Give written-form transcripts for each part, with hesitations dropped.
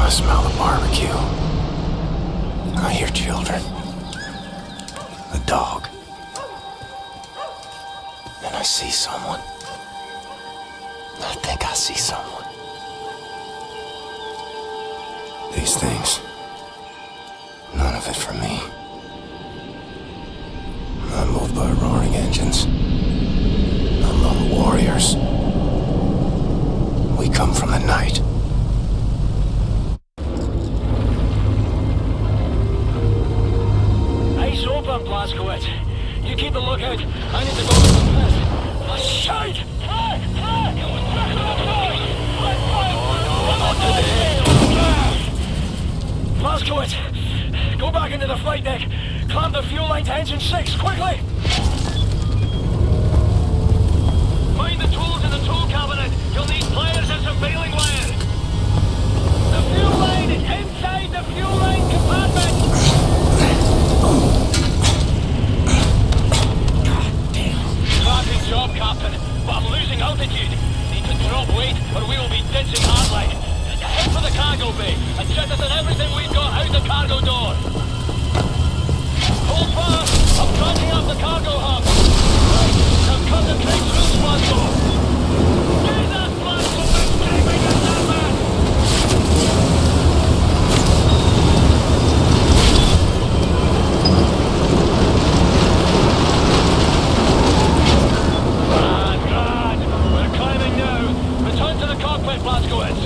I smell the barbecue. I hear children. A dog. And I see someone. I think I see someone. These things. None of it for me. I'm moved by roaring engines. I'm lone warriors. We come from the night. Eyes open, Blazkowicz. You keep a lookout. I need to go to the pit. Oh, shite! Blazkowicz, go back into the flight deck. Clamp the fuel line to engine 6, quickly! Find the tools in the tool cabinet. You'll need pliers and some bailing wire. The fuel line is inside the fuel line compartment! Cracking job, Captain, but I'm losing altitude. Need to drop weight or we will be ditching hardline. Head for the cargo bay and jettison everything we've got out the cargo door. Hold fast! I'm crunching up the cargo hub. Right, now concentrate through Splasco. Jesus, Splasco, it's keeping us that man! Grand. We're climbing now. Return to the cockpit, Blazkowicz.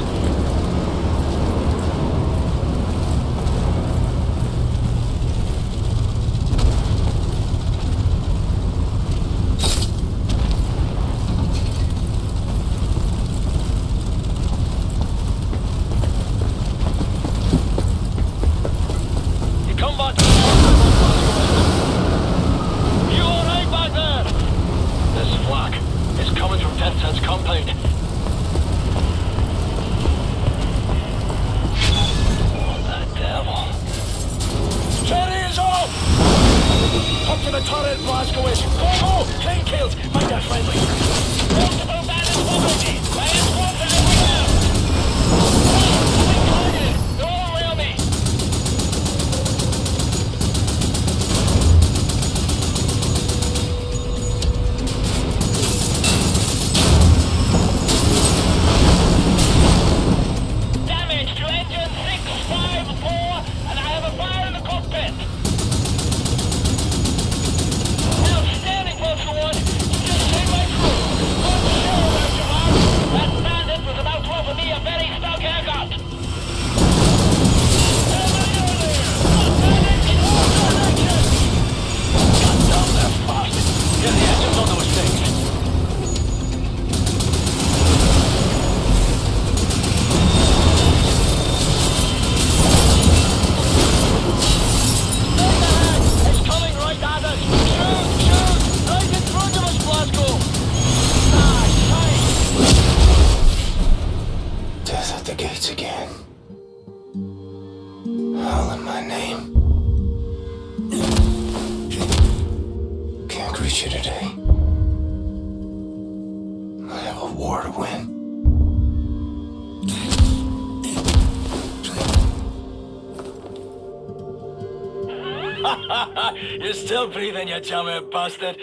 You're still breathing, you chummy bastard.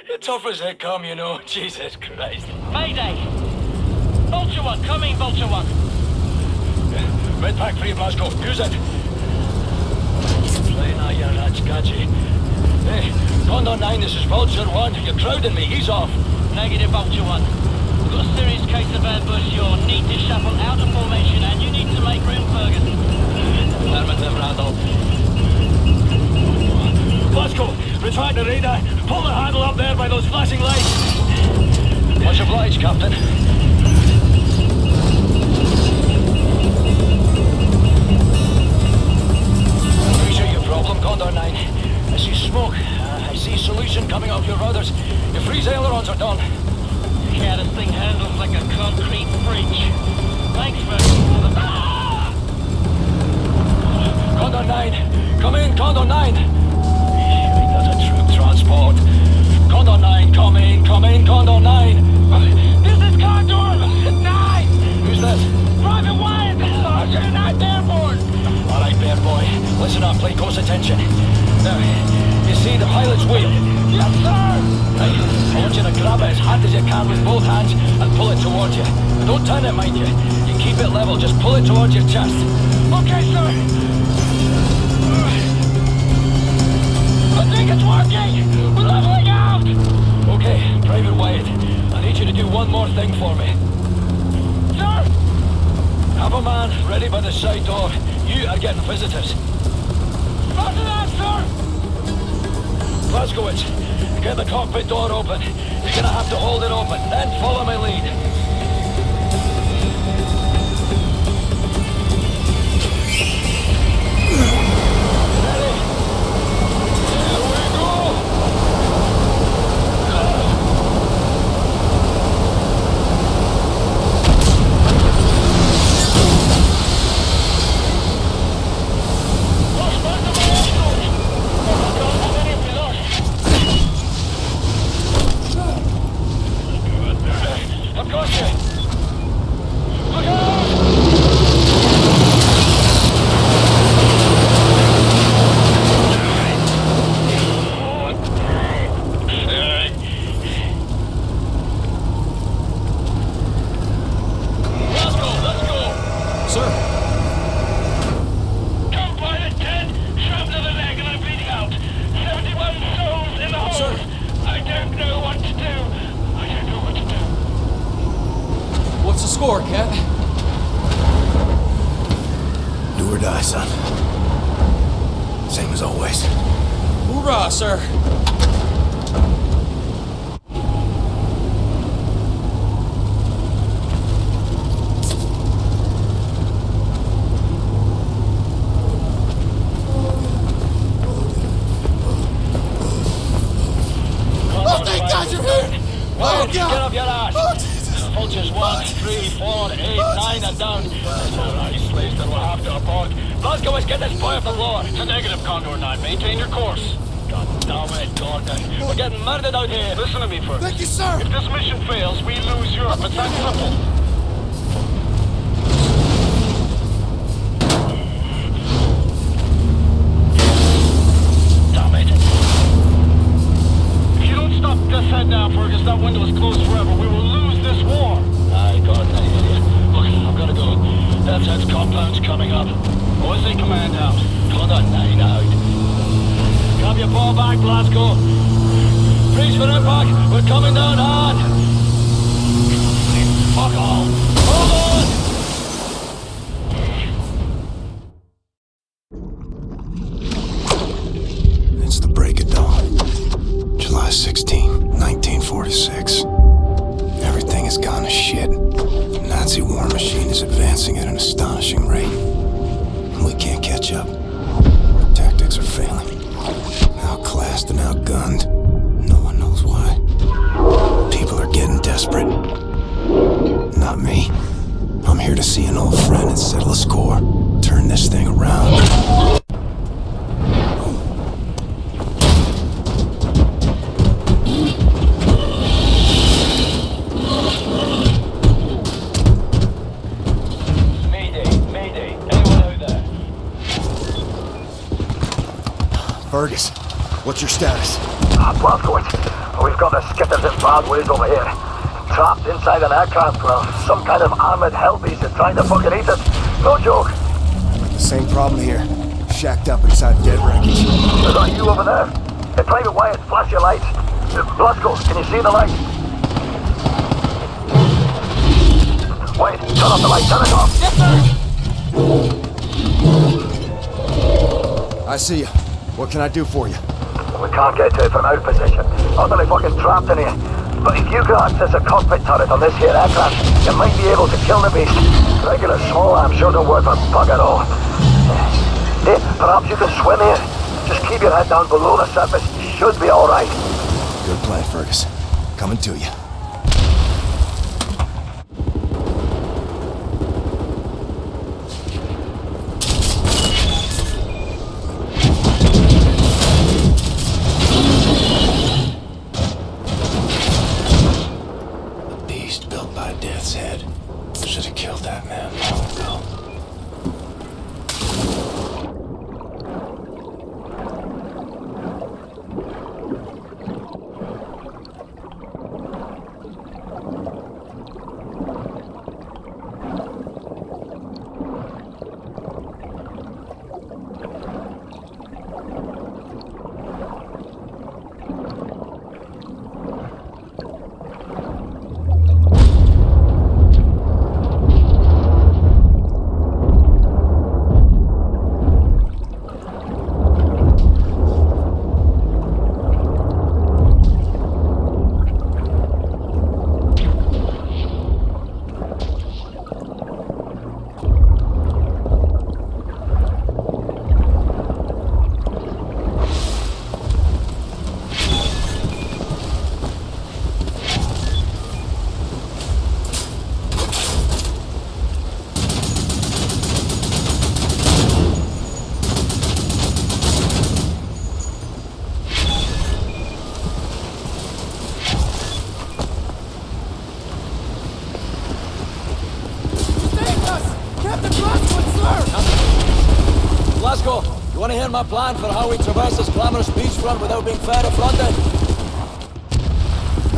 You're tough as they come, you know. Jesus Christ. Mayday! Vulture 1, coming, Vulture 1. Red pack 3, Glasgow. Use it. Play now, you ratchkatchy. Hey, Condor 9, this is Vulture 1. You're crowding me. He's off. Negative, Vulture 1. We've got a serious case of ambush. You'll need to shuffle out of formation and you need to make room, Ferguson. Affirmative, Randall. Glasgow, retract the radar. Pull the handle up there by those flashing lights. Much obliged, Captain. Appreciate your problem, Condor 9. I see smoke. I see solution coming off your rudders. Your freeze ailerons are done. Yeah, this thing handles like a concrete bridge. Thanks, Ferguson. Condor 9. Come in, Condor 9. That's a troop transport. Condor 9, come in, Condor 9. This is Condor that, pay close attention. Now, you see the pilot's wheel? Yes, sir! Right, I want you to grab it as hard as you can with both hands and pull it towards you. Don't turn it, mind you. You keep it level, just pull it towards your chest. Okay, sir! I think it's working! We're leveling out! Okay, Private Wyatt, I need you to do one more thing for me. Sir! Have a man ready by the side door. You are getting visitors. Roger that, sir! Blazkowicz, get the cockpit door open. You're gonna have to hold it open, then follow my lead. Ready? Here we go! I've got you! Look out! Let's go! Sir! Come pilot 10, shrapnel in the leg and I'm bleeding out. 71 souls in the hole. Sir. I don't know what to do. What's the score, Cat? Do or die, son. Same as always. Hoorah, sir! Oh, thank God you're here! Wyatt, Oh, get God! up your ass! Oh, Jesus! Vultures 1, 3, 4, 8, 9 and down. That's all right, slaves that will have to abort. Blazkowicz, get this boy off the floor. It's a negative, Condor 9. Maintain your course. God damn it, Gordon. We're getting murdered out here. Listen to me first. Thank you, sir! If this mission fails, we lose Europe. It's that simple. Damn it. If you don't stop this head now, Fergus, that window is closed forever. We will lose this war. Aye, Gordon, I hear you. Look, I've got to go. That head's compound's coming up. OSA command out. Condor 9 out. Grab your ball back, Blazko. Freeze for impact. We're coming down hard. Fuck all. Hold on! It's the break of dawn. July 16, 1946. Everything has gone to shit. The Nazi war machine is advancing at an astonishing rate. And we can't catch up. Our tactics are failing. Outclassed and outgunned. No one knows why. People are getting desperate. Not me. I'm here to see an old friend and settle a score. Turn this thing around. Mayday. Anyone out there? Fergus, what's your status? Blazkowicz, we've got the skitters in bad ways over here. Trapped inside an aircraft, well, some kind of armored hell beast is trying to fucking eat us. No joke. The same problem here. Shacked up inside dead wreckage. Is that you over there? Hey, Private Wyatt, flash your lights. Blazko, can you see the light? Wait, turn off the light, turn it off. Yes, sir. I see you. What can I do for you? We can't get to it from our position. Utterly fucking trapped in here. But if you can access a cockpit turret on this here aircraft, you might be able to kill the beast. Regular small arms sure don't work for bug at all. Hey, perhaps you can swim here. Just keep your head down below the surface. You should be alright. Good plan, Fergus. Coming to you. Death's head. Should have killed that man long ago. Roscoe, you want to hear my plan for how we traverse this glamorous beachfront without being fair affronted?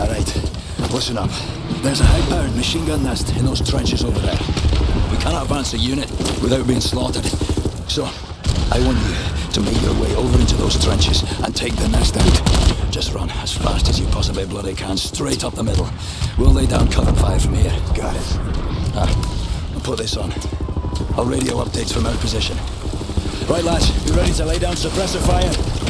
Alright, listen up. There's a high-powered machine gun nest in those trenches over there. We cannot advance a unit without being slaughtered. So, I want you to make your way over into those trenches and take the nest out. Just run as fast as you possibly bloody can, straight up the middle. We'll lay down cover fire from here. Got it. I'll put this on. I'll radio updates from our position. Right, lads, you ready to lay down suppressor fire?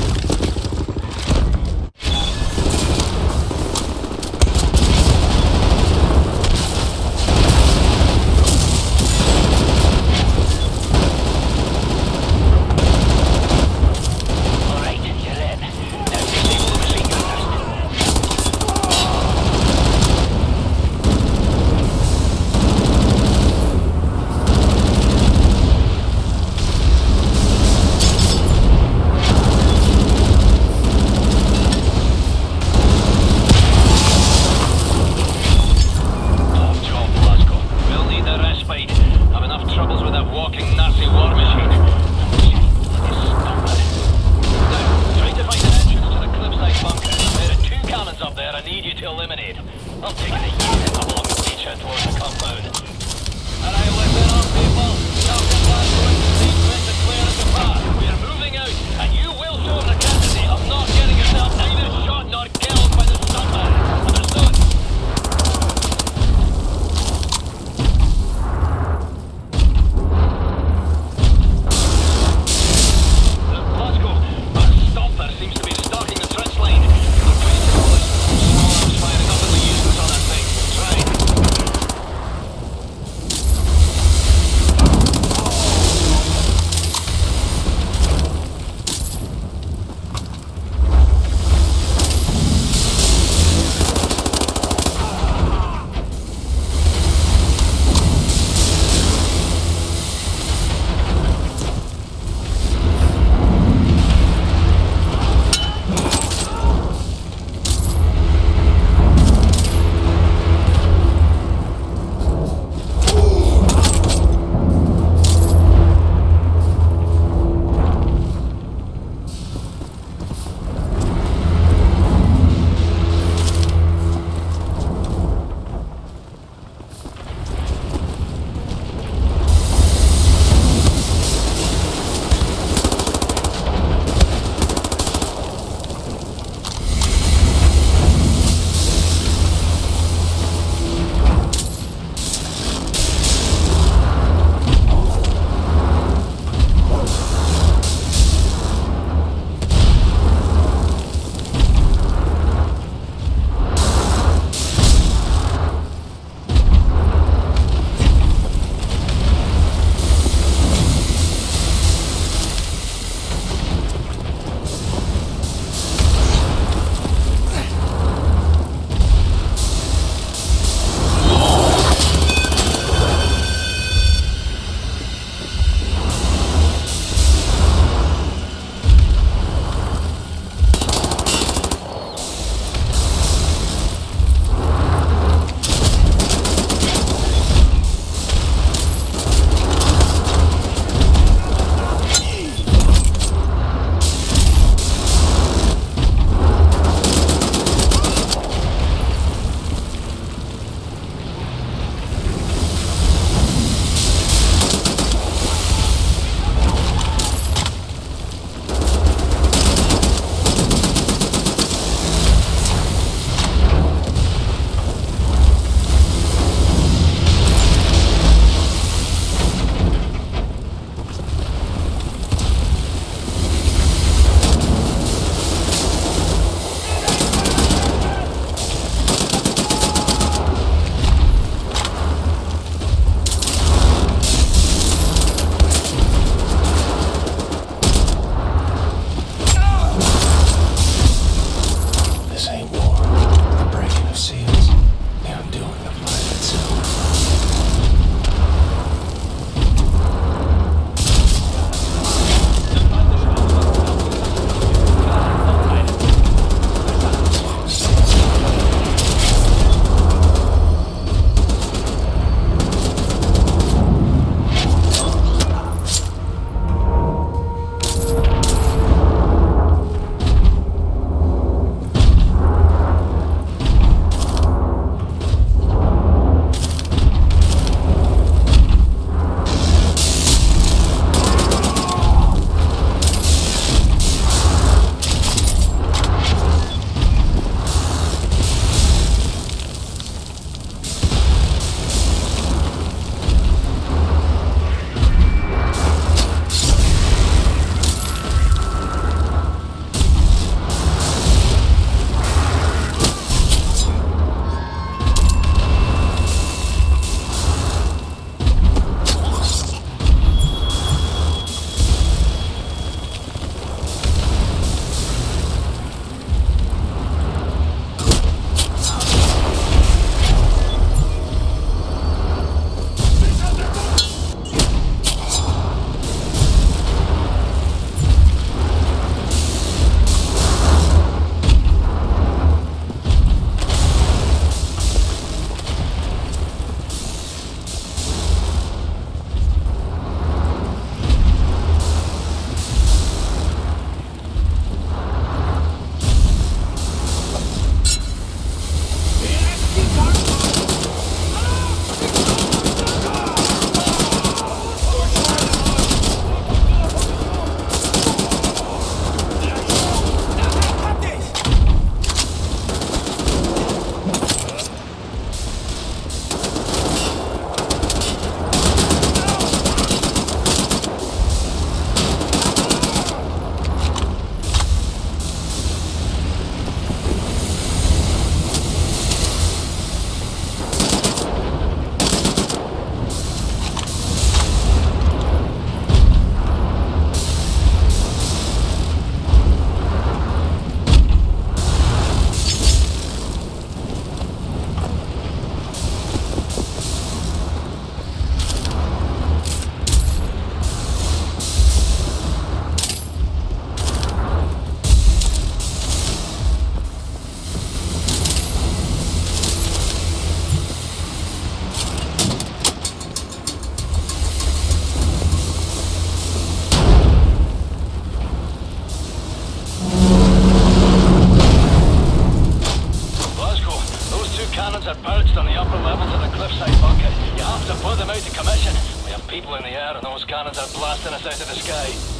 cannons are blasting us out of the sky.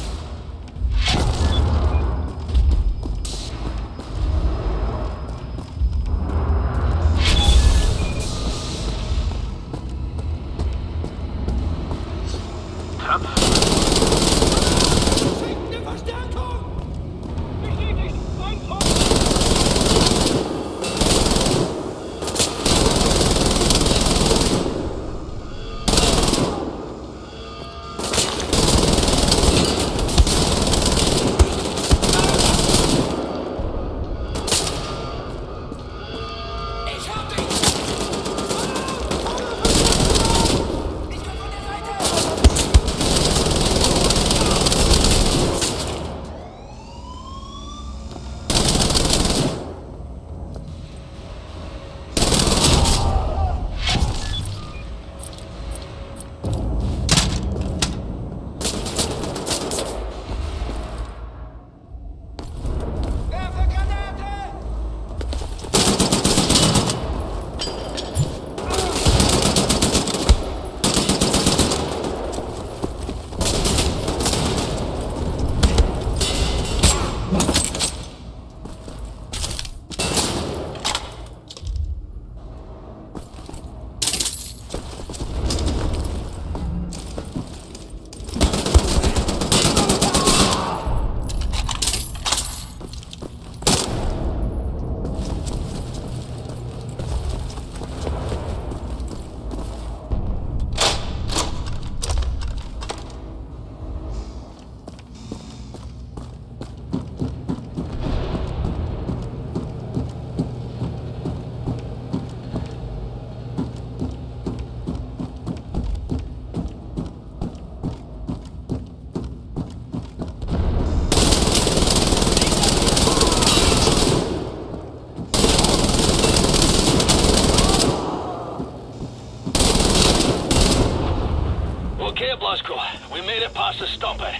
We made it past the stomping.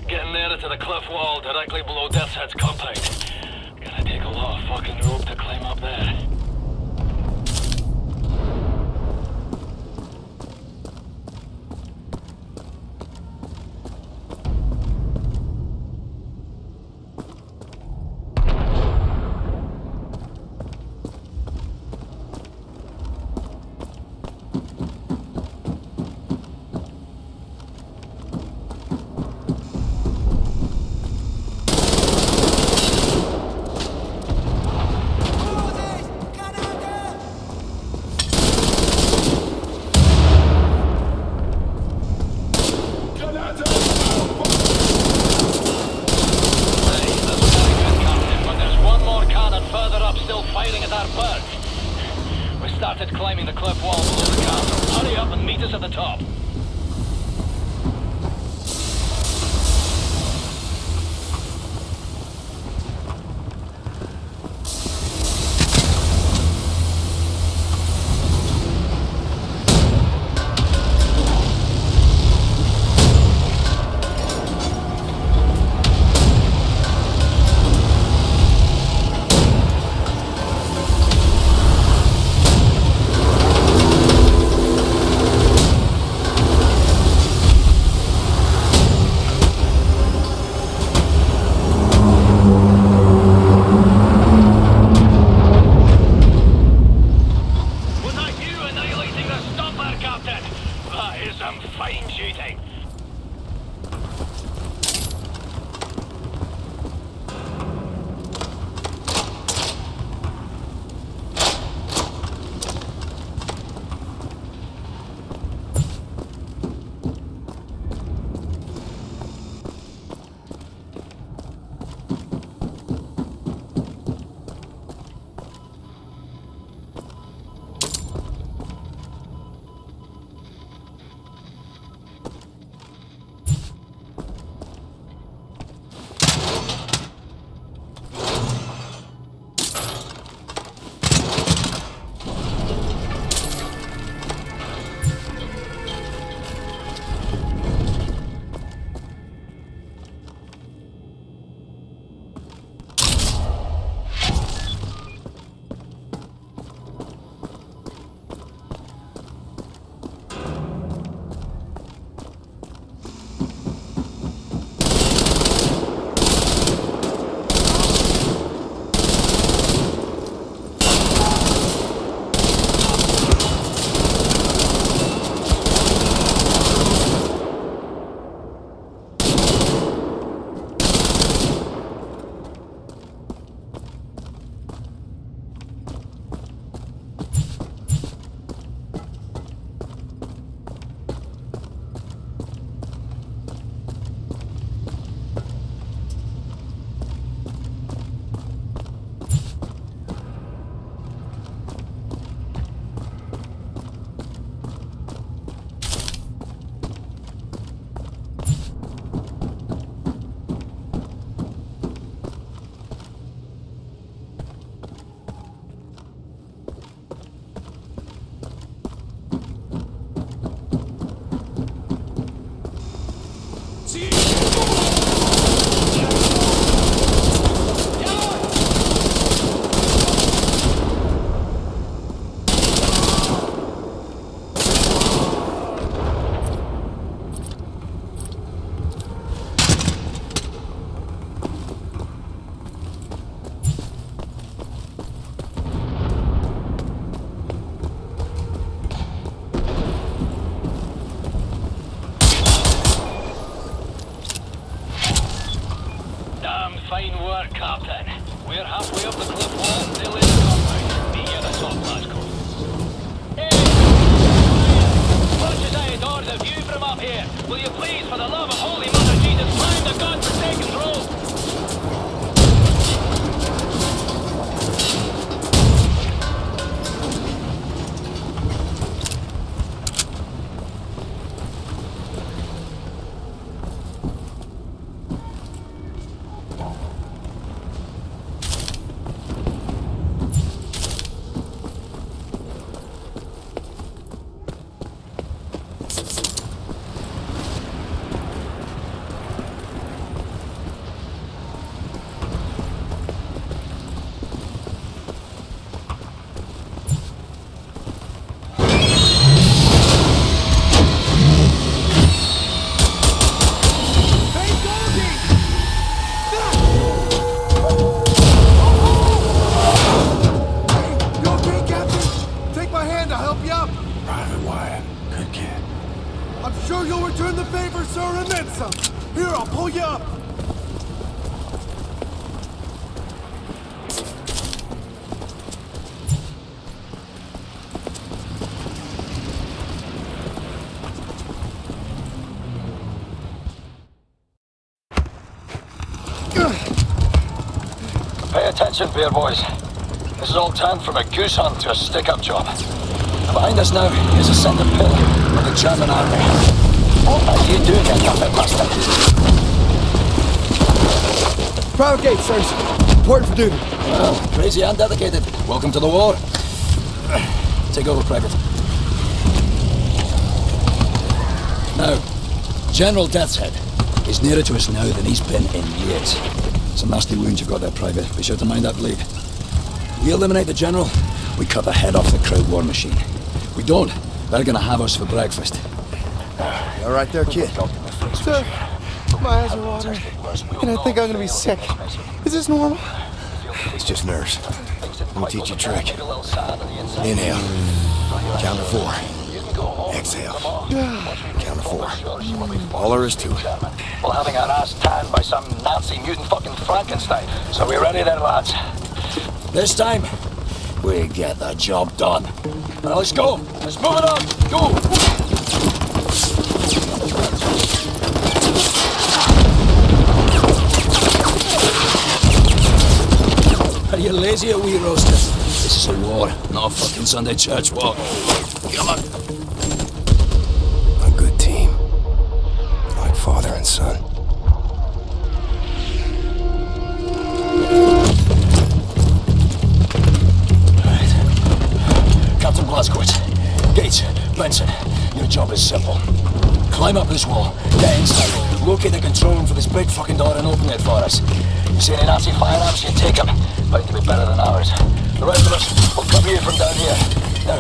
Getting nearer to the cliff wall directly below Death's Head's compound. Gonna take a lot of fucking rope to climb up there. Started climbing the cliff wall below the castle. Hurry up and meet us at the top. Fine work, Captain. We're halfway up the cliff wall. They'll in the compound. Meet you at the top, Glasgow. Hey! Much as I adore the view from up here, will you please, for the love of Holy Mother Jesus, climb the godforsaken rope? Private Wyatt, good kid. I'm sure you'll return the favor, sir, and then some. Here, I'll pull you up. Pay attention, bear boys. This is all turned from a goose hunt to a stick-up job. And behind us now is a center pillar of the German army. What are you doing there, puppet master? Private gate, sirs. Important for duty. Well, crazy and dedicated. Welcome to the war. Take over, Private. Now, General Death's Head is nearer to us now than he's been in years. Some nasty wounds you've got there, Private. Be sure to mind that bleed. We eliminate the General, we cut the head off the crowd war machine. We don't, they're gonna have us for breakfast. You all right there, kid? Sir, my eyes are watering, and I think I'm gonna be sick. Is this normal? It's just nerves. Let me teach you a trick. Inhale. Count to 4. Exhale. Count to 4. All there is to it. Well, having our ass tanned by some Nazi mutant fucking Frankenstein. So we ready then, lads? This time, we get the job done. Now let's go. Let's move it on. Go. Are you lazy or wee roaster? This is a war, not a fucking Sunday church walk. Come on. A good team. Like father and son. Captain Blazkowicz, Gates, Benson, your job is simple. Climb up this wall, get inside, locate the control room for this big fucking door and open it for us. You see any Nazi firearms, you take them. Bound to be better than ours. The rest of us will cover you from down here. Now,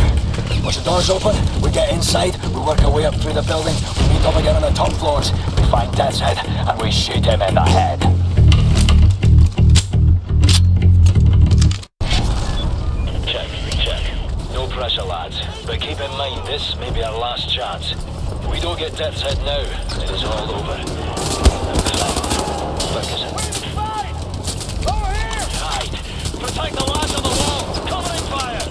once the door's open, we get inside, we work our way up through the building, we meet up again on the top floors, we find Death's Head, and we shoot him in the head. Pressure, lads. But keep in mind, this may be our last chance. If we don't get Death's Head now, it is all over. Ferguson. Over here! Right. Protect the lads on the wall. Covering fire!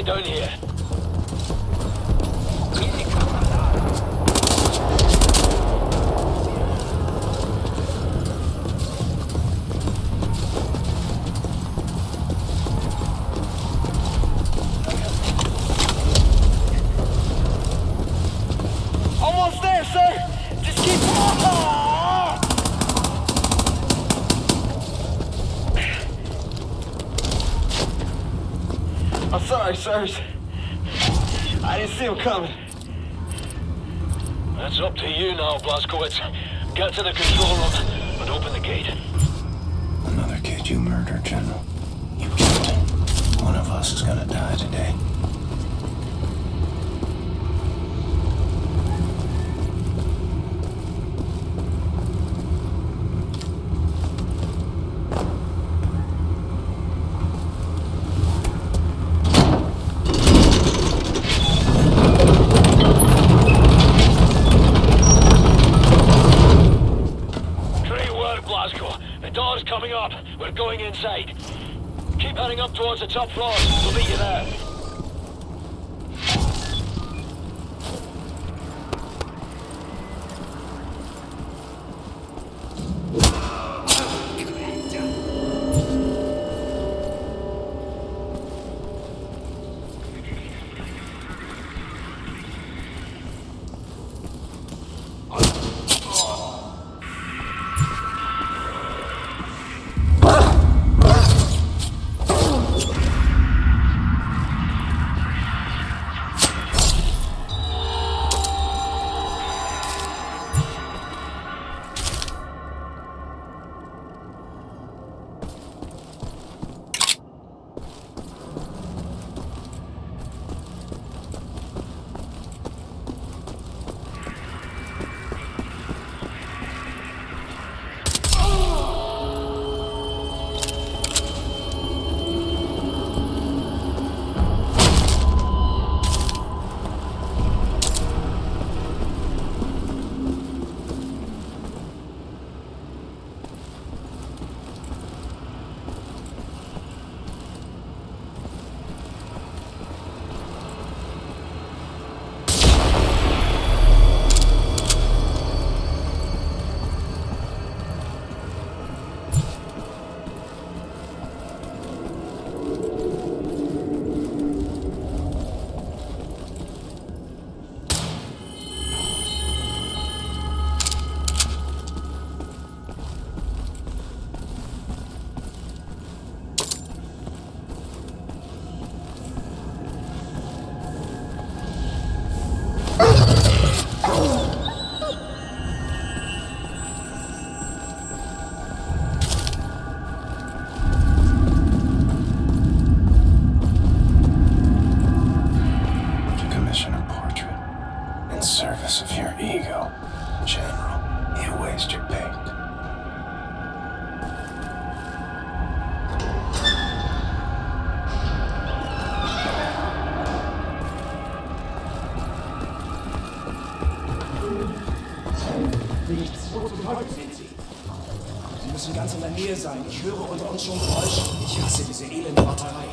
Down here. Almost there, sir. Just keep. Sorry, sirs. I didn't see him coming. That's up to you now, Blazkowicz. Get to the control room and open the gate. Another kid you murdered, General. You killed him. One of us is gonna die today. Coming up. We're going inside. Keep heading up towards the top floor. We'll meet you there. Sie müssen ganz in der Nähe sein. Ich höre unter uns schon Geräusche. Ich hasse diese elende Warterei.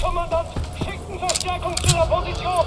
Kommandant, schicken Verstärkung zu der Position!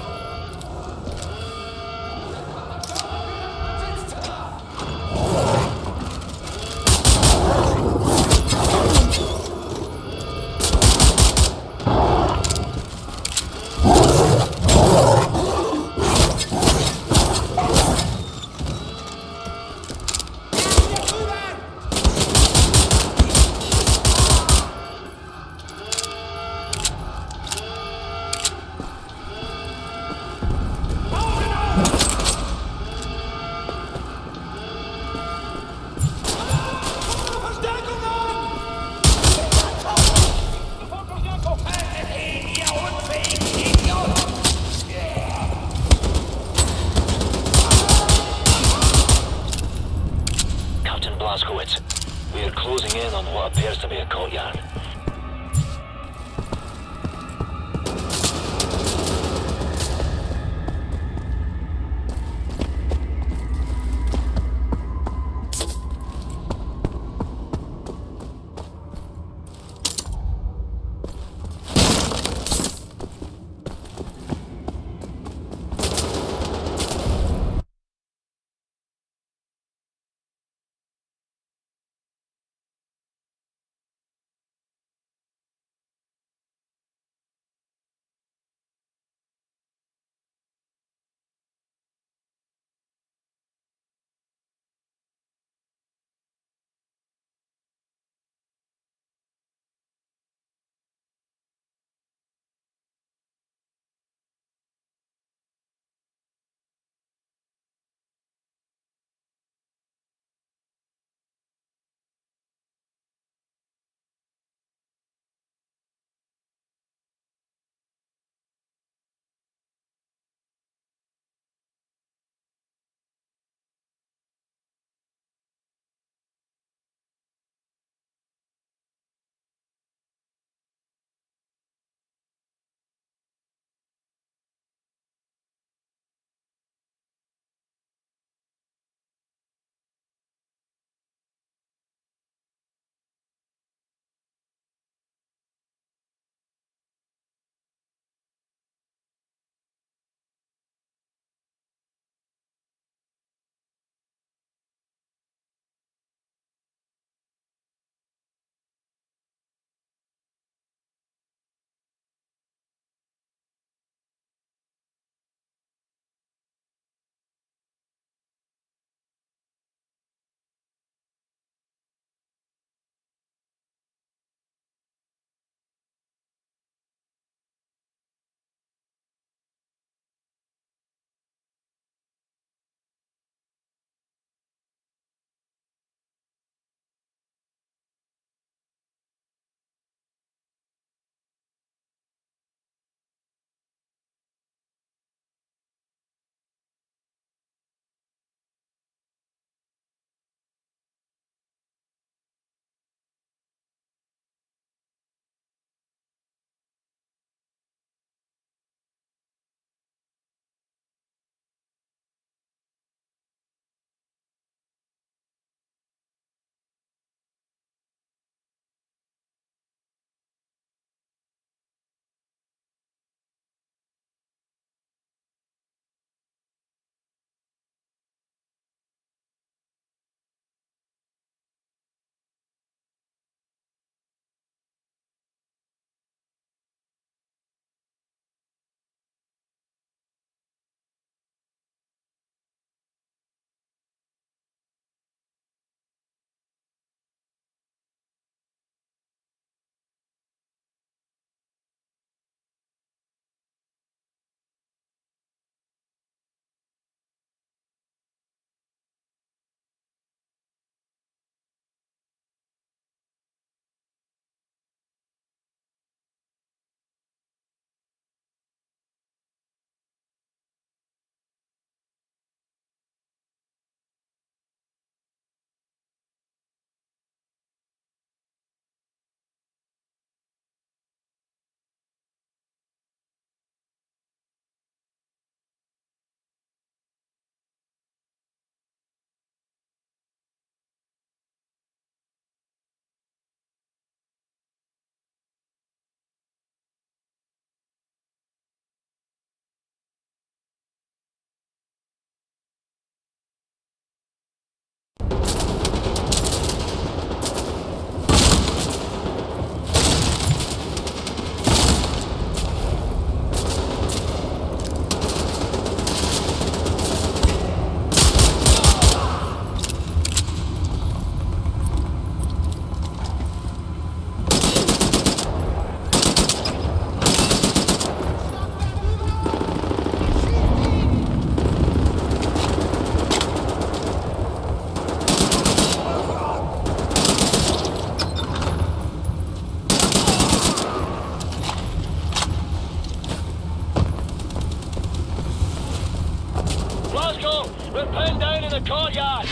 Blasco! We're pinned down in the courtyard!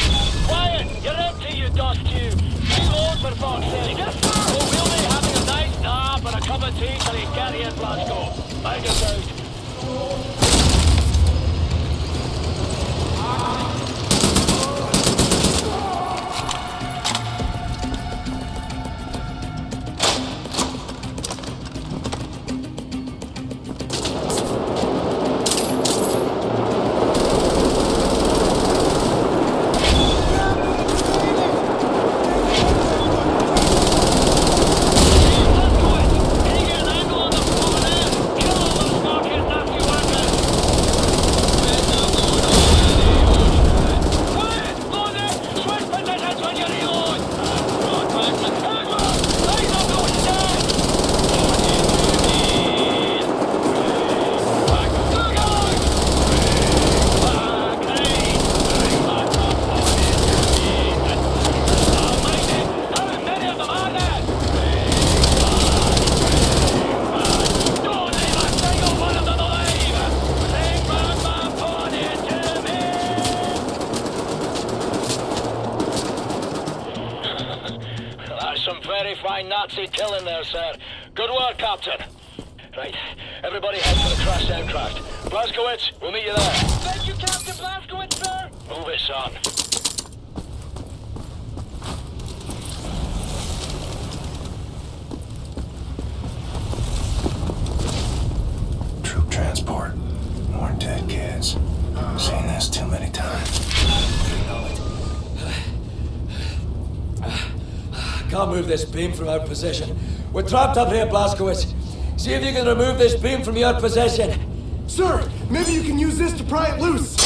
Wyatt, you're empty, you dust cube! Reload for fuck's sake! Yes, sir! Oh, we'll be having a nice nap and a cup of tea till you get here, Blasco. Mind us out. Nazi killing there, sir. Good work, Captain. Right, everybody head for the crashed aircraft. Blazkowicz, we'll meet you there. Thank you, Captain Blazkowicz, sir. Move it, son. Troop transport. More dead kids. Seen this too many times. Can't move this beam from our position. We're trapped up here, Blazkowicz. See if you can remove this beam from your possession. Sir, maybe you can use this to pry it loose.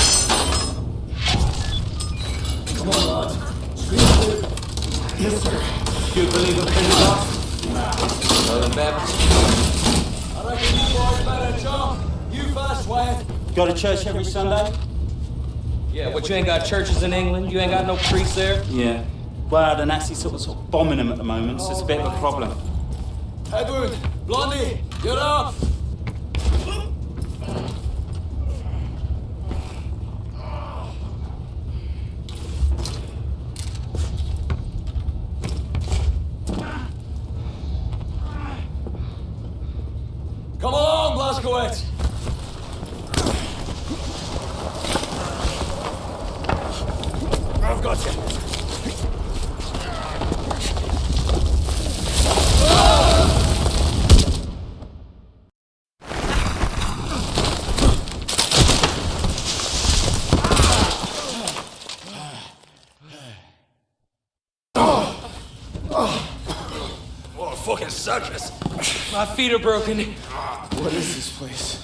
Come on, lads. Scream through. Yes, sir. You believe in Pentecost? Well, then, Baptist. I reckon you boys better jump. You first, Wyatt. Go to church every Sunday? Yeah, but you ain't got churches in England? You ain't got no priests there? Yeah. Well, the Nazis sort of bombing them at the moment, so it's a bit of a problem. Edward, Blondie, you're up. Come along, Blazkowicz. I've got you. What a fucking circus! My feet are broken. What is this place?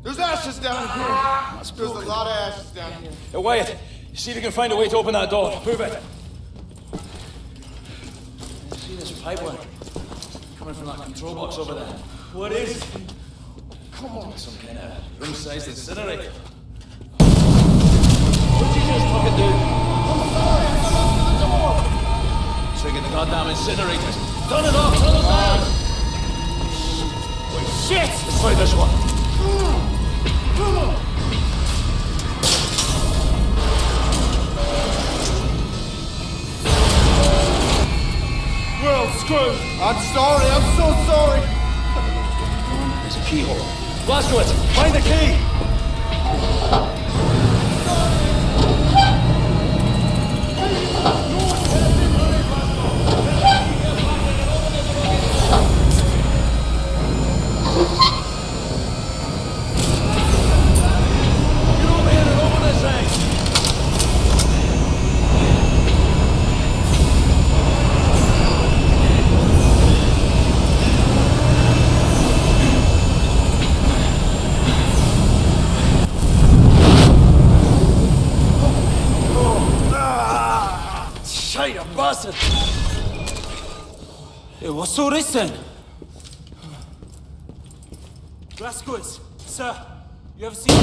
There's ashes down here. There's a lot of ashes down here. Hey, Wyatt, see if you can find a way to open that door. Move it. See this pipeline coming from that control box over there? What is it? Come on. Some kind of room-sized incinerator. What'd you just fucking do? Trigger the goddamn incinerators. Turn it off! Turn it down! Wait, shit! Let's try this one. Come on! Well, screwed. I'm sorry. I'm so sorry. There's a keyhole. Blazkowicz, find the key! Bastard! Hey, what's all this then? Blazkowicz, sir, you ever seen...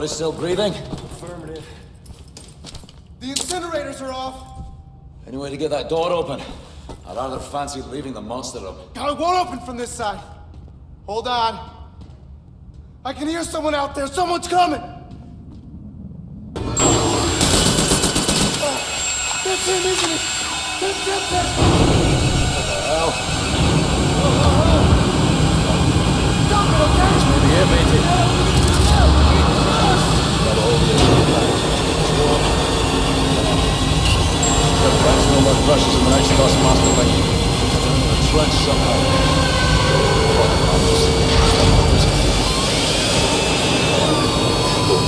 Body still breathing? Affirmative. The incinerators are off. Any way to get that door open? I'd rather fancy leaving the monster up. I won't open from this side. Hold on. I can hear someone out there. Someone's coming. That's him, isn't it? That's him. What the hell? Stop it, okay? Maybe it, matey. Got a hold of this. There's no more brushes in the next toss master link. Down in the trench somehow.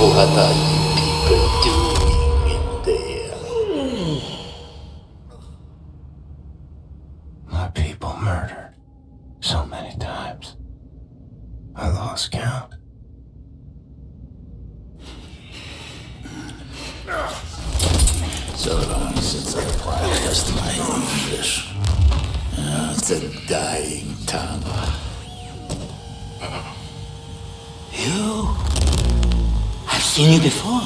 What are you people doing in there? My people murdered so many times. I lost count. So long since I practiced my English. It's a dying tongue. You? I've seen you before.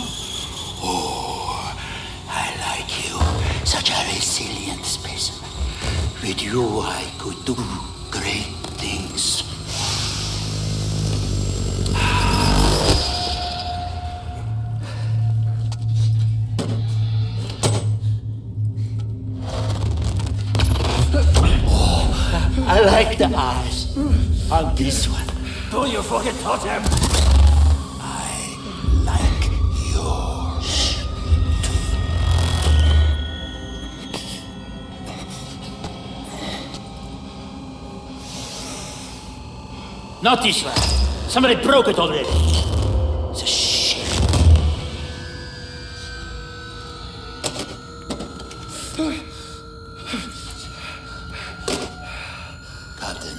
Oh, I like you. Such a resilient specimen. With you, I could do great things. I like the eyes on this one. Don't you fucking touch him! I like yours. Not this one. Somebody broke it already. The shit. Captain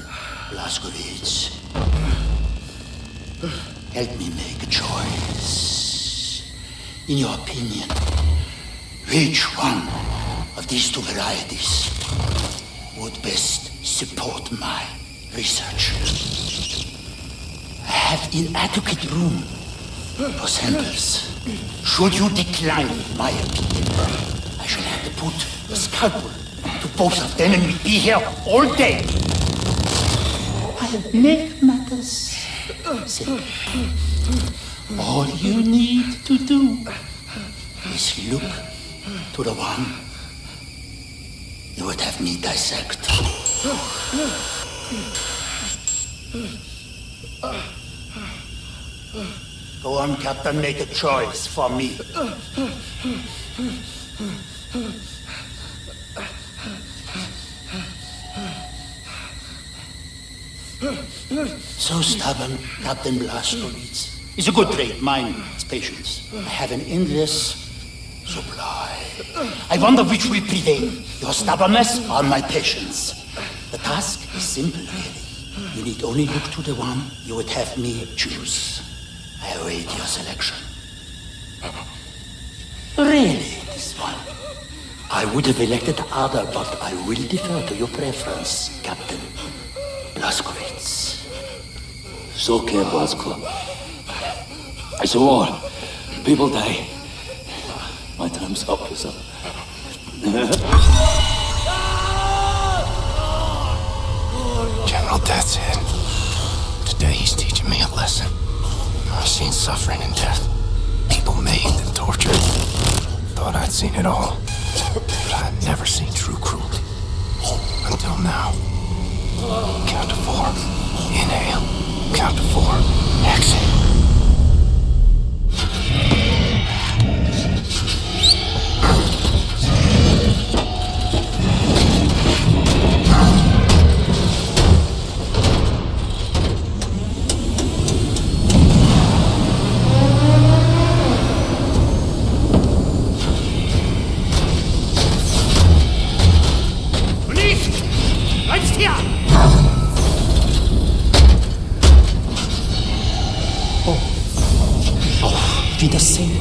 Blazkowicz, help me make a choice. In your opinion, which one of these two varieties would best support my research? I have inadequate room for samples. Should you decline my opinion, I shall have to put a scalpel to both of them and we'll be here all day. I'll make matters simple. All you need to do is look to the one you would have me dissect. Go on, Captain, make a choice for me. So stubborn, Captain Blazkowicz. It's a good trait, mine is patience. I have an endless supply. I wonder which will prevail, your stubbornness or my patience. The task is simple, really. You need only look to the one you would have me choose. I await your selection. Really, this one? I would have elected the other, but I will defer to your preference, Captain Blazkowicz. It's okay, Blazko. It's a war. People die. My time's up, is up. General Death's head. Today he's teaching me a lesson. I've seen suffering and death. People maimed and tortured. Thought I'd seen it all. But I've never seen true cruelty. Until now. Count to 4. Inhale. Count to 4. Exhale. Wiedersehen.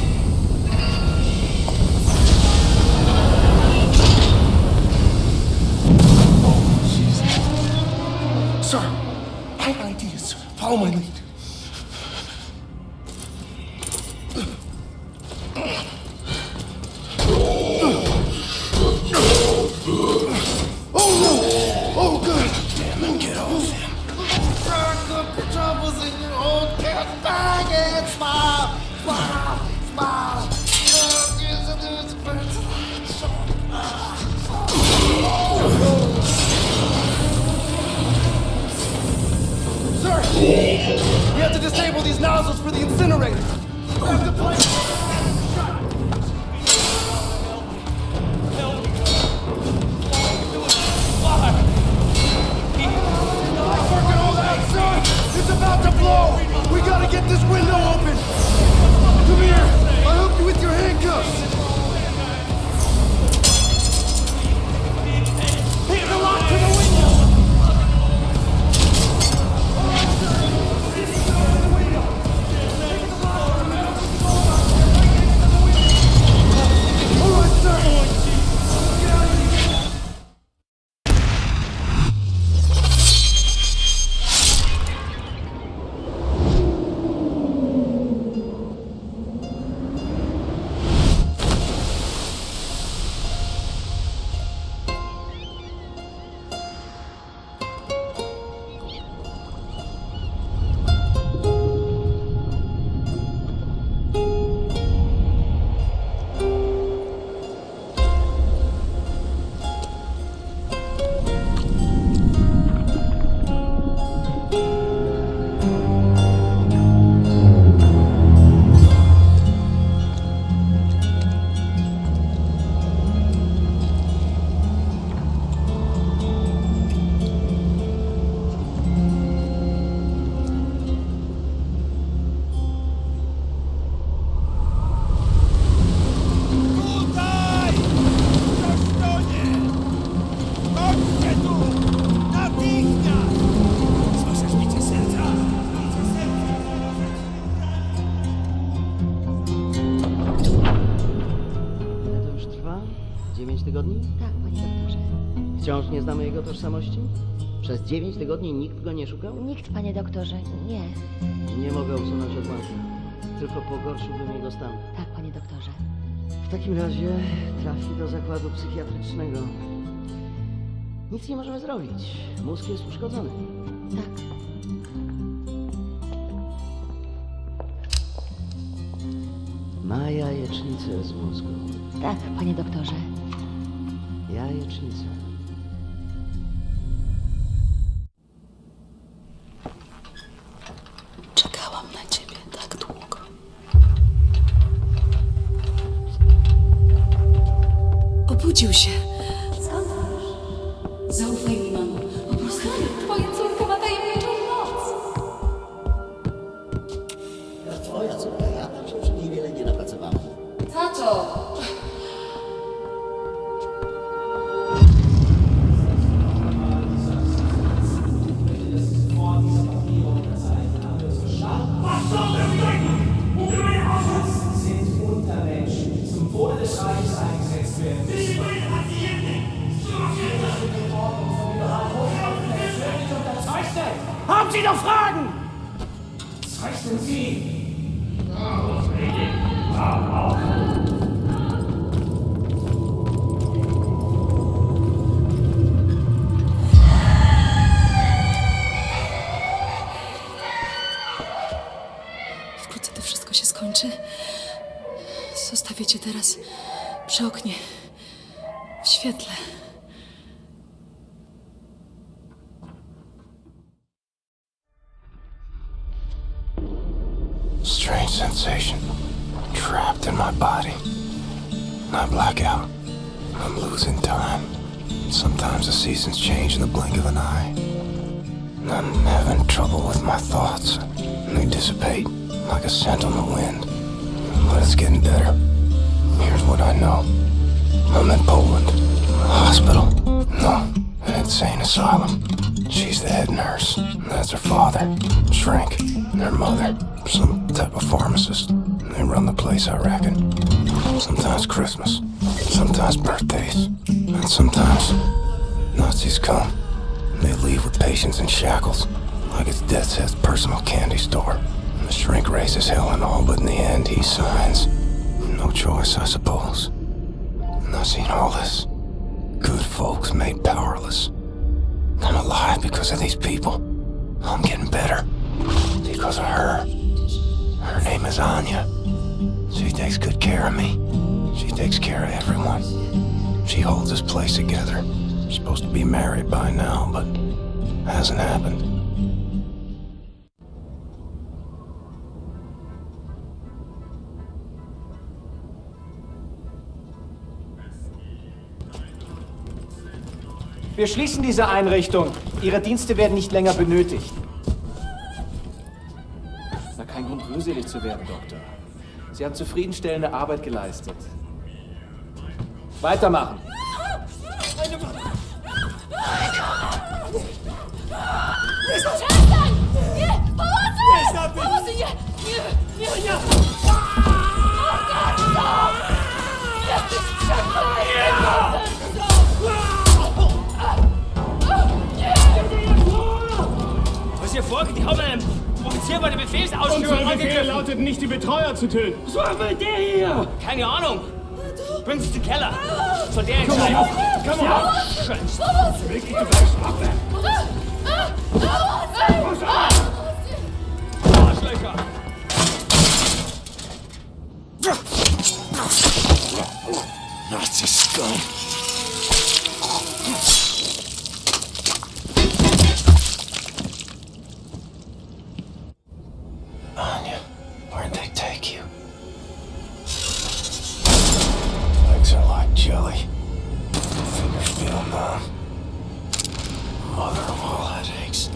Sir, I have ideas. Follow my lead. 9 tygodni? Tak, panie doktorze. Wciąż nie znamy jego tożsamości? Przez 9 tygodni nikt go nie szukał? Nikt, panie doktorze, nie. Nie mogę usunąć odłamka. Tylko pogorszyłbym jego stan. Tak, panie doktorze. W takim razie trafi do zakładu psychiatrycznego. Nic nie możemy zrobić. Mózg jest uszkodzony. Tak. Ma jajecznicę z mózgu. Tak, panie doktorze. Jajecznicę. Czekałam na ciebie tak długo. Obudził się. Skąd wiesz? Zaufaj mi, mamo. Po prostu... Twoja córka ma tajemniczą moc. Twoja córka, ja tam się przy niej wiele nie napracowałem. Tato! Haben Sie noch Fragen? Zeichnen Sie! Wkrótce to wszystko się skończy. Zostawię cię teraz przy oknie. W świetle. Strange sensation. Trapped in my body. I black out. I'm losing time. Sometimes the seasons change in the blink of an eye. I'm having trouble with my thoughts. They dissipate like a scent on the wind. But it's getting better. Here's what I know. I'm in Poland. A hospital. No, an insane asylum. She's the head nurse. That's her father. Shrink. And her mother. Some type of pharmacist. They run the place, I reckon. Sometimes Christmas. Sometimes birthdays. And sometimes Nazis come. They leave with patients in shackles. Like it's Death's Head's personal candy store. The shrink raises hell and all, but in the end he signs. No choice, I suppose. And I've seen all this. Good folks made powerless. I'm alive because of these people. I'm getting better. Because of her. Her name is Anya. She takes good care of me. She takes care of everyone. She holds this place together. Supposed to be married by now, but hasn't happened. Wir schließen diese Einrichtung. Ihre Dienste werden nicht länger benötigt. Na, kein Grund, rührselig zu werden, Doktor. Sie haben zufriedenstellende Arbeit geleistet. Weitermachen. Przestań! Nie! Pomocy! Pomocy! Nie! Nie! Nie! Jesteś przeklęty! Was ist hier vorgeht? Die haben einen Offizier bei der Befehlsausführung Unser Befehl angegriffen. lautet nicht, die Betreuer zu töten. Was war denn der hier? Keine Ahnung. Bringen Sie den Keller. Soll der entscheiden. Komm on! Pomocy! Wirklich, du bleibst abwehr. Arschlöcher. Nazi scum. Anya, where'd they take you? Legs are like jelly. Fingers feel numb. Mother of all headaches.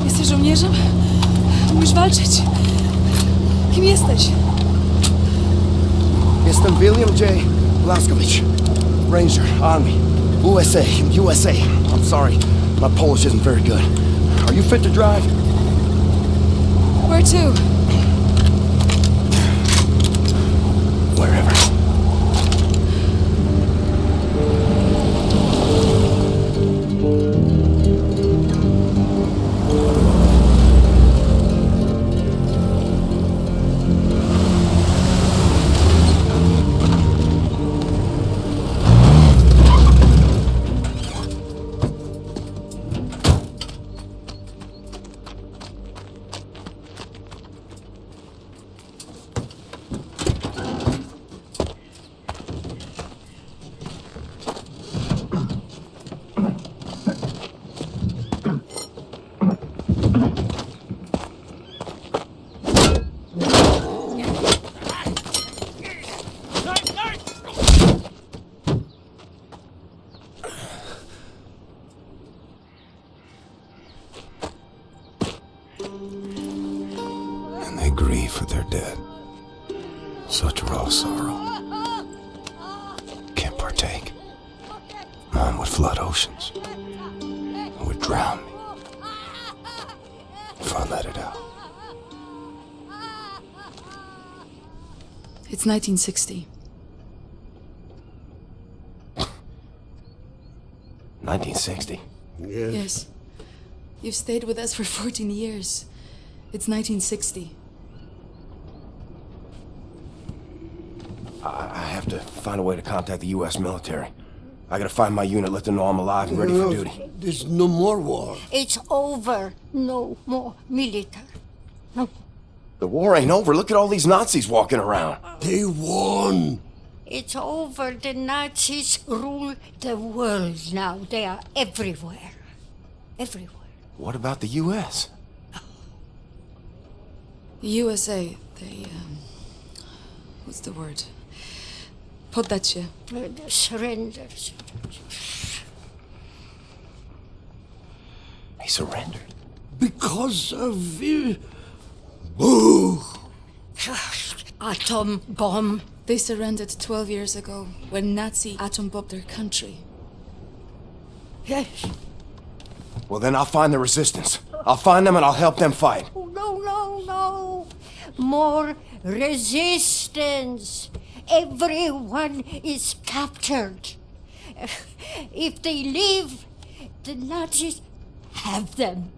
Jesteś żołnierzem? Umiesz walczyć? Kim jesteś? Jestem William J. Blaskowicz, Ranger, Army, USA. I'm sorry, my Polish isn't very good. Are you fit to drive? Where to? Wherever. And they grieve for their dead. Such raw sorrow. Can't partake. Mine would flood oceans. Would drown me. If I let it out. It's 1960. 1960. Yes. You've stayed with us for 14 years. It's 1960. I have to find a way to contact the U.S. military. I gotta find my unit, let them know I'm alive and ready for duty. There's no more war. It's over. No more military. No. The war ain't over. Look at all these Nazis walking around. They won. It's over. The Nazis rule the world now. They are everywhere. Everywhere. What about the U.S.? The USA, they, what's the word? Poddacie. Surrender. He surrendered. Because of... Boo! atom bomb? They surrendered 12 years ago when Nazi atom bombed their country. Yes. Well, then I'll find the resistance. I'll find them and I'll help them fight. Oh, no. More resistance. Everyone is captured. If they leave, the Nazis have them.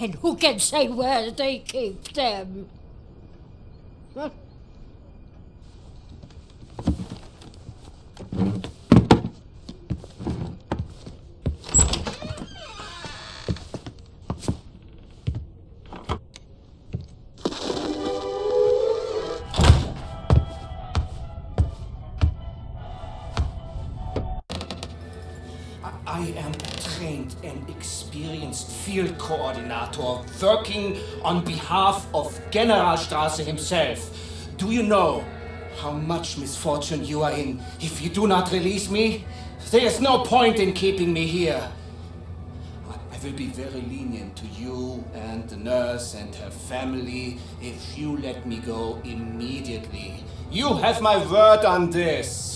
And who can say where they keep them? I am a trained and experienced field coordinator working on behalf of Generalstrasse himself. Do you know how much misfortune you are in if you do not release me? There is no point in keeping me here. I will be very lenient to you and the nurse and her family if you let me go immediately. You have my word on this.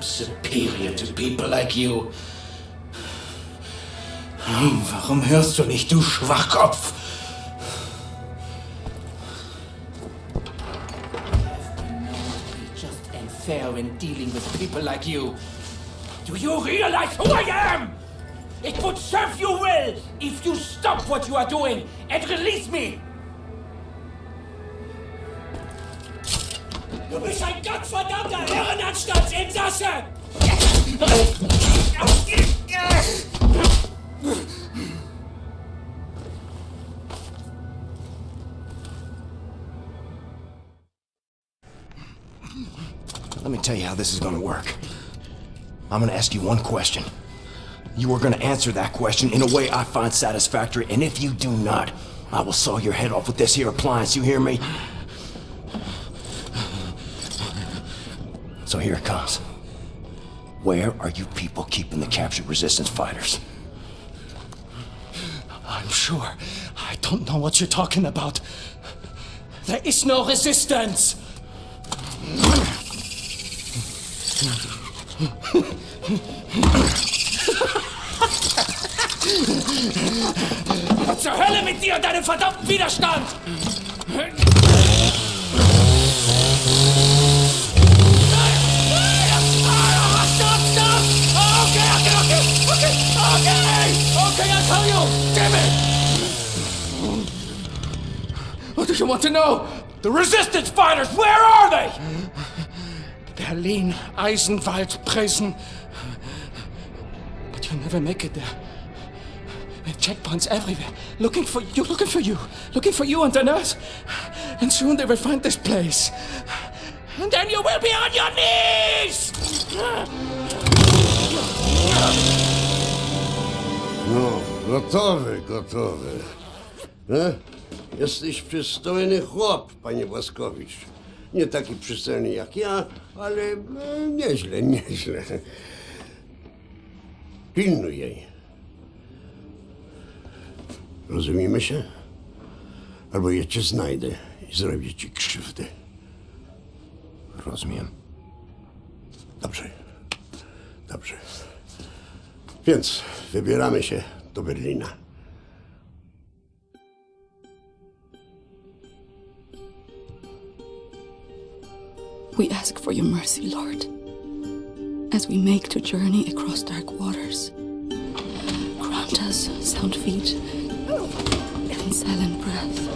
superior to people like you. Warum hörst du nicht, du Schwachkopf? Just unfair in dealing with people like you. Do you realize who I am? It would serve you well if you stop what you are doing and release me. Du bist ein gottverdammter Irrenanstalt-Insasse! Let me tell you how this is gonna work. I'm gonna ask you one question. You are gonna answer that question in a way I find satisfactory, and if you do not, I will saw your head off with this here appliance, you hear me? So here it comes. Where are you people keeping the captured resistance fighters? I'm sure. I don't know what you're talking about. There is no resistance! Was zur Hölle mit dir und deinem verdammten Widerstand? Okay, I'll tell you! Damn it! What do you want to know? The resistance fighters, where are they? Berlin, Eisenwald, Presen. But you'll never make it there. There are checkpoints everywhere. Looking for you and the nurse. And soon they will find this place. And then you will be on your knees! No, gotowy. Jesteś przystojny chłop, panie Błaskowicz. Nie taki przystojny jak ja, ale nieźle. Pilnuj jej. Rozumiemy się? Albo ja cię znajdę i zrobię ci krzywdę. Rozumiem. Dobrze. Więc wybieramy się do Berlina. We ask for your mercy, Lord, as we make the journey across dark waters. Grant us sound feet and silent breath.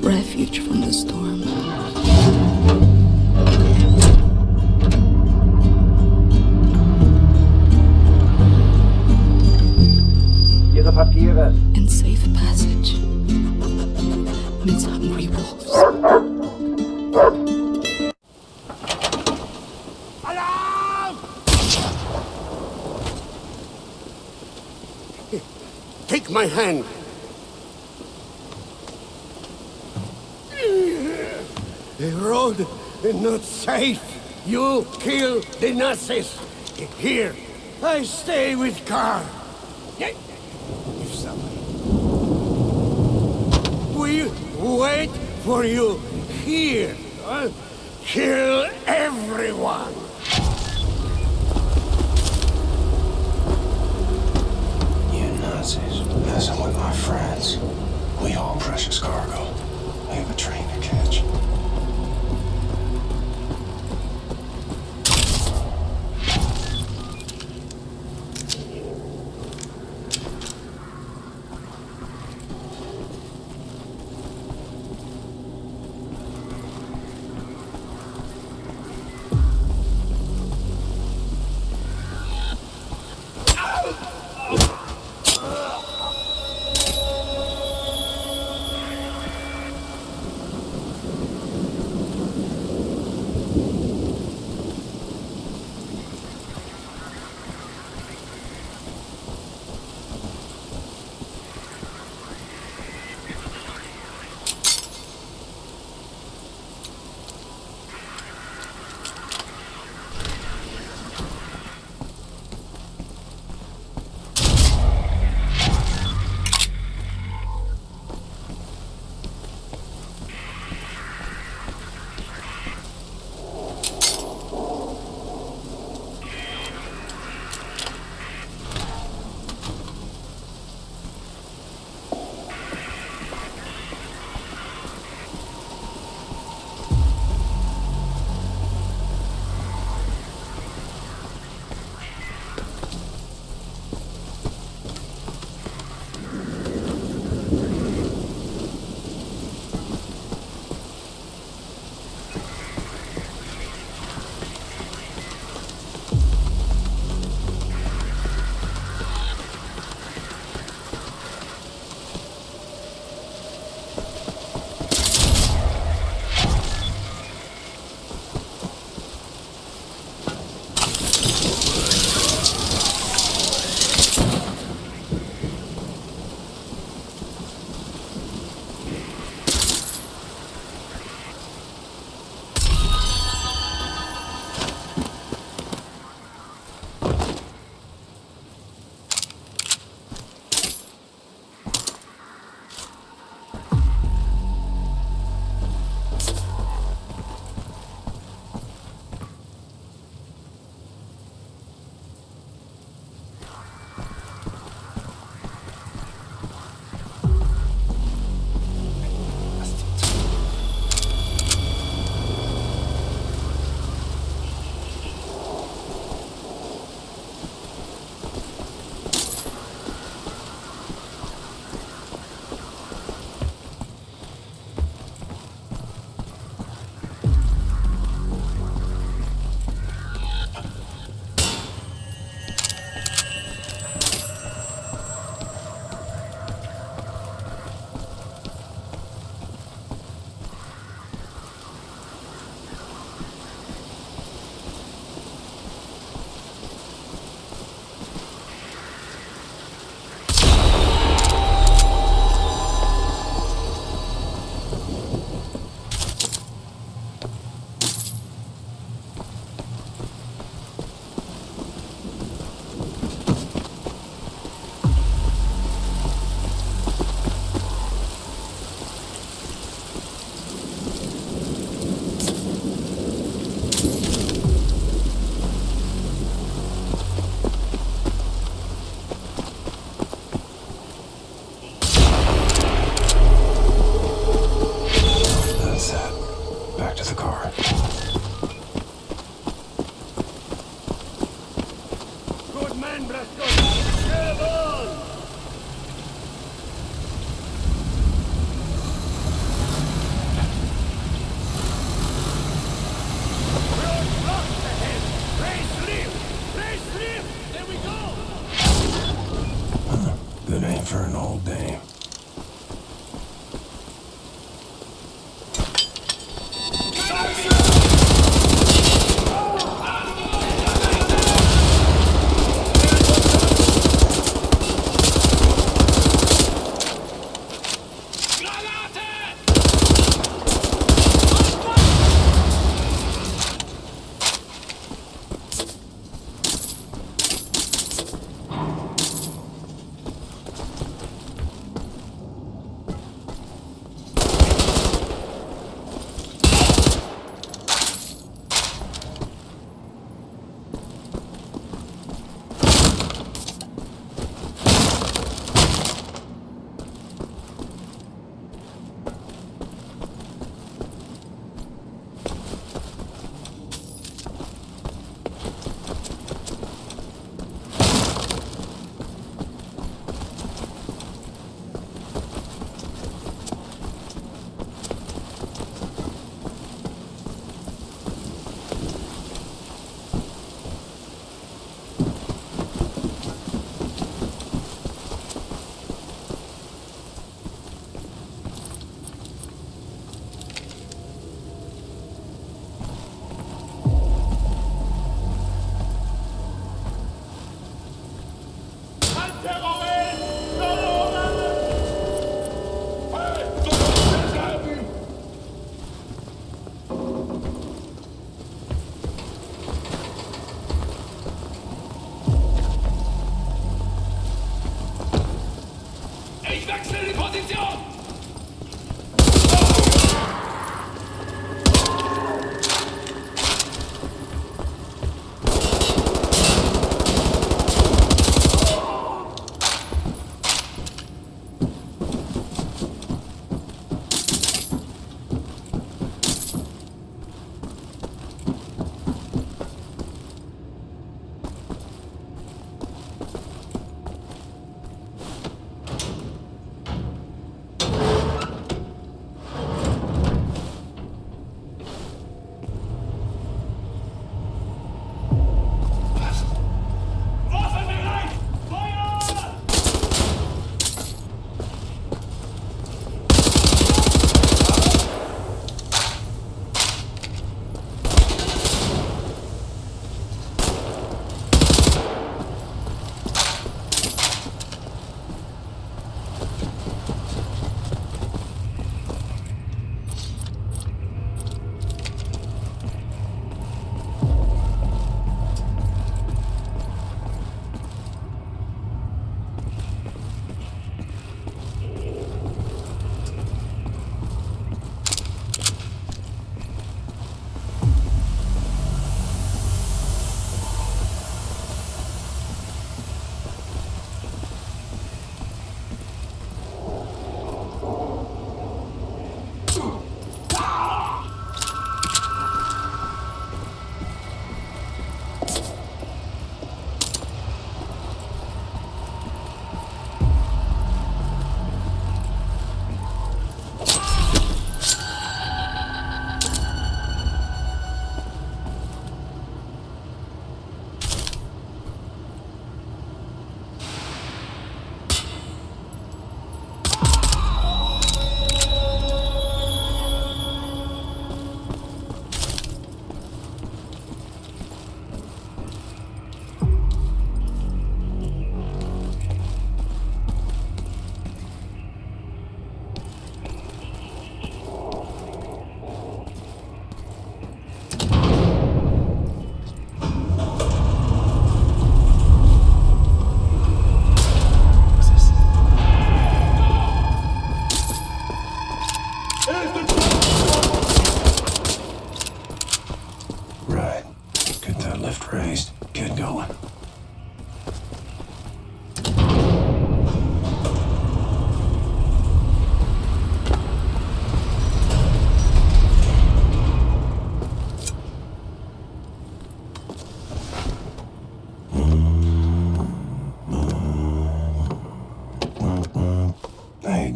Refuge from the storm. Ihre Papiere. And safe passage amidst hungry wolves. Alarm! Take my hand. The road is not safe. You kill the Nazis. Here, I stay with Karl. If somebody we wait for you here. Kill everyone. You Nazis messing with my friends. We haul precious cargo. We have a train to catch. back to the car. Good man, Brasco! Get him on! Good aim for an old dame.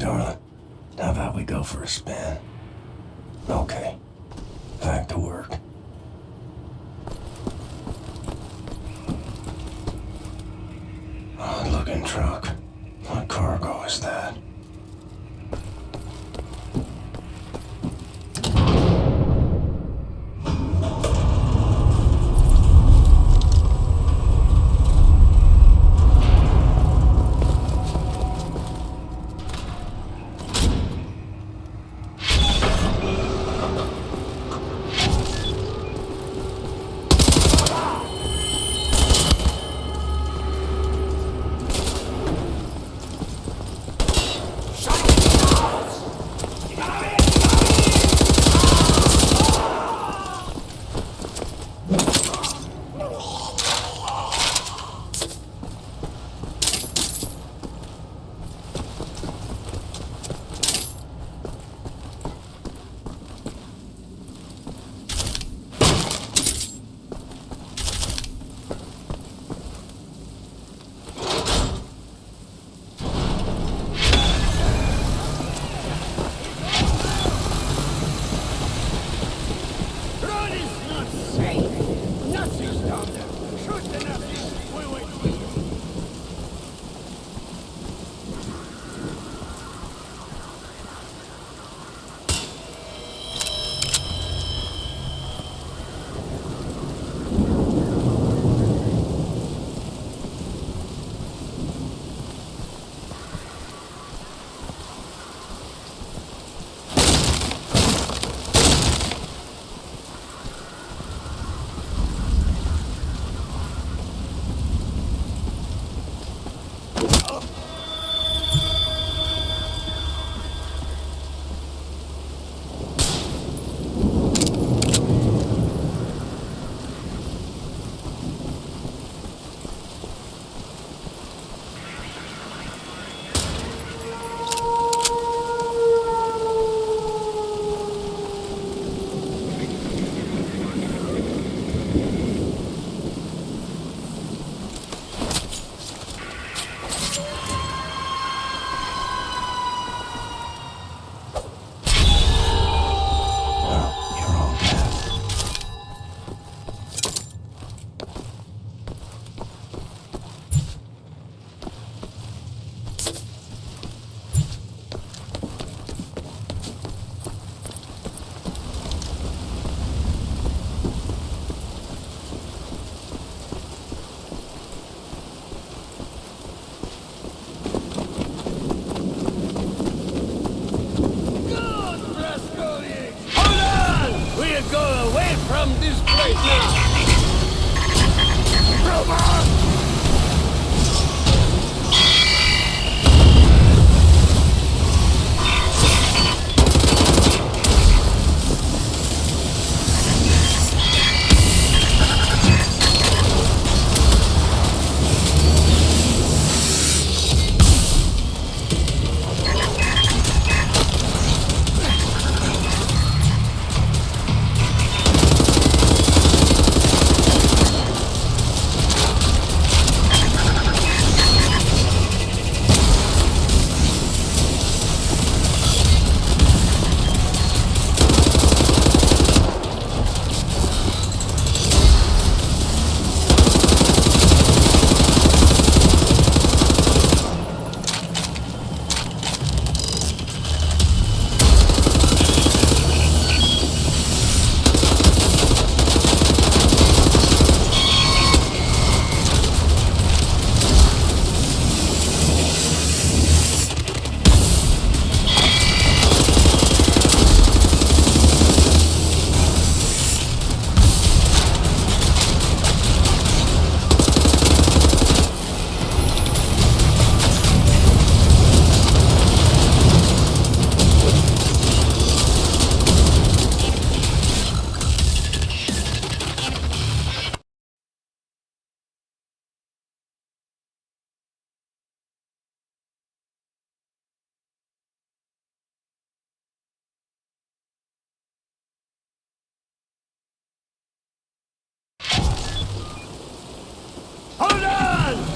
darling. How about we go for a spin? Okay. Back to work. Odd-looking truck. What cargo is that?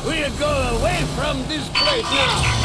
We'll go away from this place now.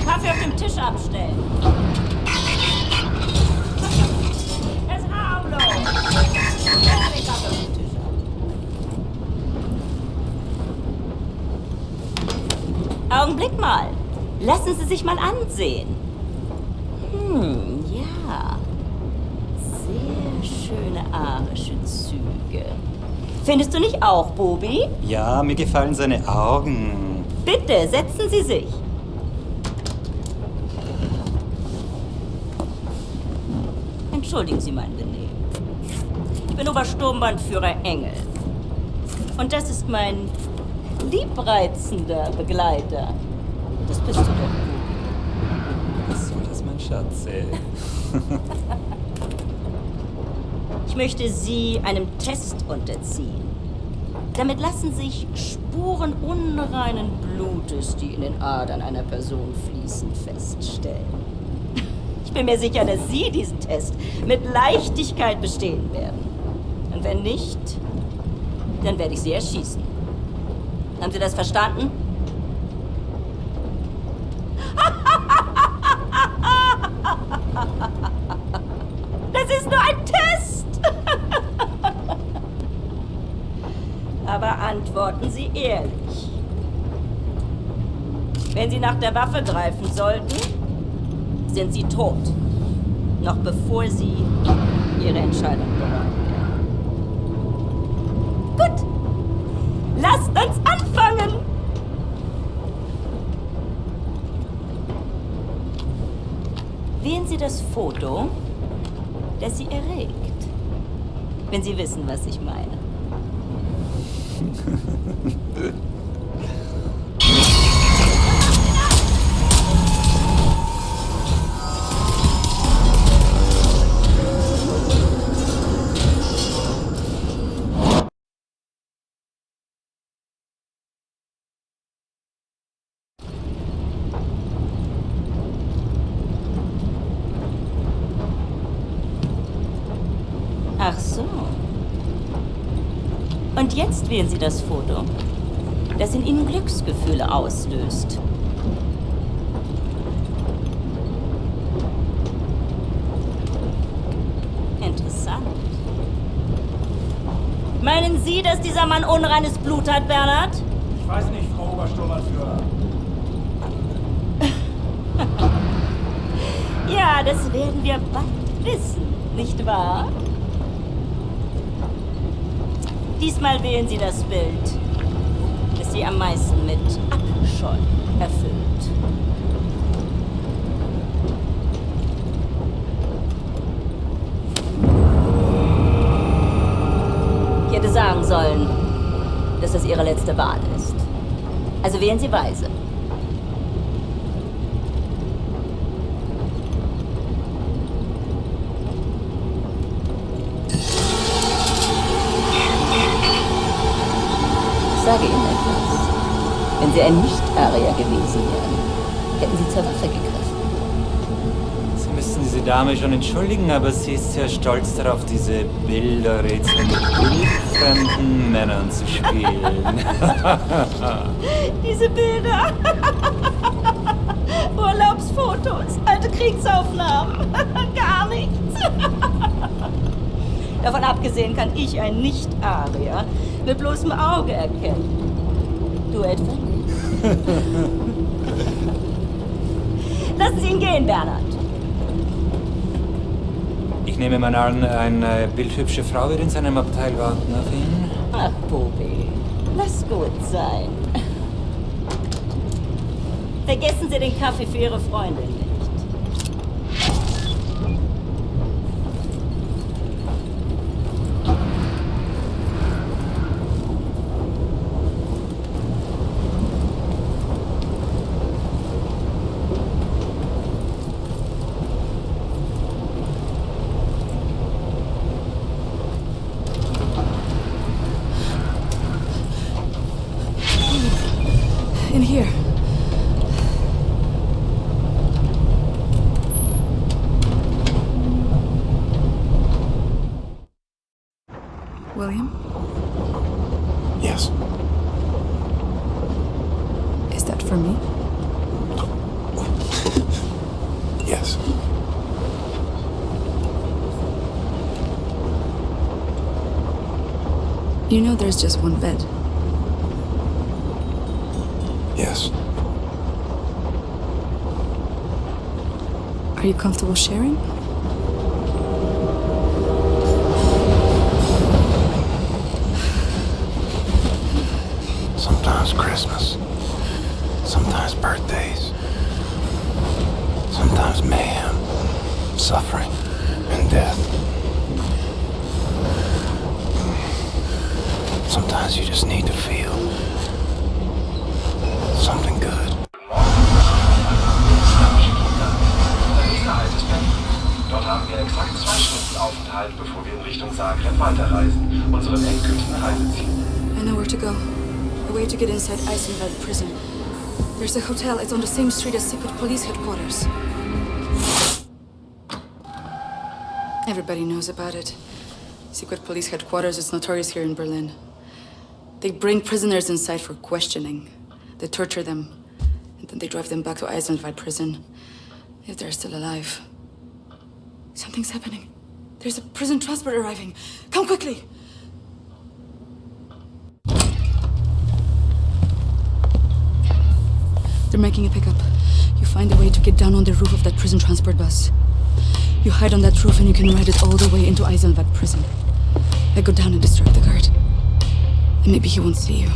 Kaffee auf dem Tisch abstellen. Es ist harmlos. Stellen Sie den Kaffee auf den Tisch ab. Augenblick mal. Lassen Sie sich mal ansehen. Ja. Sehr schöne arische Züge. Findest du nicht auch, Bobi? Ja, mir gefallen seine Augen. Bitte, setzen Sie sich. Entschuldigen Sie mein Benehmen. Ich bin Obersturmbannführer Engel. Und das ist mein liebreizender Begleiter. Das bist du doch. So, das ist mein Schatz, ey. Ich möchte Sie einem Test unterziehen. Damit lassen sich Spuren unreinen Blutes, die in den Adern einer Person fließen, feststellen. Ich bin mir sicher, dass Sie diesen Test mit Leichtigkeit bestehen werden. Und wenn nicht, dann werde ich Sie erschießen. Haben Sie das verstanden? Das ist nur ein Test! Aber antworten Sie ehrlich. Wenn Sie nach der Waffe greifen sollten, sind Sie tot. Noch bevor Sie Ihre Entscheidung bereuen werden. Gut! Lasst uns anfangen! wählen Sie das Foto, das Sie erregt. Wenn Sie wissen, was ich meine. Ach so. Und jetzt wählen Sie das Foto, das in Ihnen Glücksgefühle auslöst. Interessant. Meinen Sie, dass dieser Mann unreines Blut hat, Bernhard? Ich weiß nicht, Frau Obersturmbannführer. Ja, das werden wir bald wissen, nicht wahr? Diesmal wählen Sie das Bild, das Sie am meisten mit Abscheu erfüllt. Ich hätte sagen sollen, dass das Ihre letzte Wahl ist. Also wählen Sie weise. Ich sage Ihnen etwas. Wenn Sie ein Nicht-Arier gewesen wären, hätten Sie zur Waffe gegriffen. Sie müssen diese Dame schon entschuldigen, aber sie ist sehr stolz darauf, diese Bilderrätsel mit wildfremden Männern zu spielen. Diese Bilder. Urlaubsfotos, alte Kriegsaufnahmen. Gar nichts. Davon abgesehen kann ich ein Nicht-Arier mit bloßem Auge erkennen. Du etwa nicht? Lassen Sie ihn gehen, Bernhard. Ich nehme mal an, eine bildhübsche Frau wird in seinem Abteil warten auf ihn. Ach, Bobi, lass gut sein. Vergessen Sie den Kaffee für Ihre Freundin nicht. In here. William? Yes. Is that for me? Yes. You know there's just one bed. Yes. Are you comfortable sharing? Sometimes Christmas. Sometimes birthdays. Sometimes mayhem, suffering, and death. Sometimes you just need to feel something good. Dort haben wir exakt 2 Stunden Aufenthalt, bevor wir in Richtung Zagreb weiterreisen, unserem endgültigen Reiseziel. I know where to go. A way to get inside Eisenwald prison. There's a hotel. It's on the same street as secret police headquarters. Everybody knows about it. Secret police headquarters is notorious here in Berlin. They bring prisoners inside for questioning. They torture them, and then they drive them back to Eisenwald prison, if they're still alive. Something's happening. There's a prison transport arriving. Come quickly! They're making a pickup. You find a way to get down on the roof of that prison transport bus. You hide on that roof and you can ride it all the way into Eisenwald prison. I go down and distract the guard. And maybe he won't see you.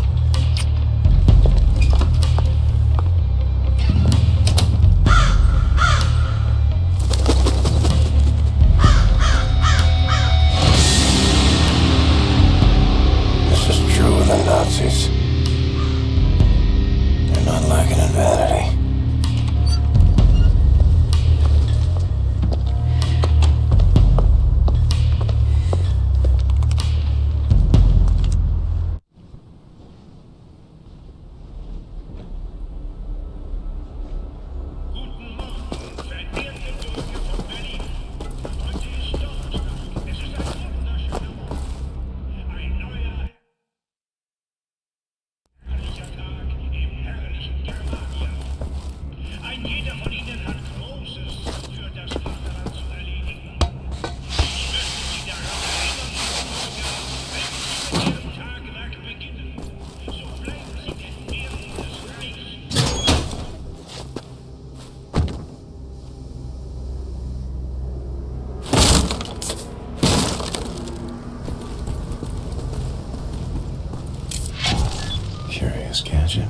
Fuse gadget.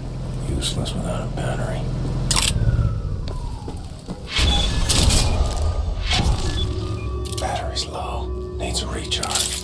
Useless without a battery. Battery's low. Needs a recharge.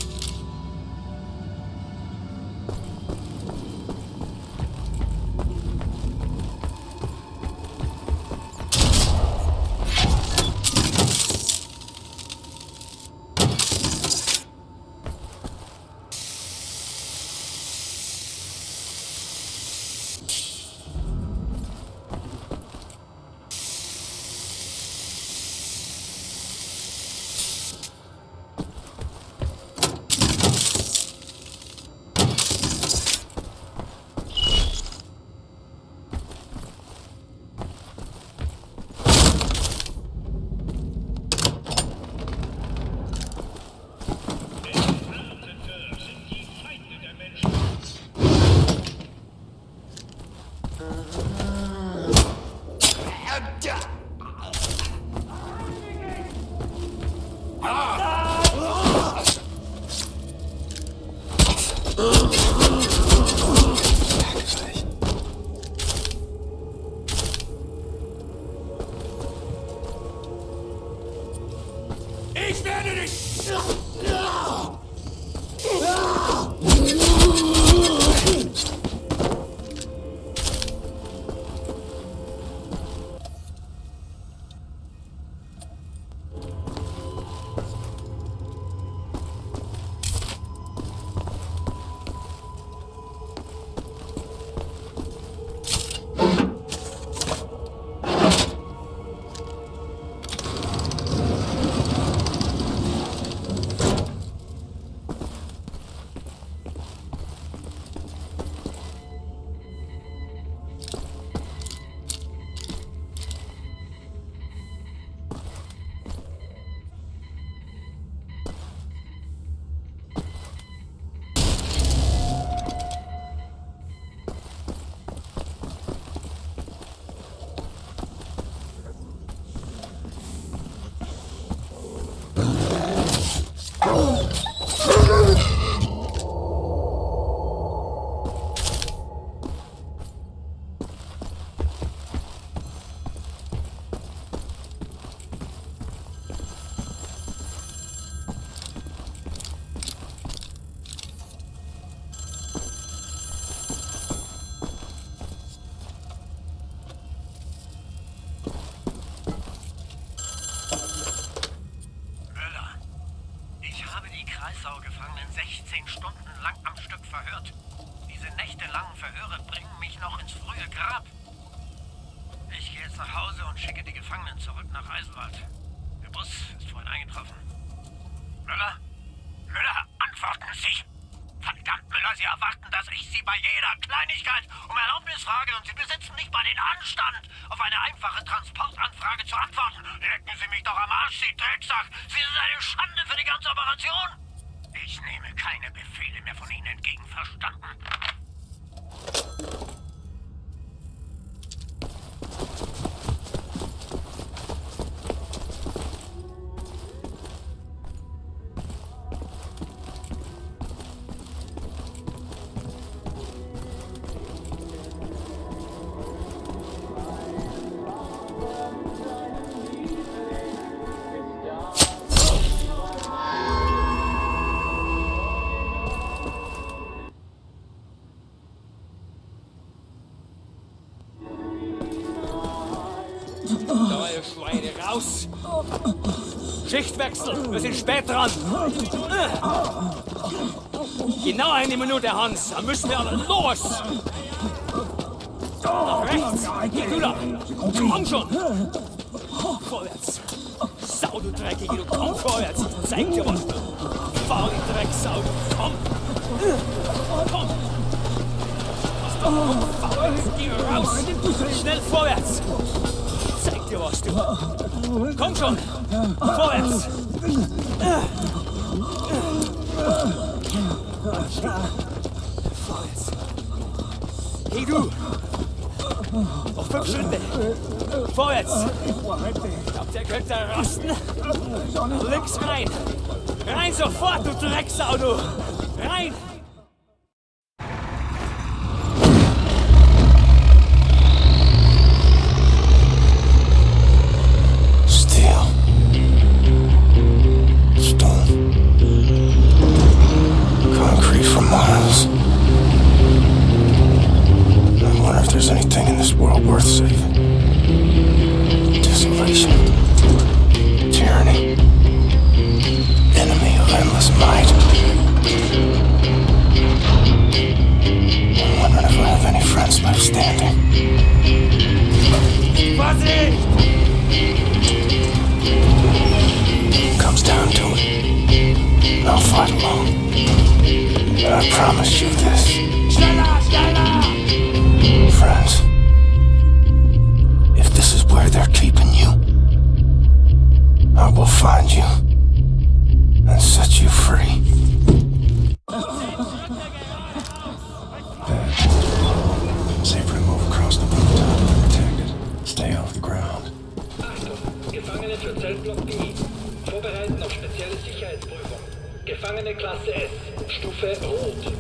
Ich werde dich! Gefangenen 16 Stunden lang am Stück verhört. Diese nächtelangen Verhöre bringen mich noch ins frühe Grab. Ich gehe jetzt nach Hause und schicke die Gefangenen zurück nach Eisenwald. Der Bus ist vorhin eingetroffen. Müller? Müller, antworten Sie! Verdammt, Müller, Sie erwarten, dass ich Sie bei jeder Kleinigkeit um Erlaubnis frage und Sie besitzen nicht mal den Anstand, auf eine einfache Transportanfrage zu antworten. Lecken Sie mich doch am Arsch, Sie Drecksack! Sie sind eine Schande für die ganze Operation! Ich nehme keine Befehle mehr von Ihnen entgegen, verstanden? Da, ihr Schweine, raus! Schichtwechsel, wir sind spät dran. Genau eine Minute, Hans, dann müssen wir aber los! Nach rechts, geh du da! Komm schon! Vorwärts! Sau, du Dreckige, du komm vorwärts! Ich zeig dir was, du faule Drecksau, du komm! Komm! Vorwärts, geh raus! Schnell vorwärts! Zeig dir was, du! Komm schon! Vorwärts! Vorwärts! Geh du! Noch 5 Schritte! Vorwärts! Ich glaub, der könnte rosten! Links rein! Rein sofort, du Drecksau, du! Rein! I promise you this. Friends, if this is where they're keeping you, I will find you and set you free. Safer to move across the rooftop and protect it. Stay off the ground. Gefangene für Zellblock B. Vorbereiten auf spezielle Sicherheitsprüfung. Gefangene Klasse S. Stufe Rot.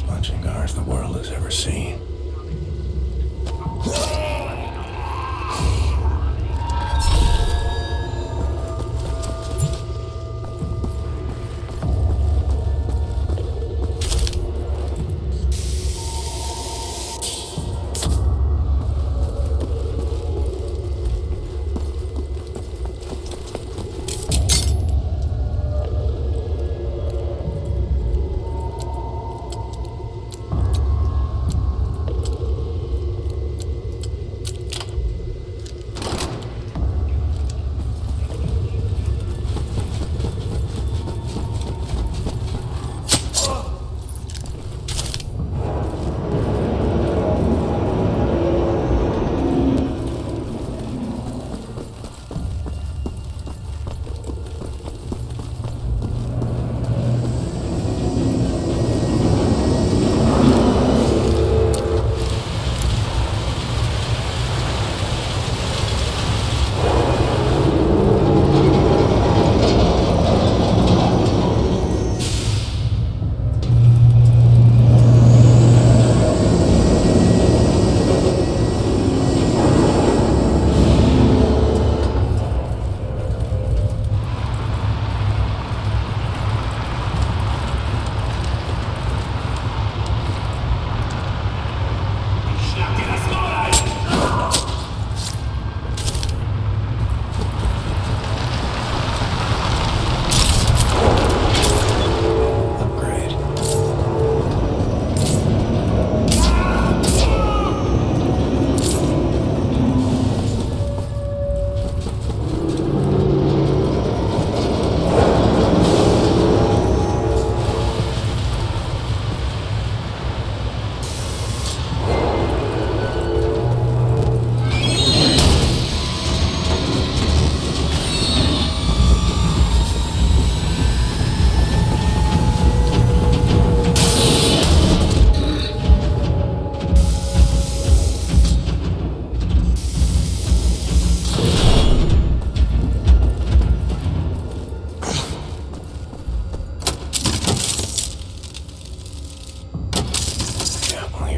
Bunch of guards the world has ever seen.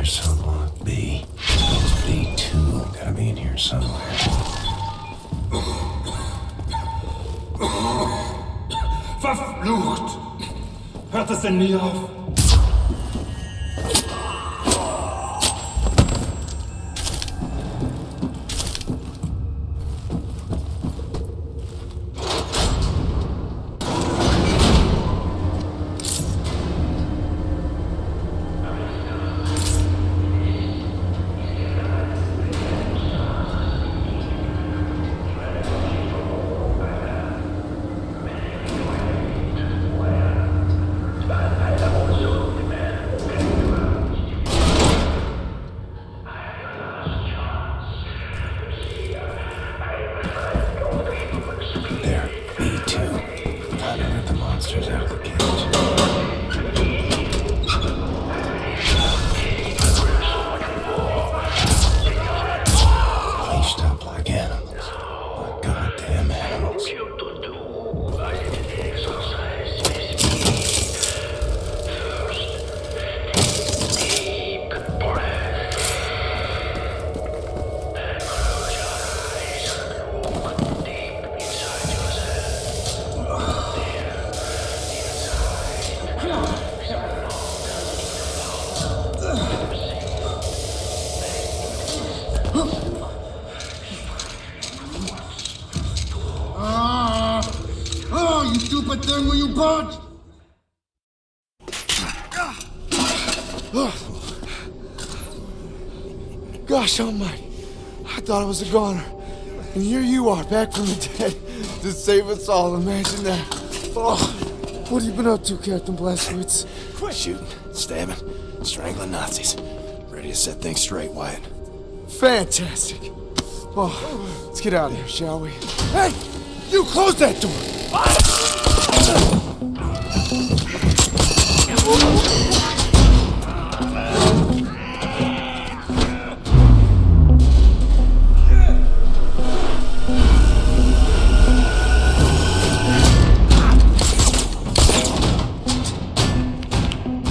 someone with B. Suppose B2 gotta be in here somewhere. Verflucht! Hört es denn nie auf? Gosh almighty, I thought I was a goner. And here you are, back from the dead, to save us all. Imagine that. Oh, what have you been up to, Captain Blazkowicz? Shooting, stabbing, strangling Nazis. Ready to set things straight, Wyatt. Fantastic. Oh, let's get out of here, shall we? Hey, you close that door!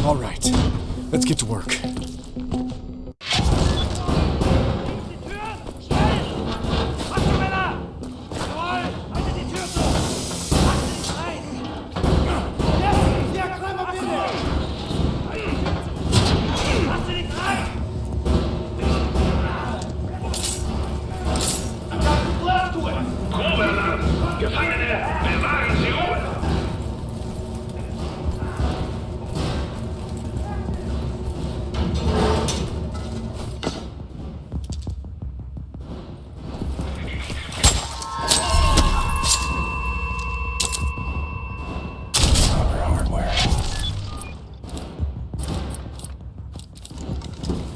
All right, let's get to work.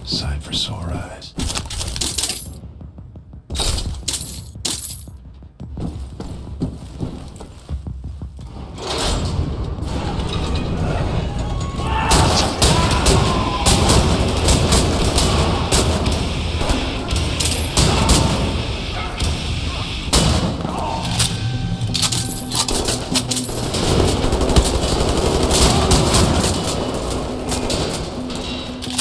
Sight for sore eyes.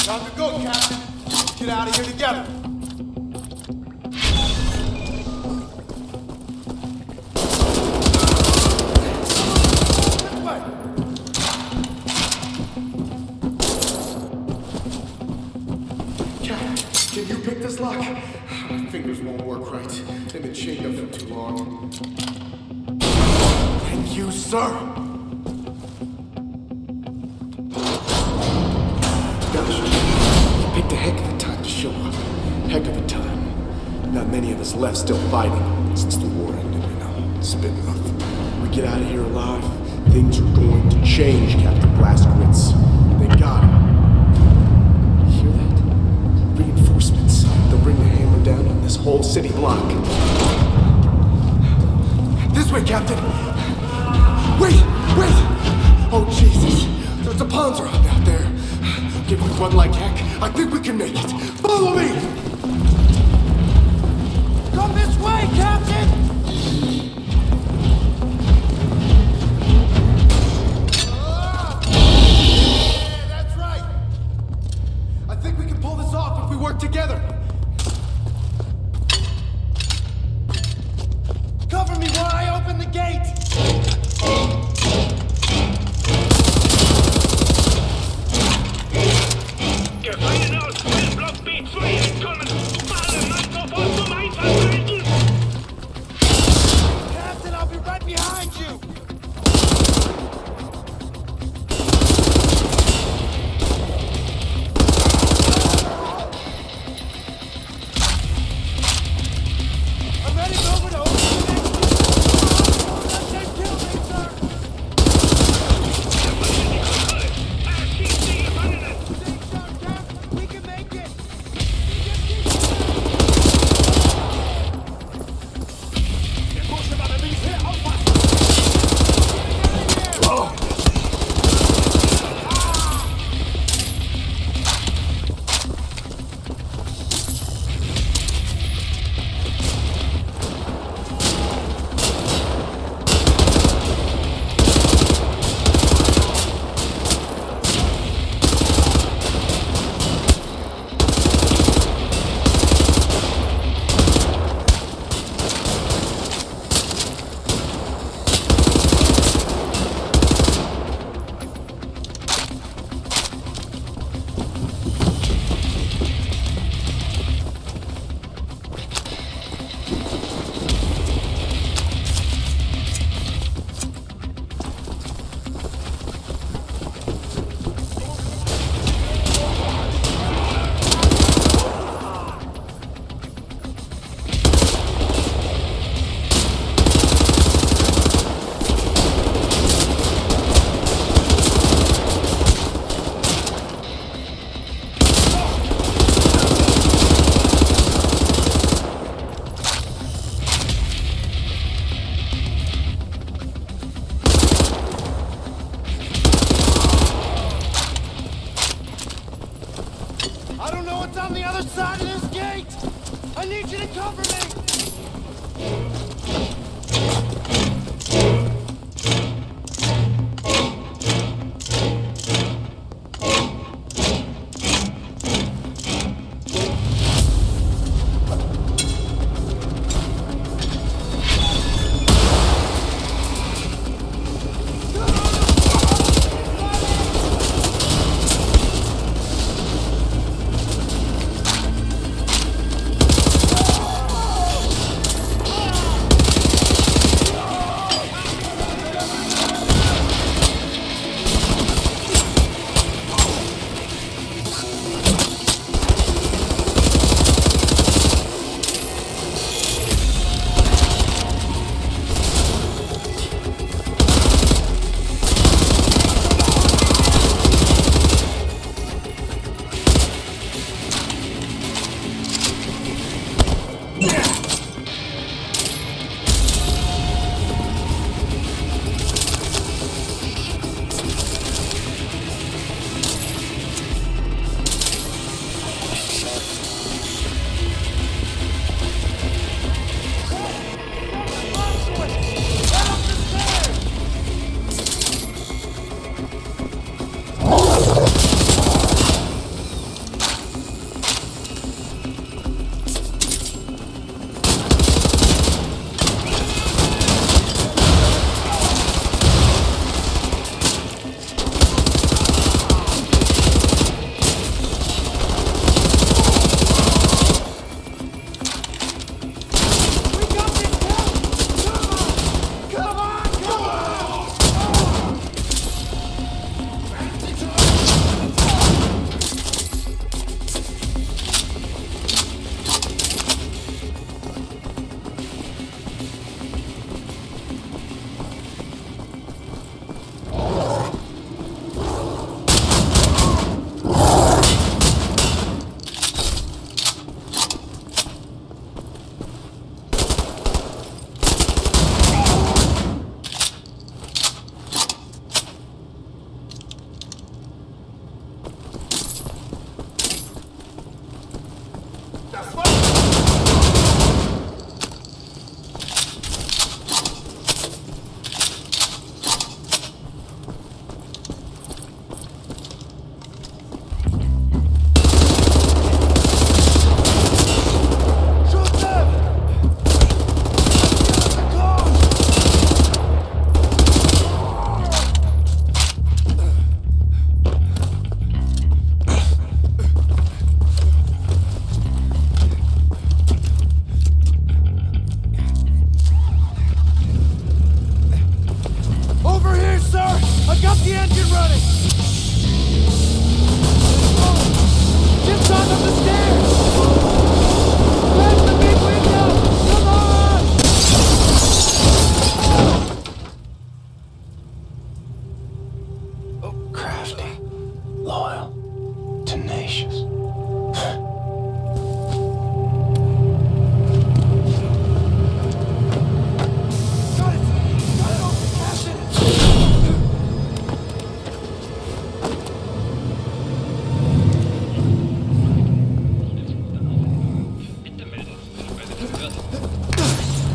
Time to go, Captain. Let's get out of here together. This way. Captain, can you pick this lock? My fingers won't work right. They've been chained up for too long. Thank you, sir. Picked a heck of a time to show up. Heck of a time. Not many of us left still fighting since the war ended, you know. It's been rough. We get out of here alive, things are going to change, Captain Blazkowicz. They got it. You hear that? Reinforcements. They'll bring the hammer down on this whole city block. This way, Captain! Wait! Wait! Oh, Jesus! There's a Panzer out there. Give me one like heck. I think we can make it. Follow me! Come this way, Captain! Yeah, that's right. I think we can pull I don't know what's on the other side of this gate! I need you to cover me!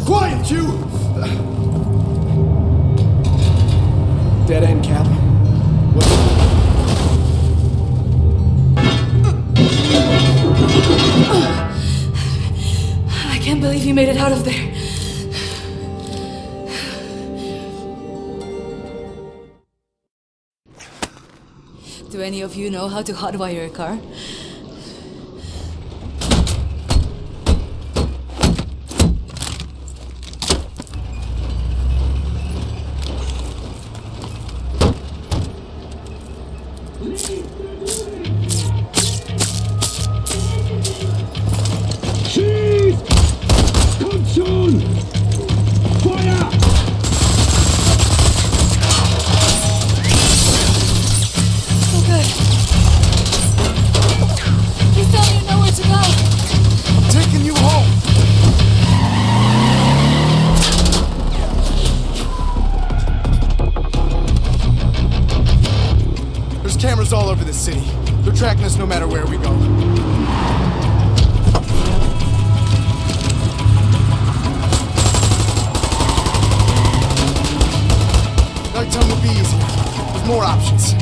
Quiet, you! Dead end, Cap. What? I can't believe you made it out of there. Do any of you know how to hotwire a car? Cameras all over the city. They're tracking us no matter where we go. Nighttime will be easier, with more options.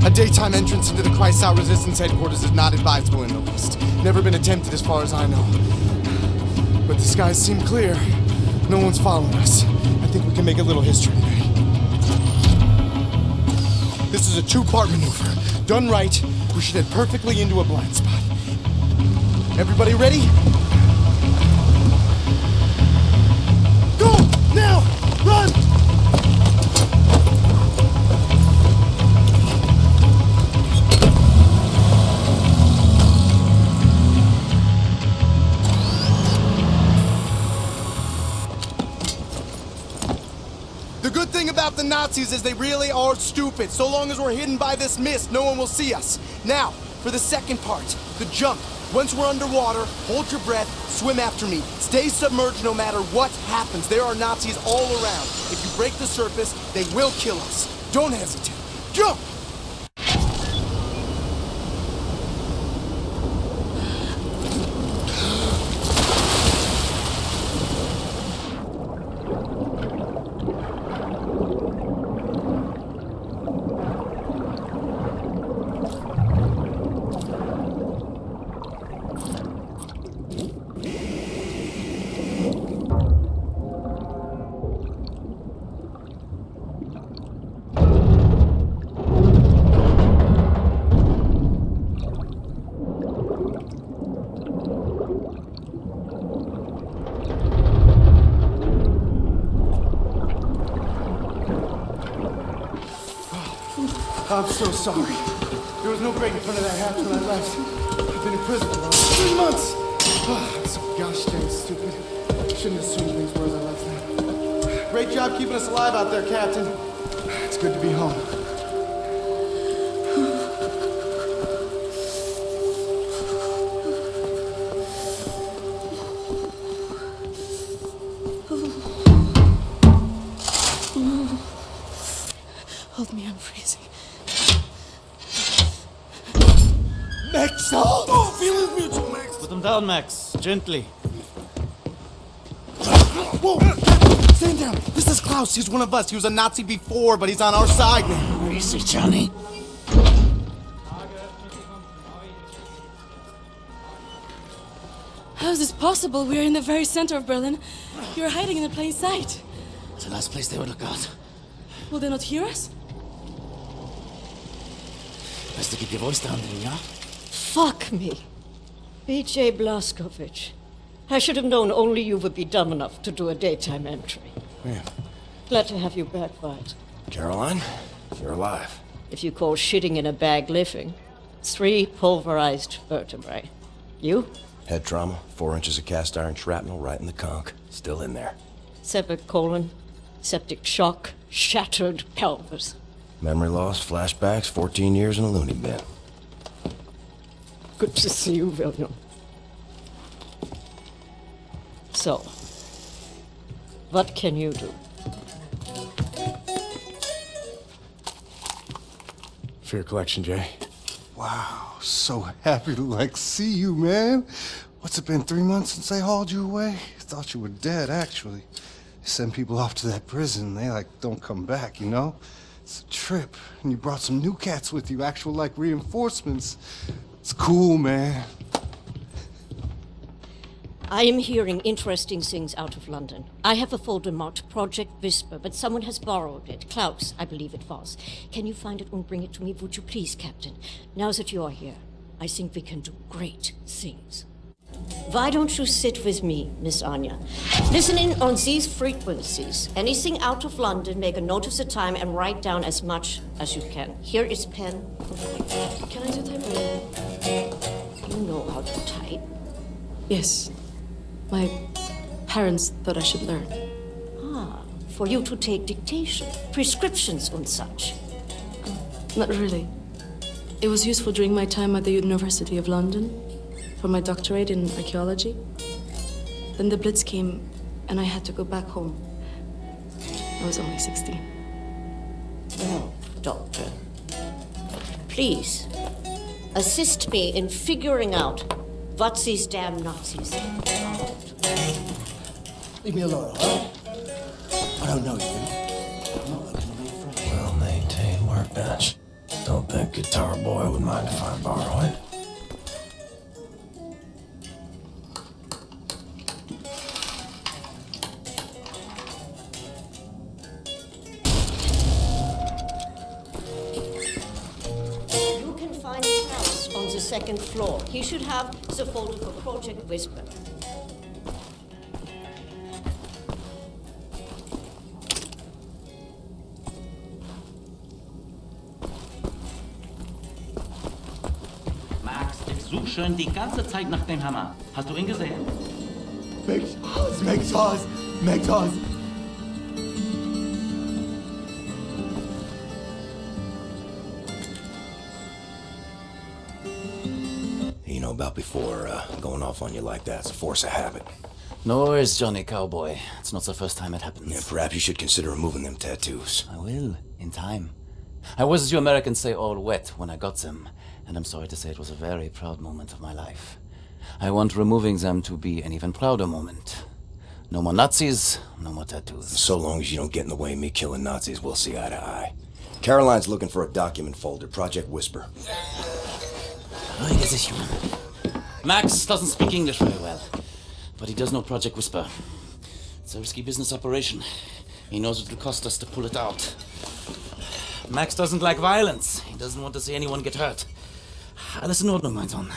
A daytime entrance into the Kreisau Resistance headquarters is not advisable in the West. Never been attempted as far as I know. But the skies seem clear. No one's following us. I think we can make a little history today. This is a two-part maneuver. Done right, we should head perfectly into a blind spot. Everybody ready? Go! Now! Run! The good thing about the Nazis is they really are stupid. So long as we're hidden by this mist, no one will see us. Now, for the second part, the jump. Once we're underwater, hold your breath, swim after me. Stay submerged no matter what happens. There are Nazis all around. If you break the surface, they will kill us. Don't hesitate. Jump! I'm so sorry. There was no break in front of that hatch when I left. I've been in prison for 3 months. I'm so gosh dang stupid. Shouldn't have assumed things were as I left them. Great job keeping us alive out there, Captain. It's good to be home. Hold me, I'm freezing. Max! Oh, feelings mutual, Max! Put them down, Max. Gently. Whoa! Stand down! This is Klaus. He's one of us. He was a Nazi before, but he's on our side now. Where is he, Johnny? How is this possible? We are in the very center of Berlin. You're hiding in a plain sight. It's the last place they would look out. Will they not hear us? Best to keep your voice down then, yeah? Fuck me. B.J. Blazkowicz. I should have known only you would be dumb enough to do a daytime entry. Yeah. Glad to have you back, Wyatt. Caroline, you're alive. If you call shitting in a bag living, 3 pulverized vertebrae. You? Head trauma, 4 inches of cast iron shrapnel right in the conch. Still in there. Severed colon, septic shock, shattered pelvis. Memory loss, flashbacks, 14 years in a loony bin. Good to see you, William. So, what can you do? For your collection, Jay. Wow, so happy to, see you, man. What's it been, 3 months since they hauled you away? Thought you were dead, actually. They send people off to that prison, they, don't come back, you know? It's a trip, and you brought some new cats with you, actual, reinforcements. It's cool, man. I am hearing interesting things out of London. I have a folder marked Project Whisper, but someone has borrowed it. Klaus, I believe it was. Can you find it and bring it to me, would you please, Captain? Now that you are here, I think we can do great things. Why don't you sit with me, Miss Anya? Listen in on these frequencies. Anything out of London, make a note of the time and write down as much as you can. Here is pen. Can I do type? You know how to type. Yes. My parents thought I should learn. Ah, for you to take dictation, prescriptions and such. Not really. It was useful during my time at the University of London for my doctorate in archaeology. Then the Blitz came and I had to go back home. I was only 16. Well, Doctor, please Assist me in figuring out what these damn Nazis are. Leave me alone, all right? I don't know you. Well-maintained workbench. Don't think Guitar Boy would mind if I borrow it. You can find Klaus on the second floor. He should have the folder for Project Whisper. Max, ich suche schon die ganze Zeit nach dem Hammer. Hast du ihn gesehen? McToss. You know about before going off on you like that. It's a force of habit. No worries, Johnny Cowboy. It's not the first time it happens. Yeah, perhaps you should consider removing them tattoos. I will, in time. I was, as you Americans say, all wet when I got them, and I'm sorry to say it was a very proud moment of my life. I want removing them to be an even prouder moment. No more Nazis, no more tattoos. So long as you don't get in the way of me killing Nazis, we'll see eye to eye. Caroline's looking for a document folder, Project Whisper. Max doesn't speak English very well, but he does know Project Whisper. It's a risky business operation. He knows it will cost us to pull it out. Max doesn't like violence. He doesn't want to see anyone get hurt. Alles in Ordnung, mein Sohn.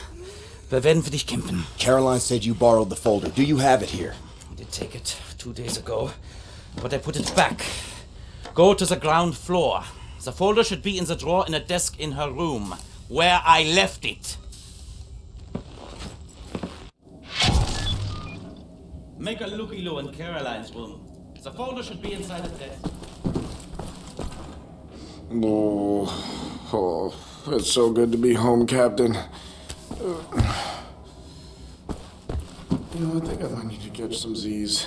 Wir werden für dich kämpfen. Caroline said you borrowed the folder. Do you have it here? I did take it 2 days ago, but I put it back. Go to the ground floor. The folder should be in the drawer in a desk in her room, where I left it. Make a looky-loo in Caroline's room. The folder should be inside the desk. Oh, it's so good to be home, Captain. You know, I think I might need to catch some Z's.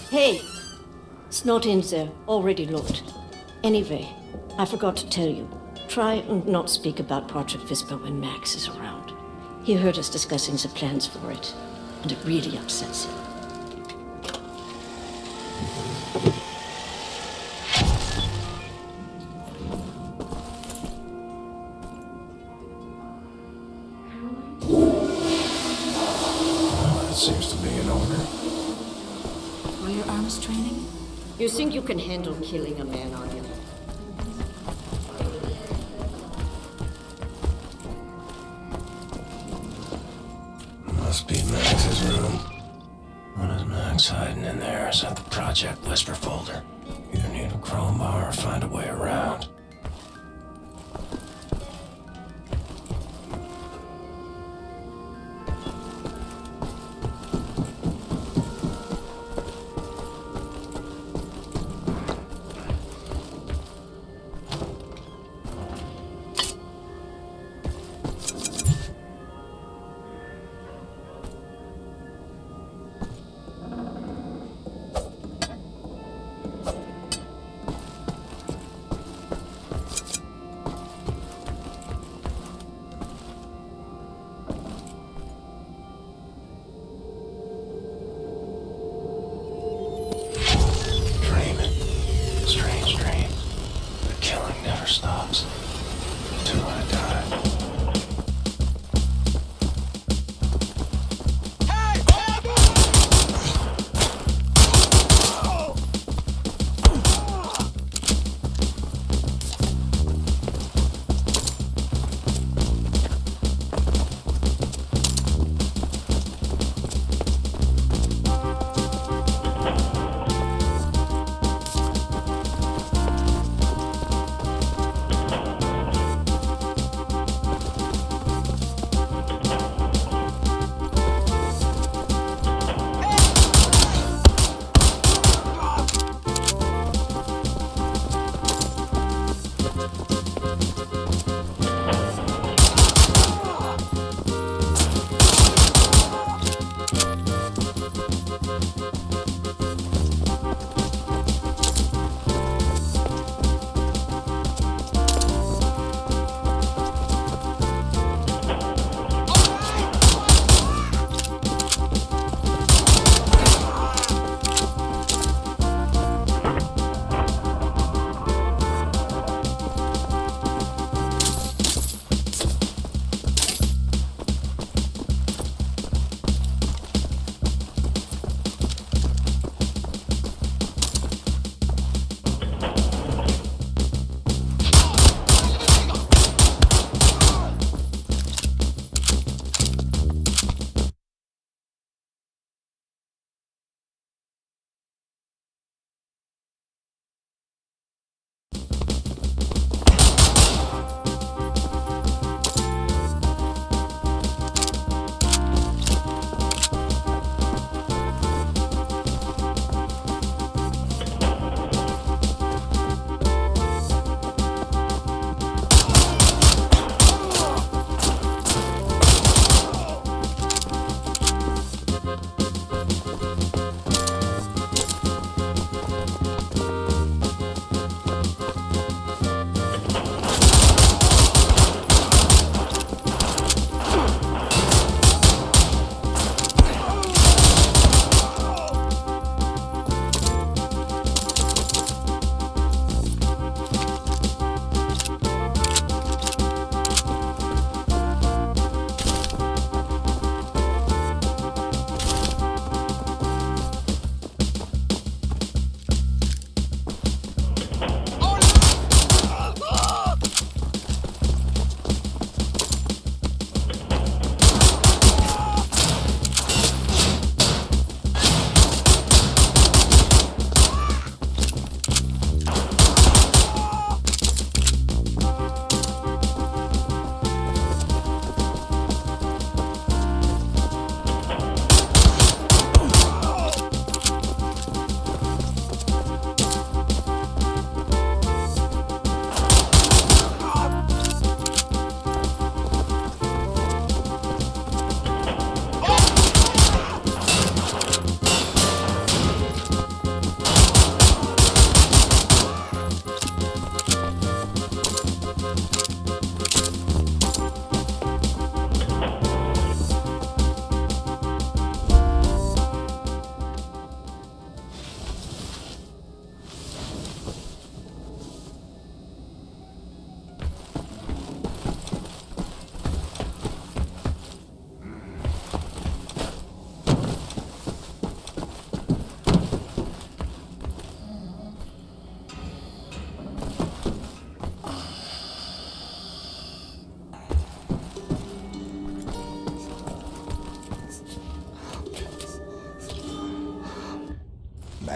Hey, it's not in there. Already looked. Anyway, I forgot to tell you. Try and not speak about Project Whisper when Max is around. He heard us discussing the plans for it, and it really upsets him. That seems to be in order. Were your arms training? You think you can handle killing a man, are you? Must be Max's room. What is Max hiding in there? Is that the Project Whisper folder? Either need a crowbar or find a way around. Strange dream. The killing never stops. Till I die.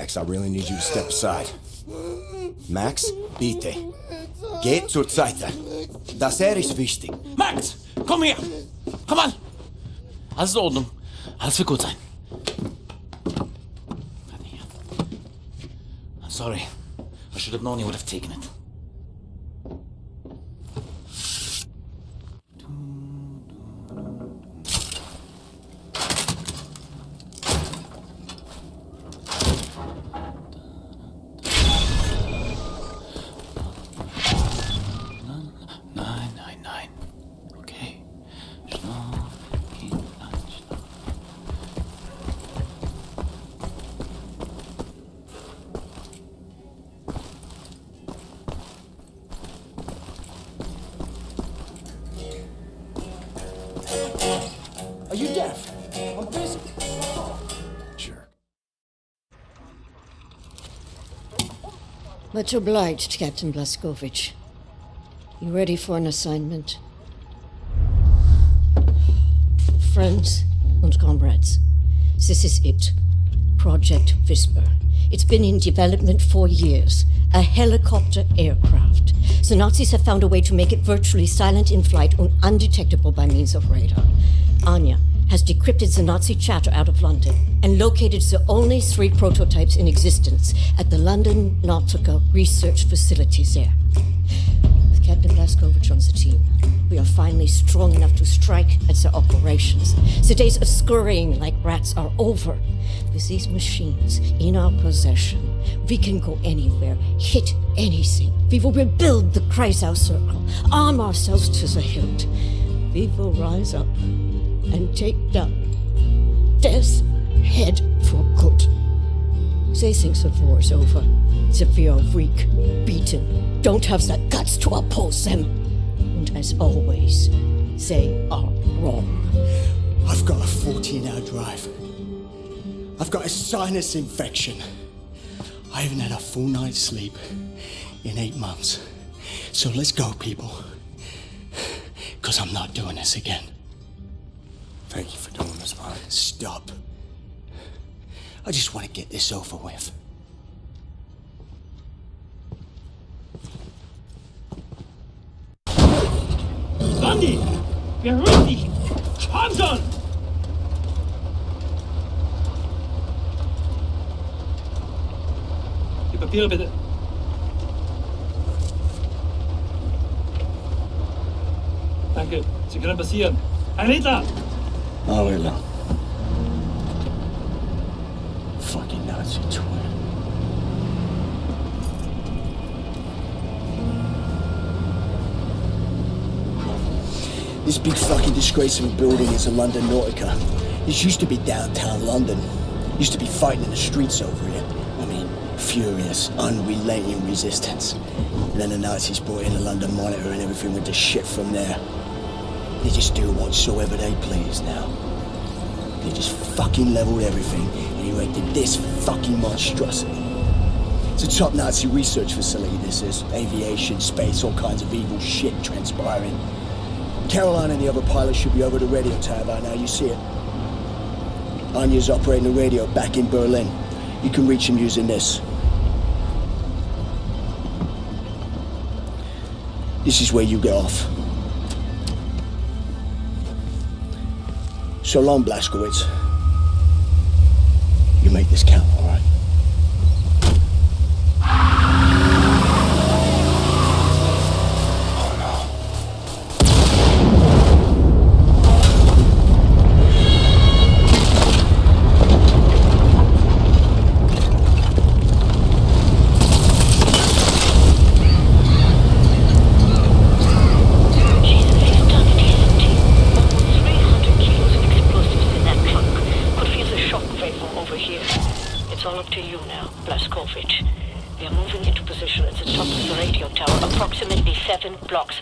Max, I really need you to step aside. Max, bitte. Geht zur Seite. Das ist wichtig. Max, komm her! Komm an! Alles in Ordnung. Alles wird gut sein. I'm sorry. I should have known you would have taken it. Nein. Okay. Are you deaf? I'm busy. Sure. Much obliged, Captain Blazkowicz. You ready for an assignment? Friends and comrades, this is it. Project Whisper. It's been in development for years. A helicopter aircraft. The Nazis have found a way to make it virtually silent in flight and undetectable by means of radar. Anya has decrypted the Nazi chatter out of London and located the only 3 prototypes in existence at the London Nautica research facilities there. With Captain Blazkowicz on the team, we are finally strong enough to strike at the operations. The days of scurrying like rats are over. With these machines in our possession, we can go anywhere, hit anything. We will rebuild the Kreisau Circle, arm ourselves to the hilt. We will rise up and take down Death's Head for good. They think the war's over, that we are weak, beaten, don't have the guts to oppose them. And as always, they are wrong. I've got a 14-hour drive. I've got a sinus infection. I haven't had a full night's sleep in 8 months. So let's go, people. Because I'm not doing this again. Thank you for doing this, man. Stop. I just want to get this over with. Sandy! Beruhig dich! Komm schon! Die Papiere bitte. Danke, Sie können passieren. Ein Liter! Oh, Hitler. Fucking Nazi twin. This big fucking disgrace of a building is a London Nautica. This used to be downtown London. Used to be fighting in the streets over it. I mean, furious, unrelenting resistance. And then the Nazis brought in a London Monitor and everything went to shit from there. They just do whatsoever they please now. They just fucking leveled everything and erected this fucking monstrosity. It's a top Nazi research facility, this is. Aviation, space, all kinds of evil shit transpiring. Caroline and the other pilots should be over the radio tower by now, you see it. Anya's operating the radio back in Berlin. You can reach him using this. This is where you get off. So long, Blazkowicz. You make this count, all right?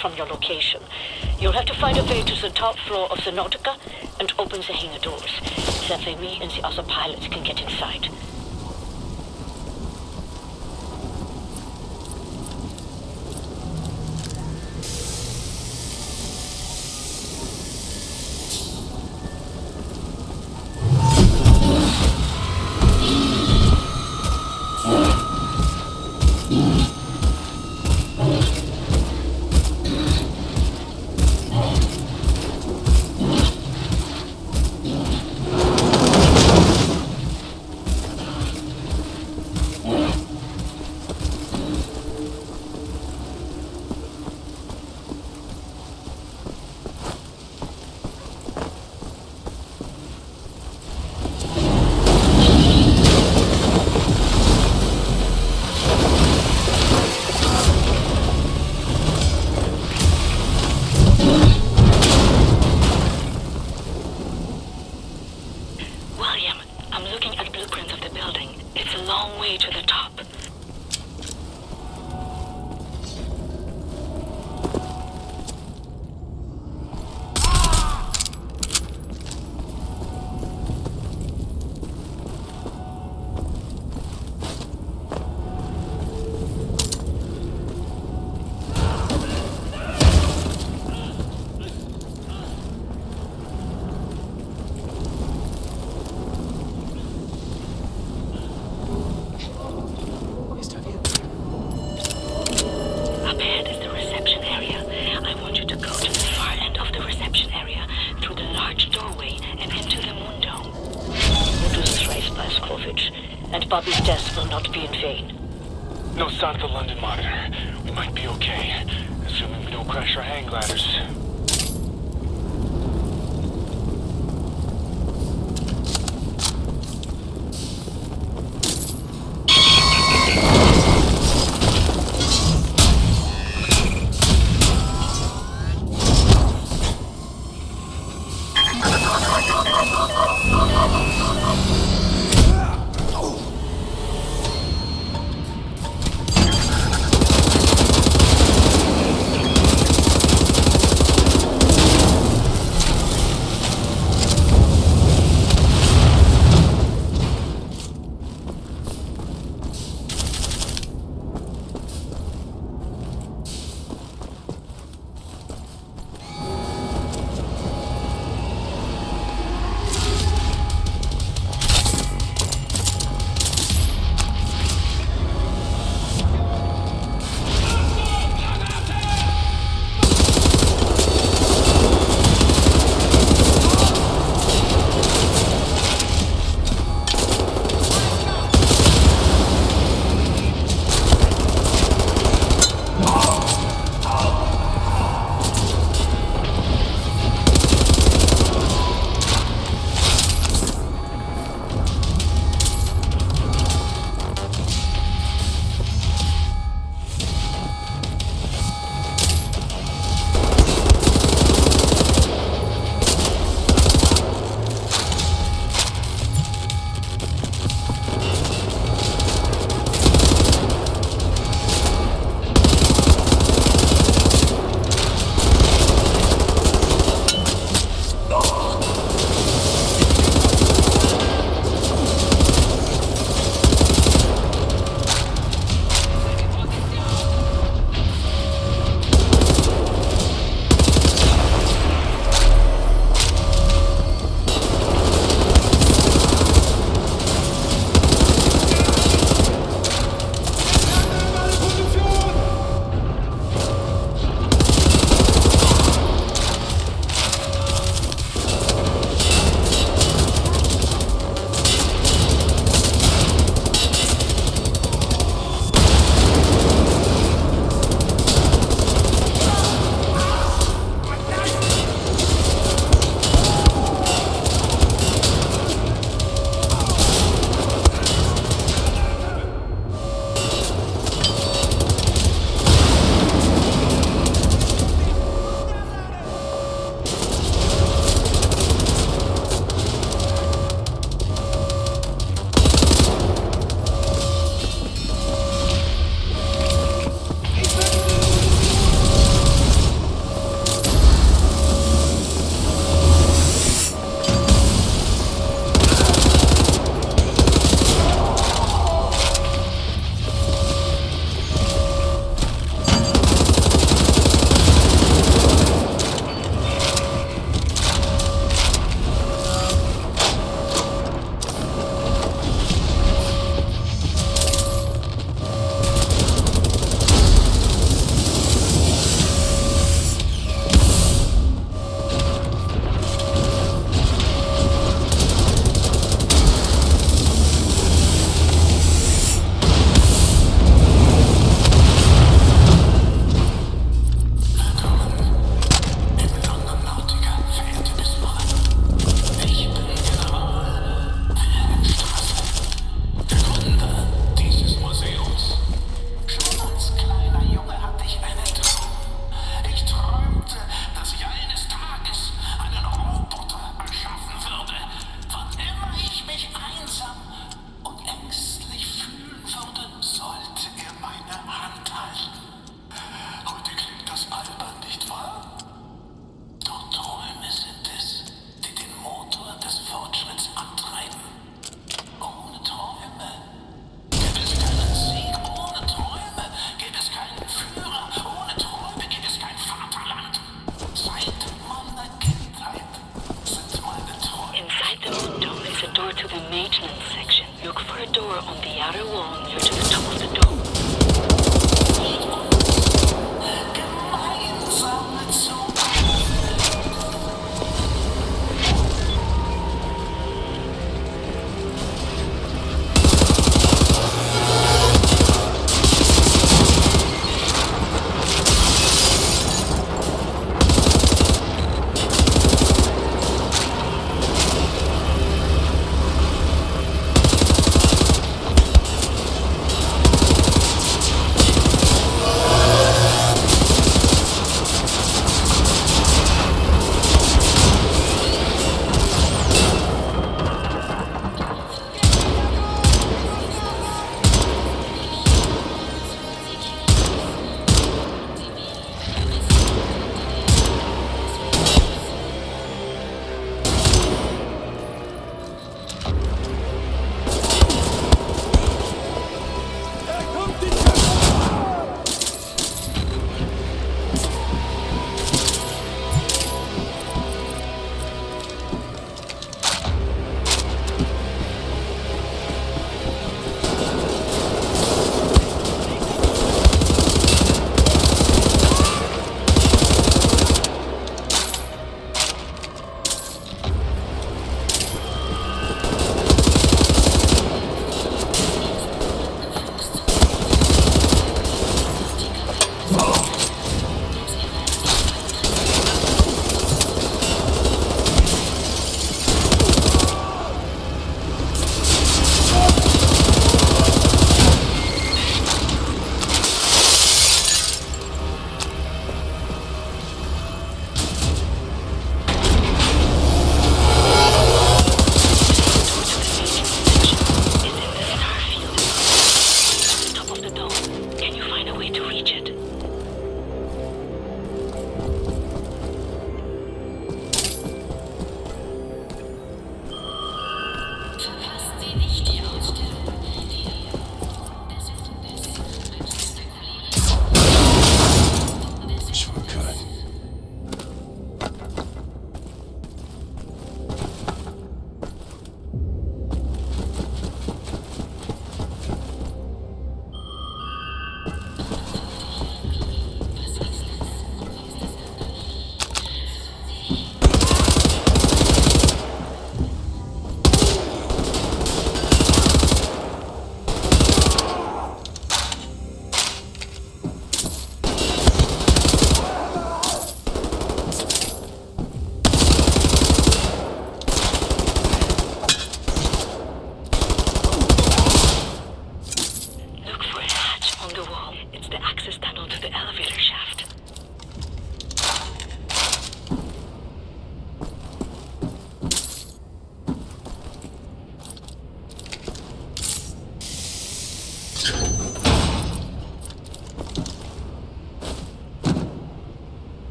From your location. You'll have to find a way to the top floor of the Nautica and open the hangar doors. That way me and the other pilots can get inside. This test will not be in vain. No sign of the London monitor. We might be okay, assuming we don't crash our hang gliders.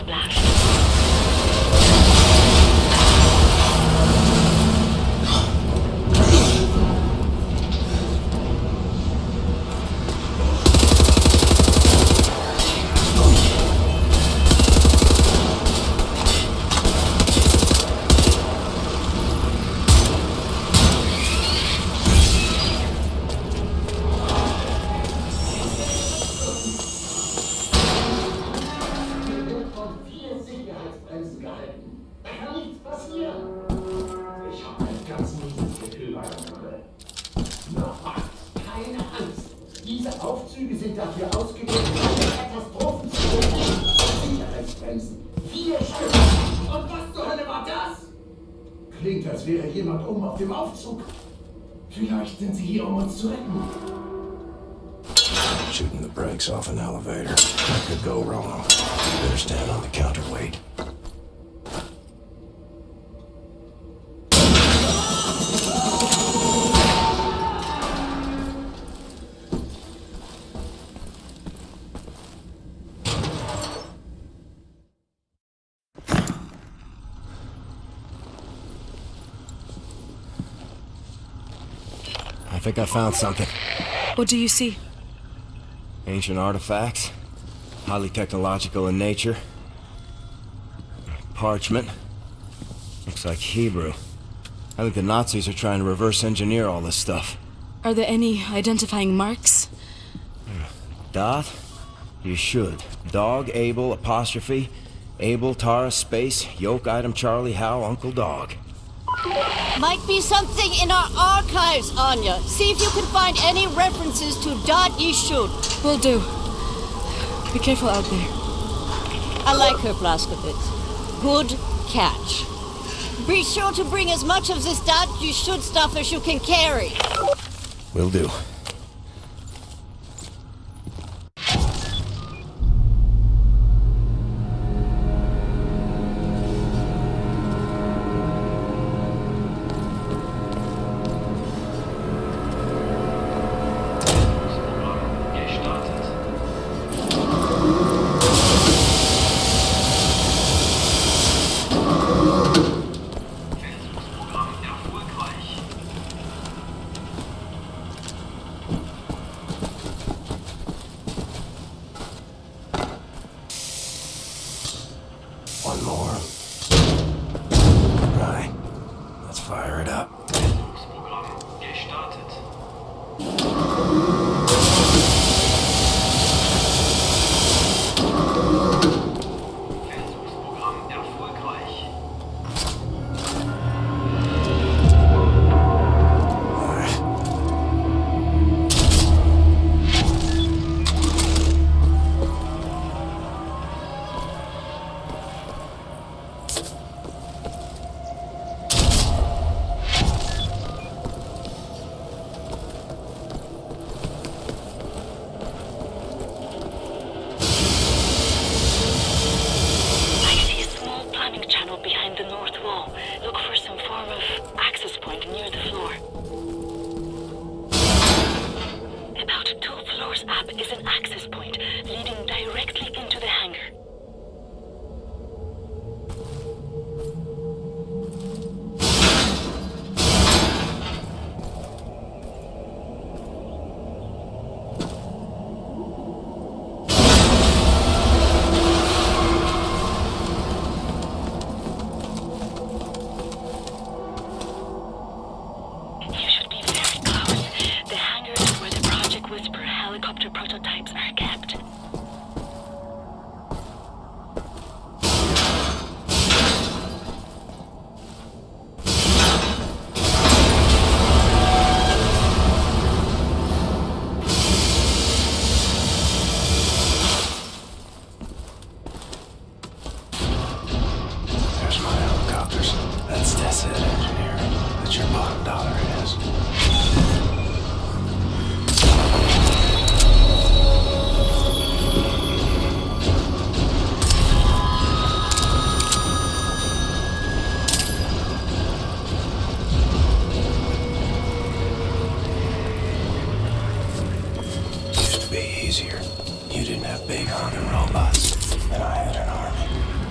blast. Aufzüge sind dafür ausgelegt, Katastrophen zu verhindern. Sicherheitsbremsen. 4 Stück. Und was zur Hölle war das? Klingt, als wäre jemand oben auf dem Aufzug. Vielleicht sind sie hier, um uns zu retten. Shooting the brakes off an elevator. That could go wrong. Better stand on the counterweight. I think I found something. What do you see? Ancient artifacts. Highly technological in nature. Parchment. Looks like Hebrew. I think the Nazis are trying to reverse engineer all this stuff. Are there any identifying marks? Dot? You should. Dog, Abel, apostrophe. Abel, Tara, space, yoke item, Charlie, Hal, Uncle Dog. Might be something in our archives, Anya. See if you can find any references to Dot Yeshud. Will do. Be careful out there. I like her, Blazkowicz. Good catch. Be sure to bring as much of this Dot Yeshud stuff as you can carry. Will do. One more. Right. Let's fire it up. Easier. You didn't have big hunting robots, and I had an army.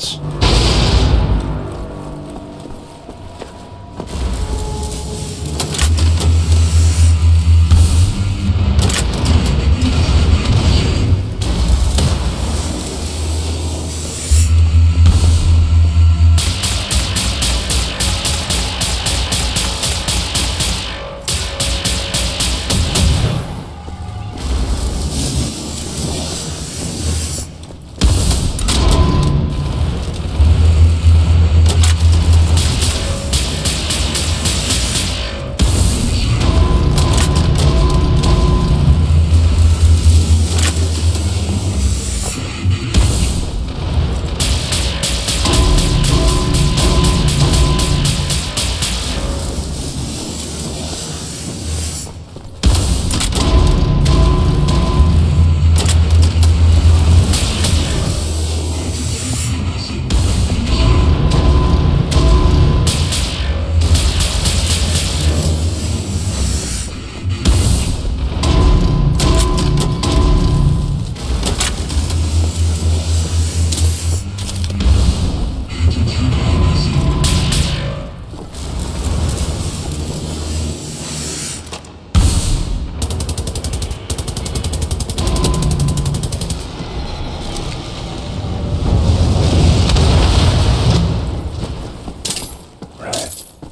robots.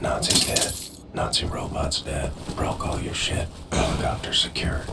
Nazi's dead. Nazi robot's dead. Broke all your shit. Helicopter secured.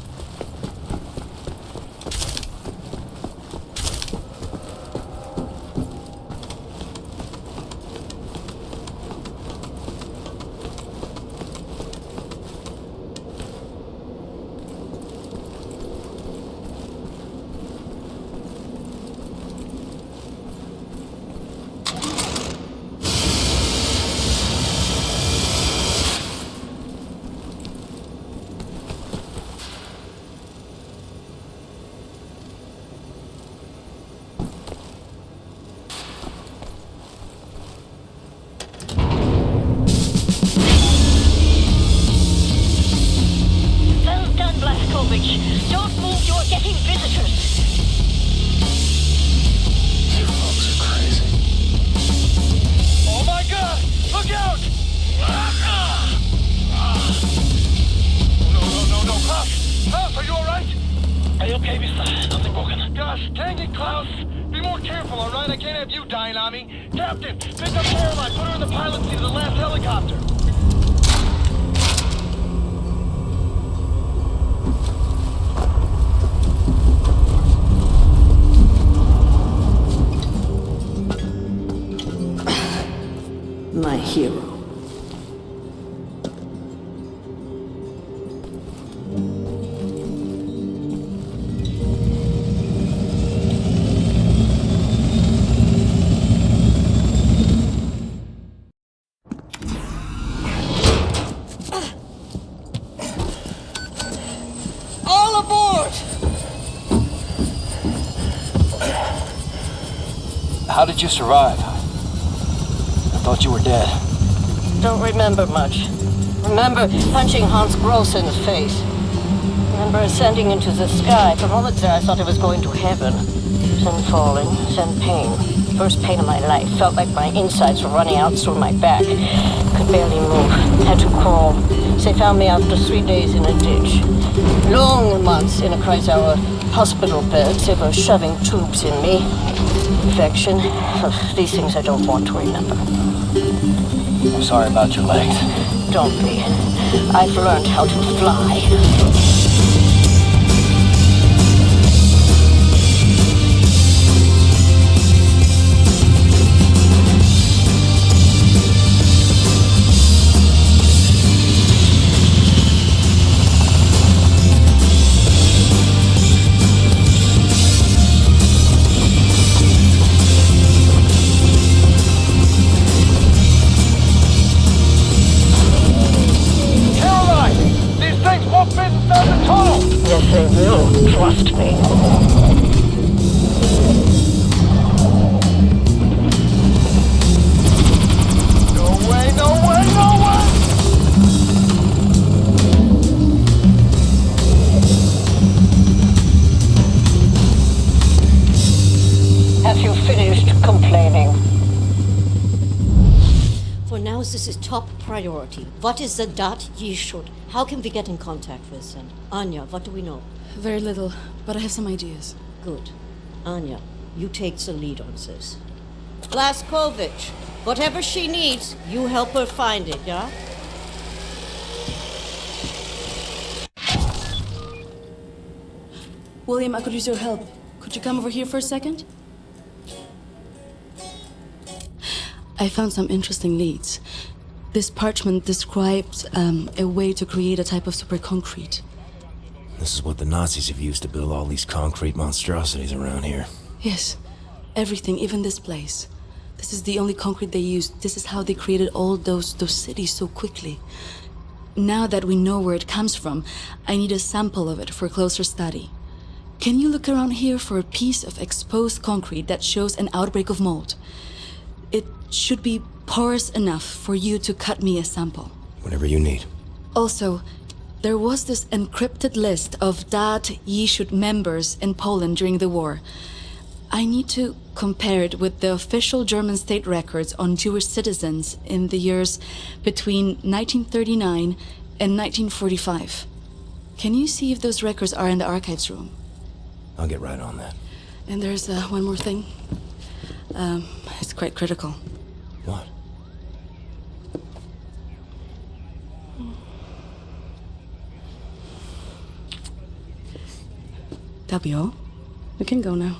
Don't move, you're getting visitors. You folks are crazy. Oh my god! Look out! No, Klaus! Klaus, are you alright? Are you okay, mister? Nothing broken. Gosh, dang it, Klaus! Be more careful, alright? I can't have you dying on me. Captain, pick up Caroline, put her in the pilot seat of the last helicopter. My hero. All aboard! How did you survive? I thought you were dead. Don't remember much. Remember punching Hans Gross in the face. Remember ascending into the sky. For moments there I thought I was going to heaven. Then falling, then pain. First pain of my life. Felt like my insides were running out through my back. Could barely move. Had to crawl. They found me after 3 days in a ditch. Long months in a Kreisauer hospital bed. They were shoving tubes in me. Infection. These things I don't want to remember. I'm sorry about your legs. Don't be. I've learned how to fly. Caroline! These things won't fit inside the Because this is top priority. What is the dat ye should? How can we get in contact with them? Anya, what do we know? Very little, but I have some ideas. Good. Anya, you take the lead on this. Blaskovich, whatever she needs, you help her find it, yeah? William, I could use your help. Could you come over here for a second? I found some interesting leads. This parchment describes a way to create a type of super concrete. This is what the Nazis have used to build all these concrete monstrosities around here. Yes, everything, even this place. This is the only concrete they used. This is how they created all those cities so quickly. Now that we know where it comes from, I need a sample of it for closer study. Can you look around here for a piece of exposed concrete that shows an outbreak of mold? It should be porous enough for you to cut me a sample. Whatever you need. Also, there was this encrypted list of Dat Yeshut members in Poland during the war. I need to compare it with the official German state records on Jewish citizens in the years between 1939 and 1945. Can you see if those records are in the archives room? I'll get right on that. And there's one more thing. It's quite critical. What? That'll be all. We can go now.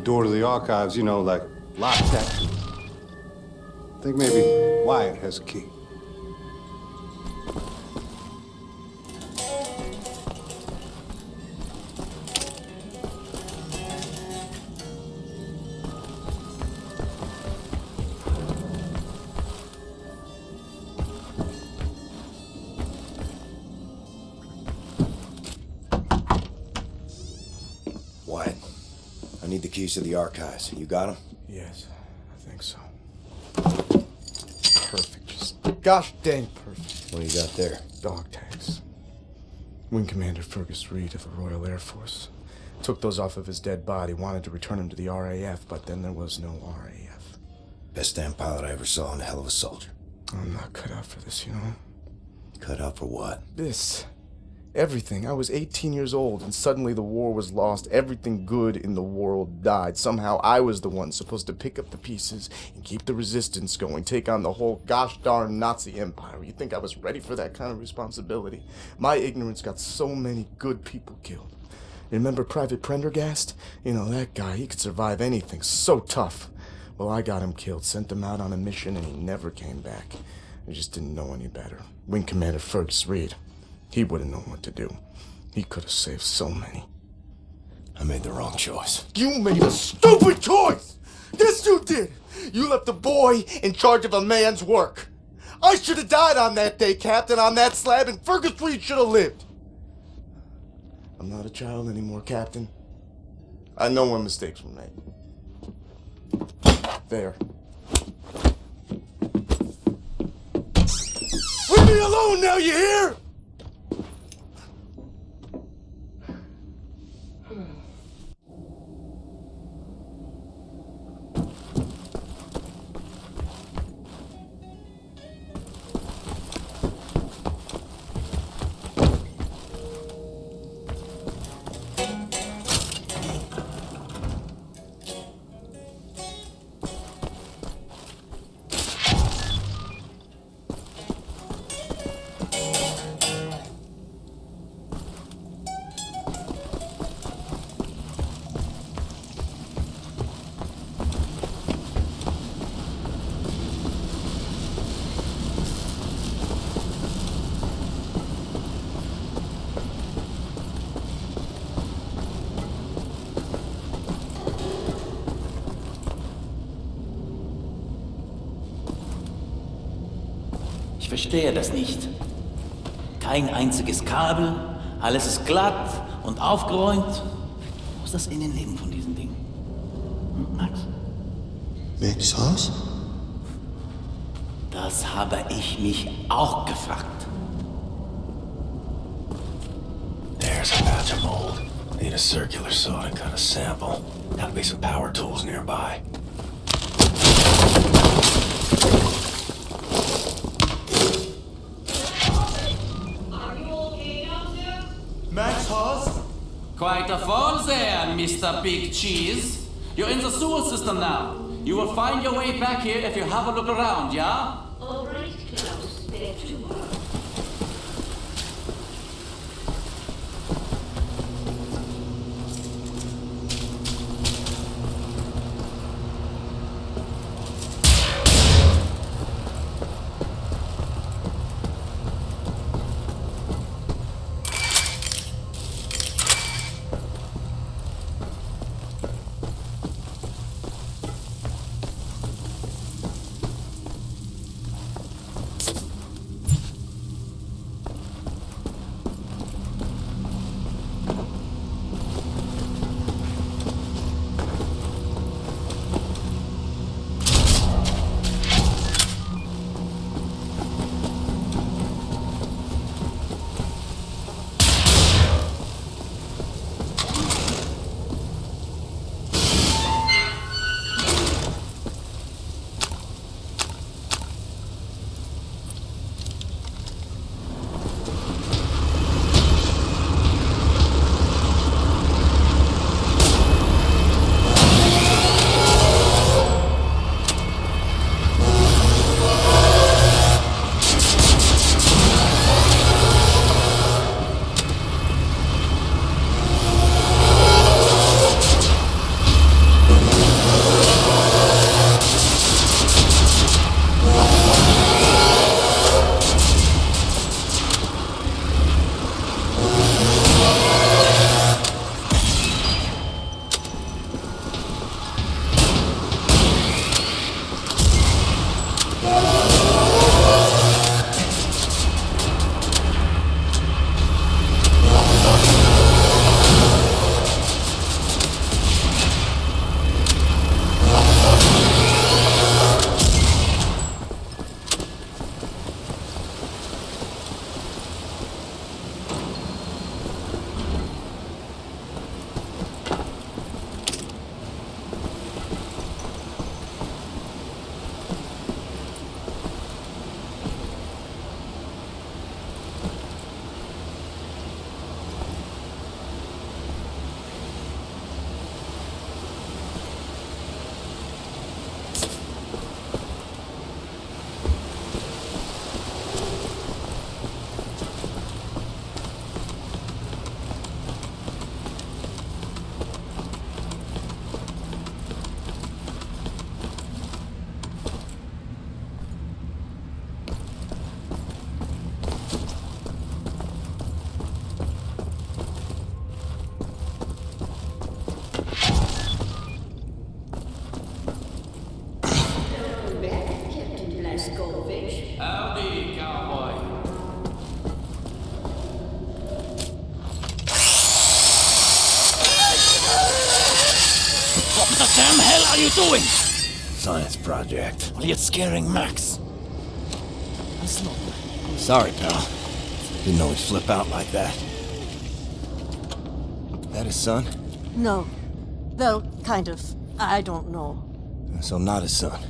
Door to the archives, you know, like locked that. I think maybe Wyatt has a key. Wyatt, I need the keys to the archives. You got them? Yes, I think so. Perfect. Just gosh dang perfect. What do you got there? Dog tags. Wing Commander Fergus Reed of the Royal Air Force. Took those off of his dead body, wanted to return him to the RAF, but then there was no RAF. Best damn pilot I ever saw and a hell of a soldier. I'm not cut out for this, you know? Cut out for what? This. Everything. I was 18 years old, and suddenly the war was lost. Everything good in the world died. Somehow I was the one supposed to pick up the pieces and keep the resistance going, take on the whole gosh darn Nazi empire. You think I was ready for that kind of responsibility? My ignorance got so many good people killed. Remember Private Prendergast? You know, that guy, he could survive anything. So tough. Well, I got him killed, sent him out on a mission, and he never came back. I just didn't know any better. Wing Commander Fergus Reed. He would have known what to do. He could have saved so many. I made the wrong choice. You made a stupid choice! This you did! You left a boy in charge of a man's work. I should have died on that day, Captain, on that slab, and Fergus Reed should have lived. I'm not a child anymore, Captain. I know when mistakes were made. There. Leave me alone now, you hear? verstehe das nicht. Kein einziges Kabel, alles ist glatt und aufgeräumt. Wo ist das Innenleben von diesem Ding? Hm, Max? Max Haus? Das habe ich mich auch gefragt. There's a patch of mold. Need a circular saw to cut a sample. Gotta be some power tools nearby. Max Haus? Quite a fall there, Mr. Big Cheese. You're in the sewer system now. You will find your way back here if you have a look around, yeah? All right, Klaus. There you are. Howdy, cowboy. What the damn hell are you doing? Science project. Well, you're scaring Max. Listen up. Sorry, pal. Didn't know he'd flip out like that. That his son? No. Well, kind of. I don't know. So not his son.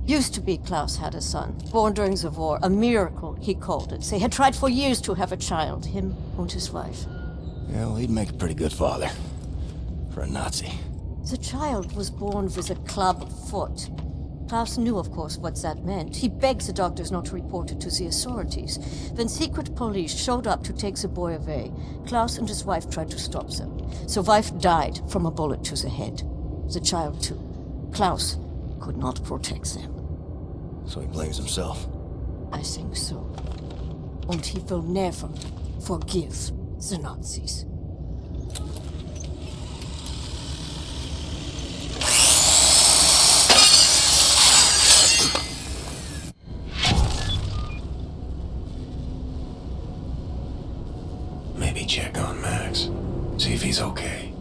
Used to be Klaus had a son, born during the war. A miracle, he called it. They had tried for years to have a child, him and his wife. Yeah, well, he'd make a pretty good father. For a Nazi. The child was born with a club foot. Klaus knew, of course, what that meant. He begged the doctors not to report it to the authorities. When secret police showed up to take the boy away, Klaus and his wife tried to stop them. The wife died from a bullet to the head. The child, too. Klaus could not protect them. So he blames himself. I think so. And he will never forgive the Nazis. Maybe check on Max. See if he's okay.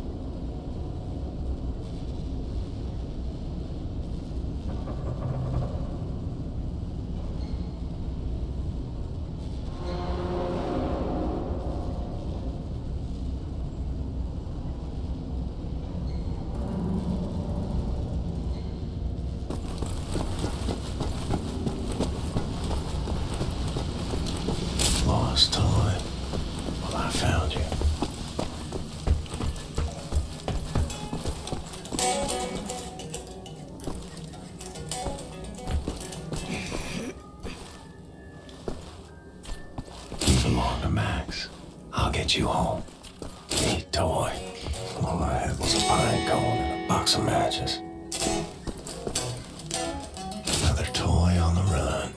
Lost toy. Well, I found you. You belong to Max. I'll get you home. Neat toy. All I had was a pine cone and a box of matches. Another toy on the run.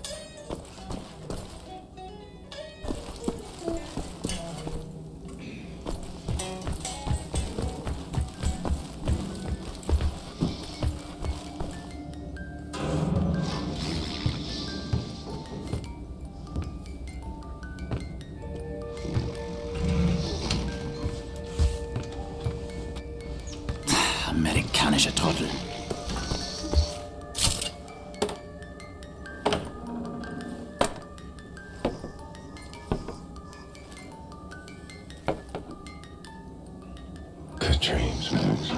Amerikanische Trottel. Good dreams, Max.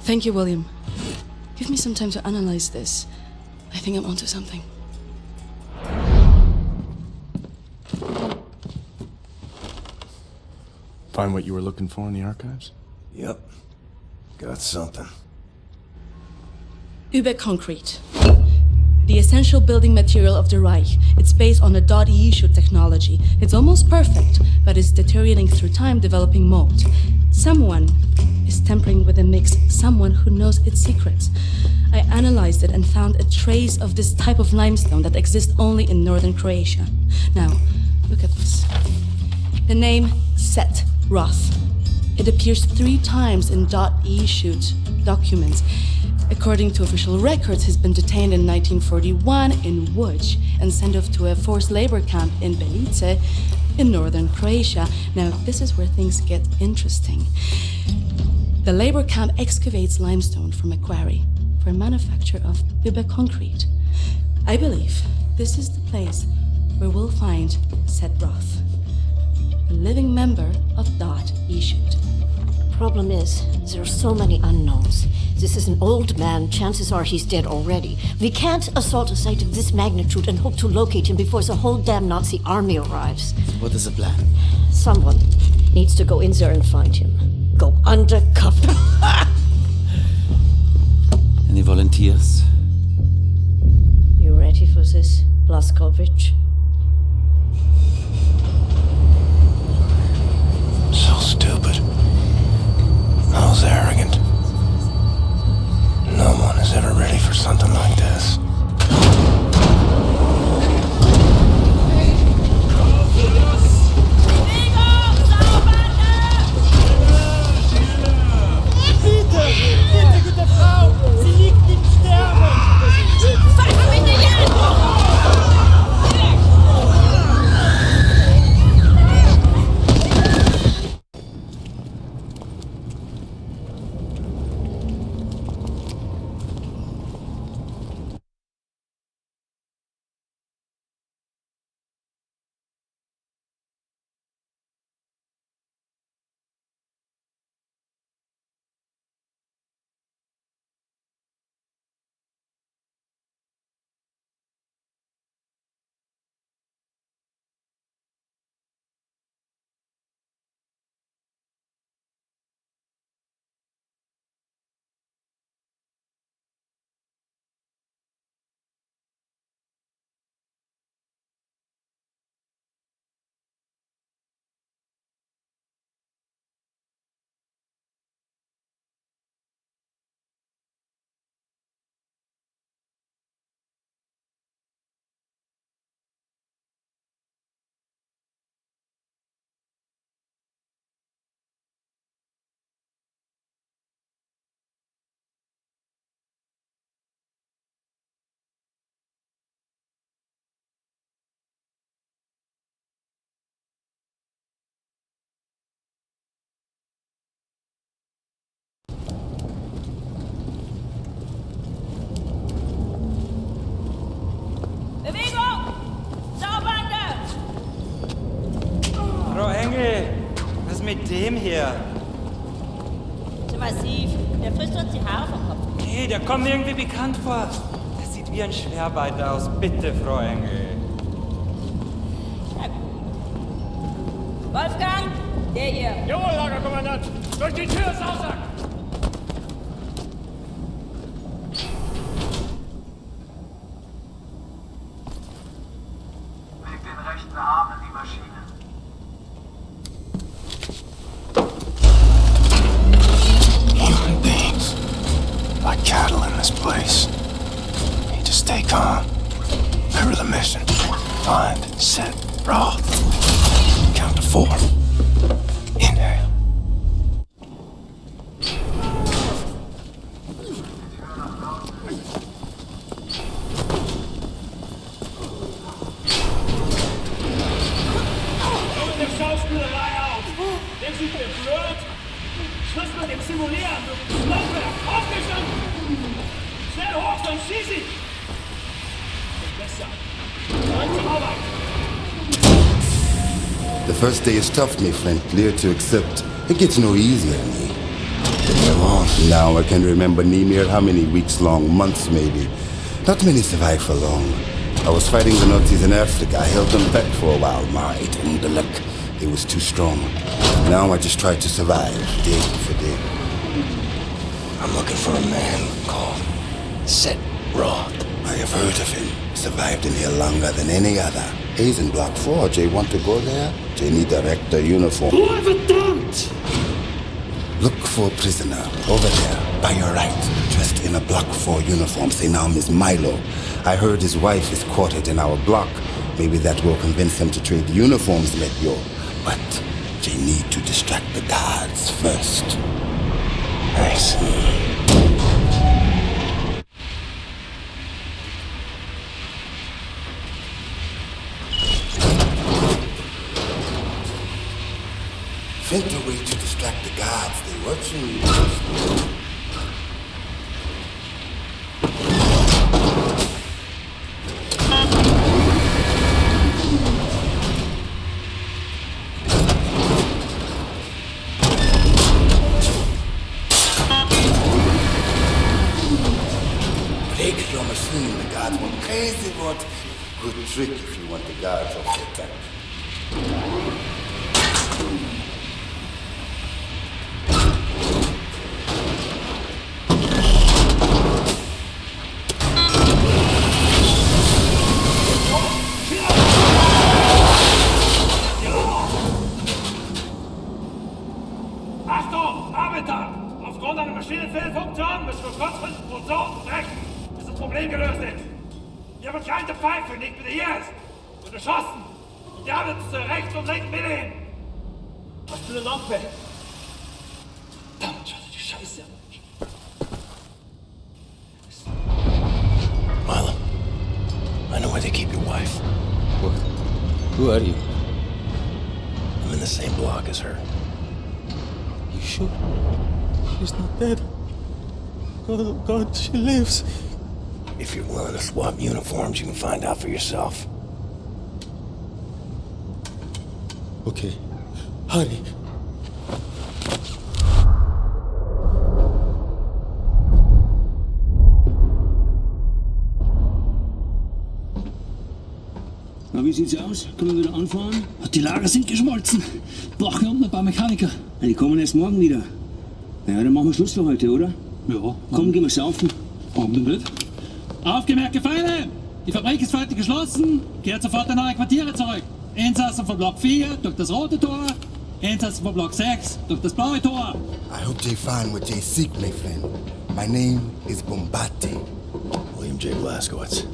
Thank you, William. Give me some time to analyze this. I think I'm onto something. Find what you were looking for in the archives? Yep. Got something. Überconcrete. The essential building material of the Reich. It's based on a .E technology. It's almost perfect, but it's deteriorating through time, developing mold. Someone is tampering with the mix, someone who knows its secrets. I analyzed it and found a trace of this type of limestone that exists only in northern Croatia. Now, look at this. The name Set Roth. It appears 3 times in .E documents. According to official records, he's been detained in 1941 in Łódź and sent off to a forced labor camp in Belice in northern Croatia. Now, this is where things get interesting. The labor camp excavates limestone from a quarry for manufacture of Überconcrete. I believe this is the place where we'll find Set Roth, a living member of .E. Problem is, there are so many unknowns. This is an old man. Chances are he's dead already. We can't assault a site of this magnitude and hope to locate him before the whole damn Nazi army arrives. What is the plan? Someone needs to go in there and find him. Go undercover. Any volunteers? You ready for this, Blaskovich? So stupid. So arrogant. No one is ever ready for something like this. Bitte, gute Frau! Sie liegt im Sterben! Pfeife bitte jetzt! hier? Zu massiv. Der frisst uns die Haare vom Kopf. Nee, der kommt mir irgendwie bekannt vor. Der sieht wie ein Schwerbeiter aus. Bitte, Frau Engel. Na gut. Wolfgang, der hier. Jawohl, Lagerkommandant. Durch die Tür, Sausack! Leg den rechten Arm in die Maschine. Human beings. Like cattle in this place. Need to stay calm. Remember the mission. Find, set, raw. Count to 4. Inhale. Der Schauspielerei auf! Der sieht mir blöd! Schluss mit dem Simulieren! Du Laufwerk! Aufgestanden! Schnell hoch, sonst schieß ich! Besser! Rein zur Arbeit! The first day is tough, my friend. Clear to accept. It gets no easier, me. Now I can remember near how many weeks long, months maybe. Not many survive for long. I was fighting the Nazis in Africa. I held them back for a while. My, the luck. It was too strong. Now I just try to survive, day for day. I'm looking for a man called Set Raw. I have heard of him. Survived in here longer than any other. He's in Block 4. Jay want to go there? Jay need director uniform. Look for a prisoner over there, by your right, dressed in a Block 4 uniform. Say now, Miss Milo. I heard his wife is quartered in our block. Maybe that will convince him to trade uniforms, let yo. But they need to distract the guards first. Nice. Find a way to distract the guards. They're watching you. Break your machine. The guards went crazy, but good trick if you want the guards off their track. Achtung, Arbeiter! Aufgrund einer Maschinenfehlfunktion müssen wir kurzfristig Produktion brechen, bis das Problem gelöst ist. Hier wird keine Pfeife, nicht bitte hier ist. Wird erschossen. Und die anderen zu rechts und links bitte hin. Was für eine Lampe? Verdammt, die Scheiße. Milo, I know where they keep your wife. What? Who are you? I'm in the same block as her. You sure? She's not dead. Oh God, she lives. If you're willing to swap uniforms, you can find out for yourself. Okay, hurry. Na, wie sieht's aus? Können wir wieder anfahren? Die Lager sind geschmolzen. Brauchen unten ein paar Mechaniker. Ja, die kommen erst morgen wieder. Ja, dann machen wir Schluss für heute, oder? Ja. Komm, gehen wir saufen. Warum nicht? Aufgemerkte Feinde! Die Fabrik ist für heute geschlossen. Kehrt sofort in eure Quartiere zurück. Insassen von Block 4 durch das rote Tor. Insassen von Block 6 durch das blaue Tor. I hope they find what they seek, my friend. My name is Bombati. William J. Blazkowicz.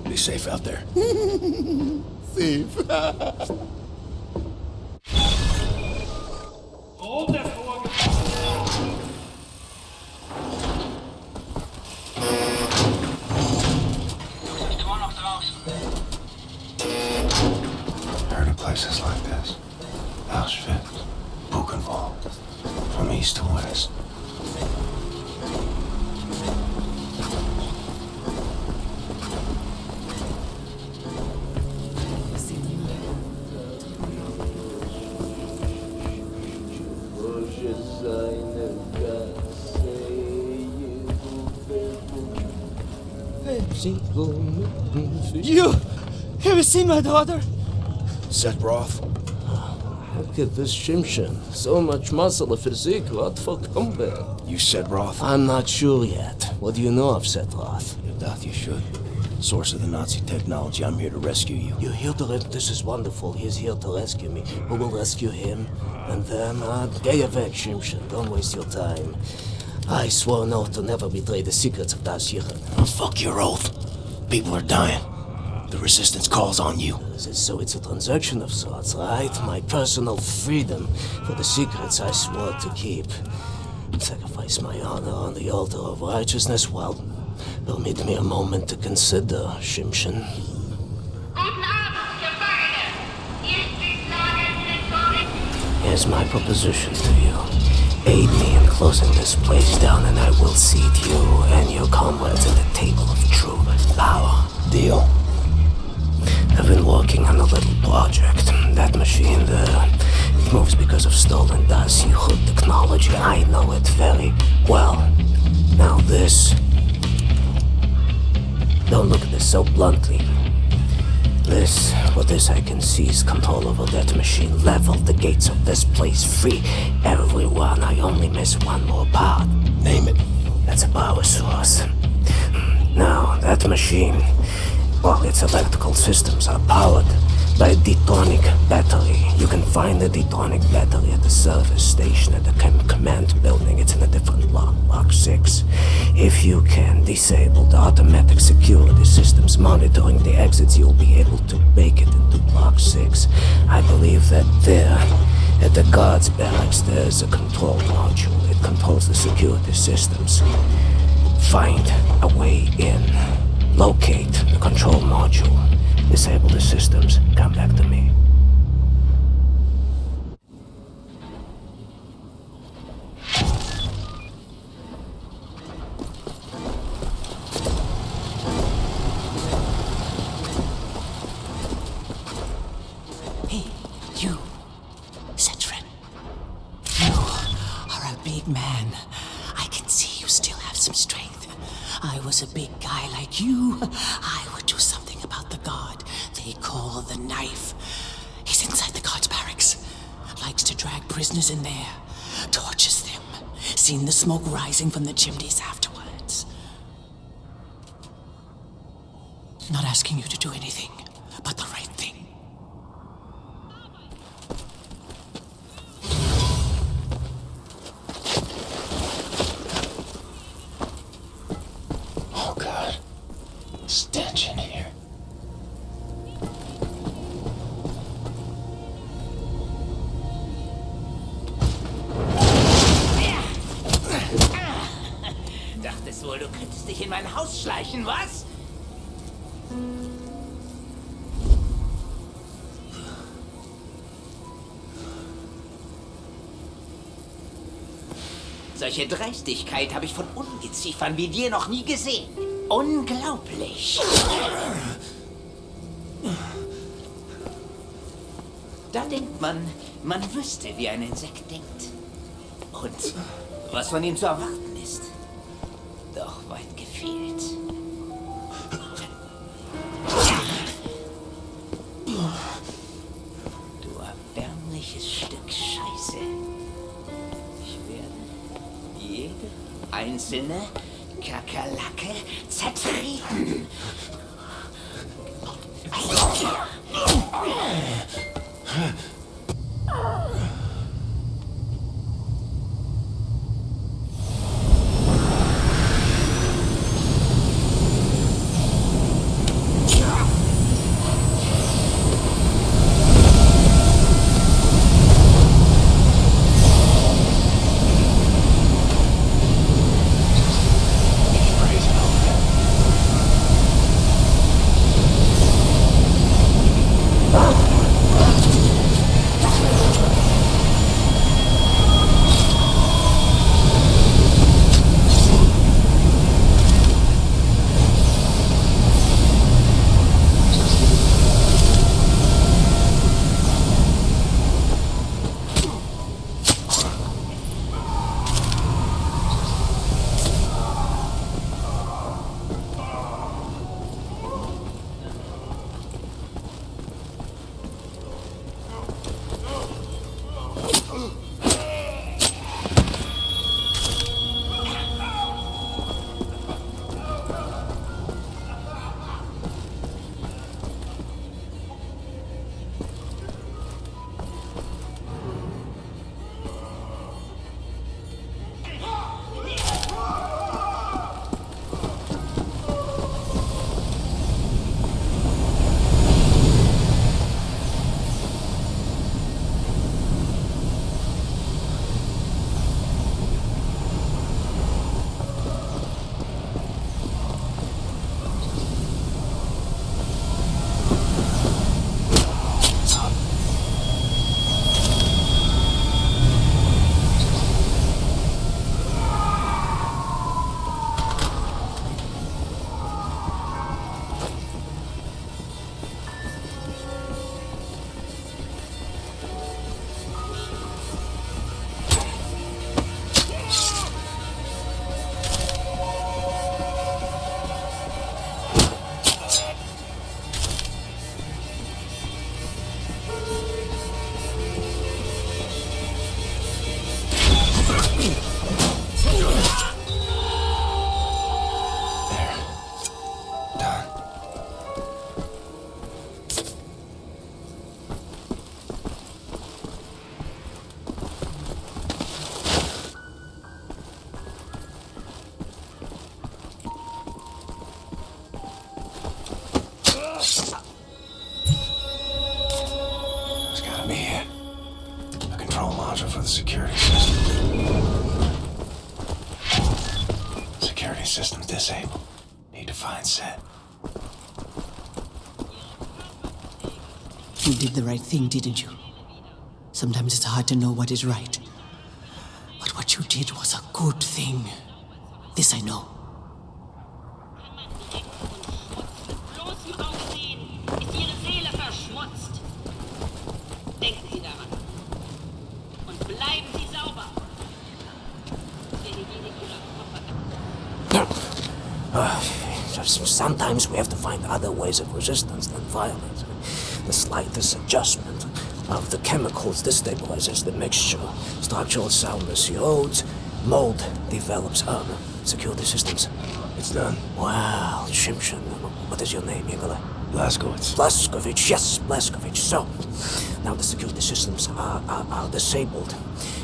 Be safe out there. Safe. Rot der Heard of places like this. Auschwitz, Buchenwald, from east to west. You! Have you seen my daughter? Set Roth? Look at this Shimshin. So much muscle and physique. What for combat? You Set Roth? I'm not sure yet. What do you know of Set Roth? You doubt you should. Source of the Nazi technology. I'm here to rescue you. You're here to This is wonderful. He's here to rescue me. Who will rescue him? And then, get weg, Shimshin. Don't waste your time. I swore an oath to never betray the secrets of Das Yichud. Oh, fuck your oath. People are dying. The resistance calls on you. So it's a transaction of sorts, right? My personal freedom for the secrets I swore to keep. Sacrifice my honor on the altar of righteousness? Well, permit me a moment to consider, Shimshin. Here's my proposition to you. Aid me in closing this place down and I will seat you and your comrades at the table of true power. Deal. I've been working on a little project. That machine there, it moves because of stolen Das Yichud technology. I know it very well. Now this... Don't look at this so bluntly. With this I can seize control over that machine, level the gates of this place, free everyone. I only miss one more part. Name it. That's a power source. Now, that machine, well, its electrical systems are powered by a detonic battery. You can find the detonic battery at the service station at the command building. It's in a different block, Block 6. If you can disable the automatic security systems monitoring the exits, you'll be able to make it into Block 6. I believe that there, at the guards barracks, there's a control module. It controls the security systems. Find a way in. Locate the control module. Disable the systems. Come back to me. Hey, you. Setrin. You are a big man. I can see you still have some strength. I was a big guy like you. I would do something about the guard they call the Knife. He's inside the guard's barracks. Likes to drag prisoners in there. Tortures them. Seen the smoke rising from the chimneys afterwards. Not asking you to do anything, but the right thing. Oh, God. Stench in here. Dachtest wohl, du könntest dich in mein Haus schleichen, was? Solche Dreistigkeit habe ich von Ungeziefern wie dir noch nie gesehen. Unglaublich. Da denkt man wüsste, wie ein Insekt denkt. Und was von ihm zu erwarten ist. Doch weit gefehlt. Du erbärmliches Stück Scheiße. Ich werde jede einzelne Kakerlake zertreten. security system's disabled. Need to find Set. You did the right thing, didn't you? Sometimes it's hard to know what is right. But what you did was a good thing. This I know. Ist Ihre Seele verschmutzt. Denken Sie daran. Und bleiben Sie sauber. Sometimes we have to find other ways of resistance than violence. The slightest adjustment of the chemicals destabilizes the mixture. Structural soundness erodes, mold develops. Security systems. It's done. Wow, Shimshin. What is your name, Igor? Blazkowicz. Blazkowicz, yes, Blazkowicz. So, now the security systems are disabled.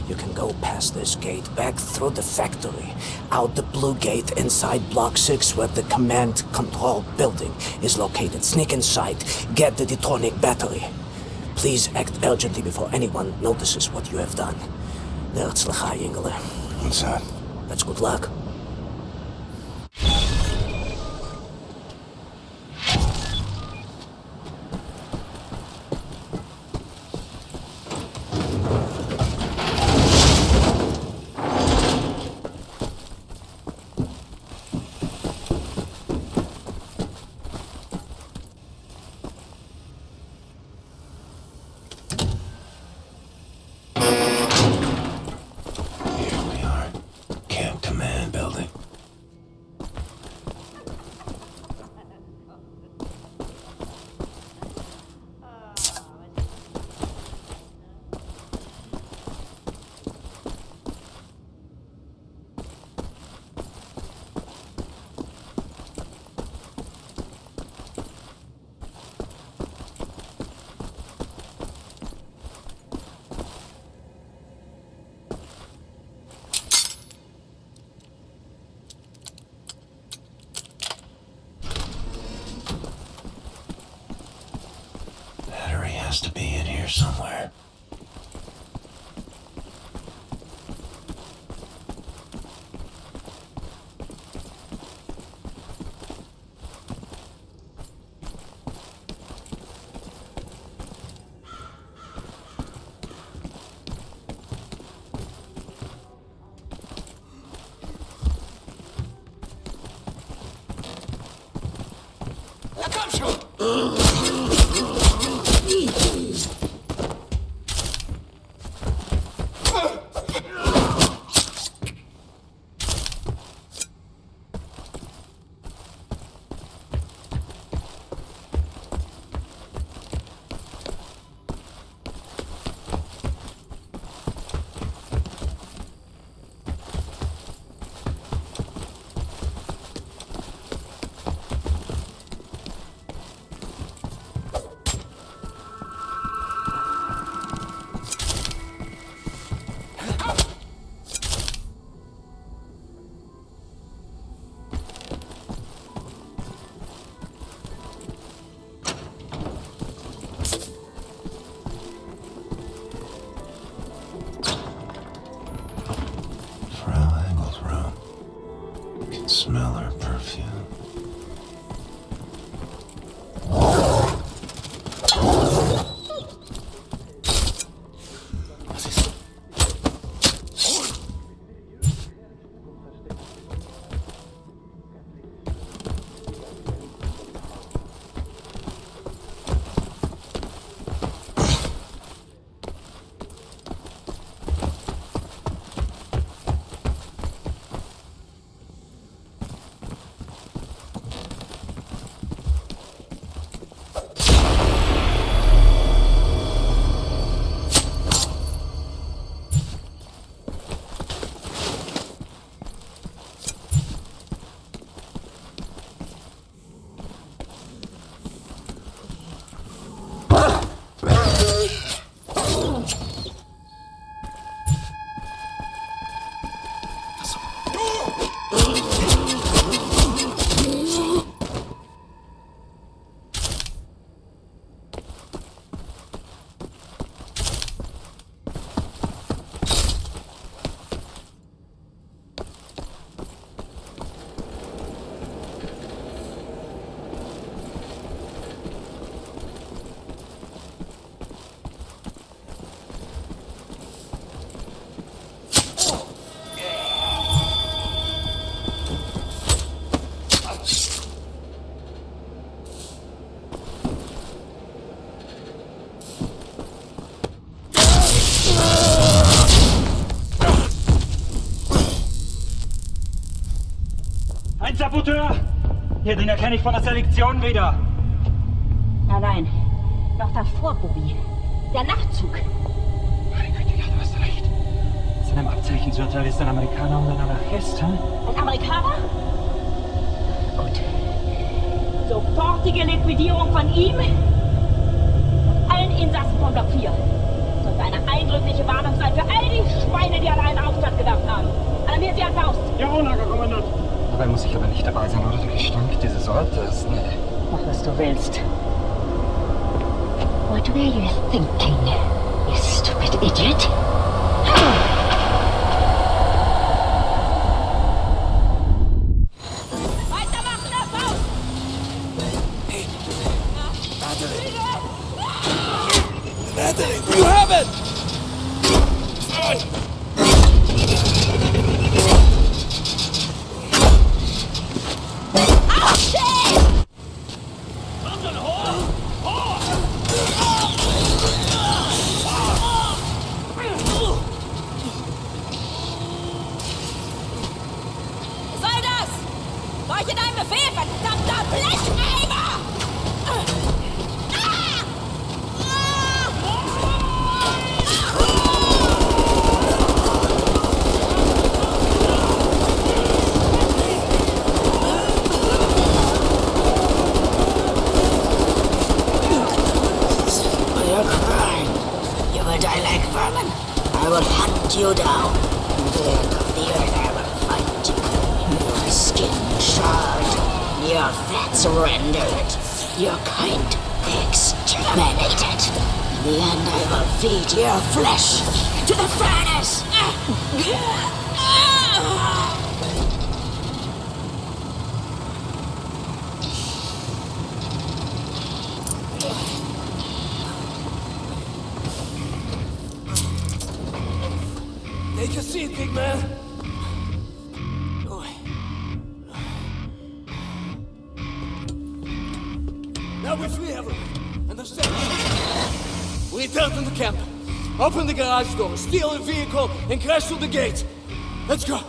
You can go past this gate, back through the factory, out the blue gate inside Block 6 where the command control building is located. Sneak inside, get the detonic battery. Please act urgently before anyone notices what you have done. L'Herzlichai, Ingele. What's that? That's good luck. Has to be in here somewhere. Na komm schon! Smell her perfume. Saboteur! Ja, den erkenne ich von der Selektion wieder. Nein, noch davor, Bobby. Der Nachtzug. Meine Güte, ja, du hast recht. Seinem Abzeichen zu urteilen ist ein Amerikaner und ein Anarchist, hm? Ein Amerikaner? Gut. Sofortige Liquidierung von ihm und allen Insassen von Block 4. Sollte eine eindrückliche Warnung sein für all die Schweine, die an einen Aufstand gedacht haben. Alarmiert Sie an Faust. Jawohl, Lagerkommandant. Dabei muss ich aber nicht dabei sein, oder? Der Gestank dieses Ortes. Nee. Mach, was du willst. What were you thinking, you stupid idiot? Weitermachen, auf Faust! You have it! Soll das? Weiche deinem Befehl, verdammter Blecheimer! You're crying. You will die like vermin. I will hunt you down. To the end of the earth I will fight you. Your skin charred. Your fats rendered. Your kind exterminated. In the end I will feed your flesh to the furnace. Take a seat, big man. Now we're free, everyone. Understand? We return to the camp. Open the garage door, steal a vehicle, and crash through the gate. Let's go.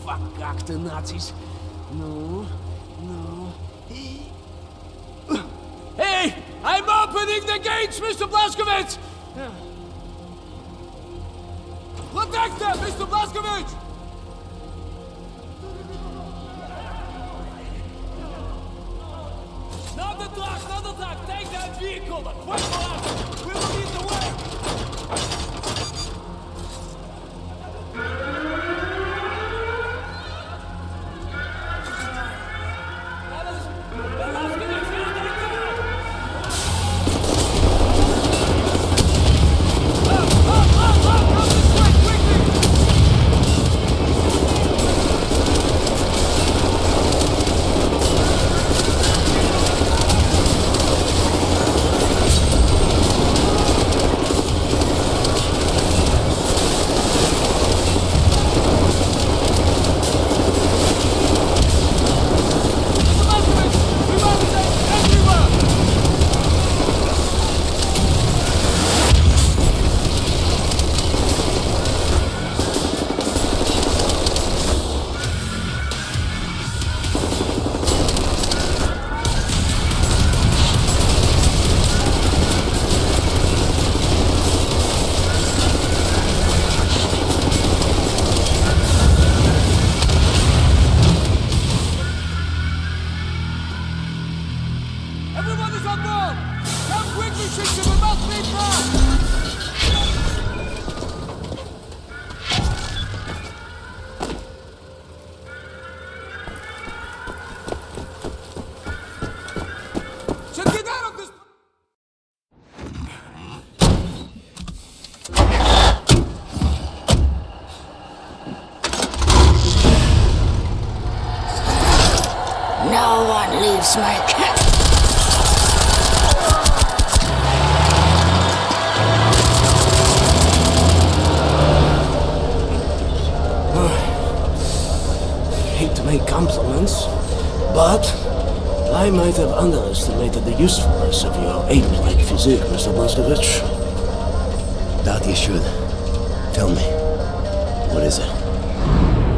Verkackte Nazis. No, no. Hey! I'm opening the gates, Mr. Blazkowicz! What Protect them, Mr. Blazkowicz! Not the truck! Take that vehicle! Quick for us! We will lead the way! No one leaves my camp. Hate to make compliments, but I might have underestimated the usefulness of your ape-like physique, Mr. Blazkowicz. Doubt you should. Tell me, what is it?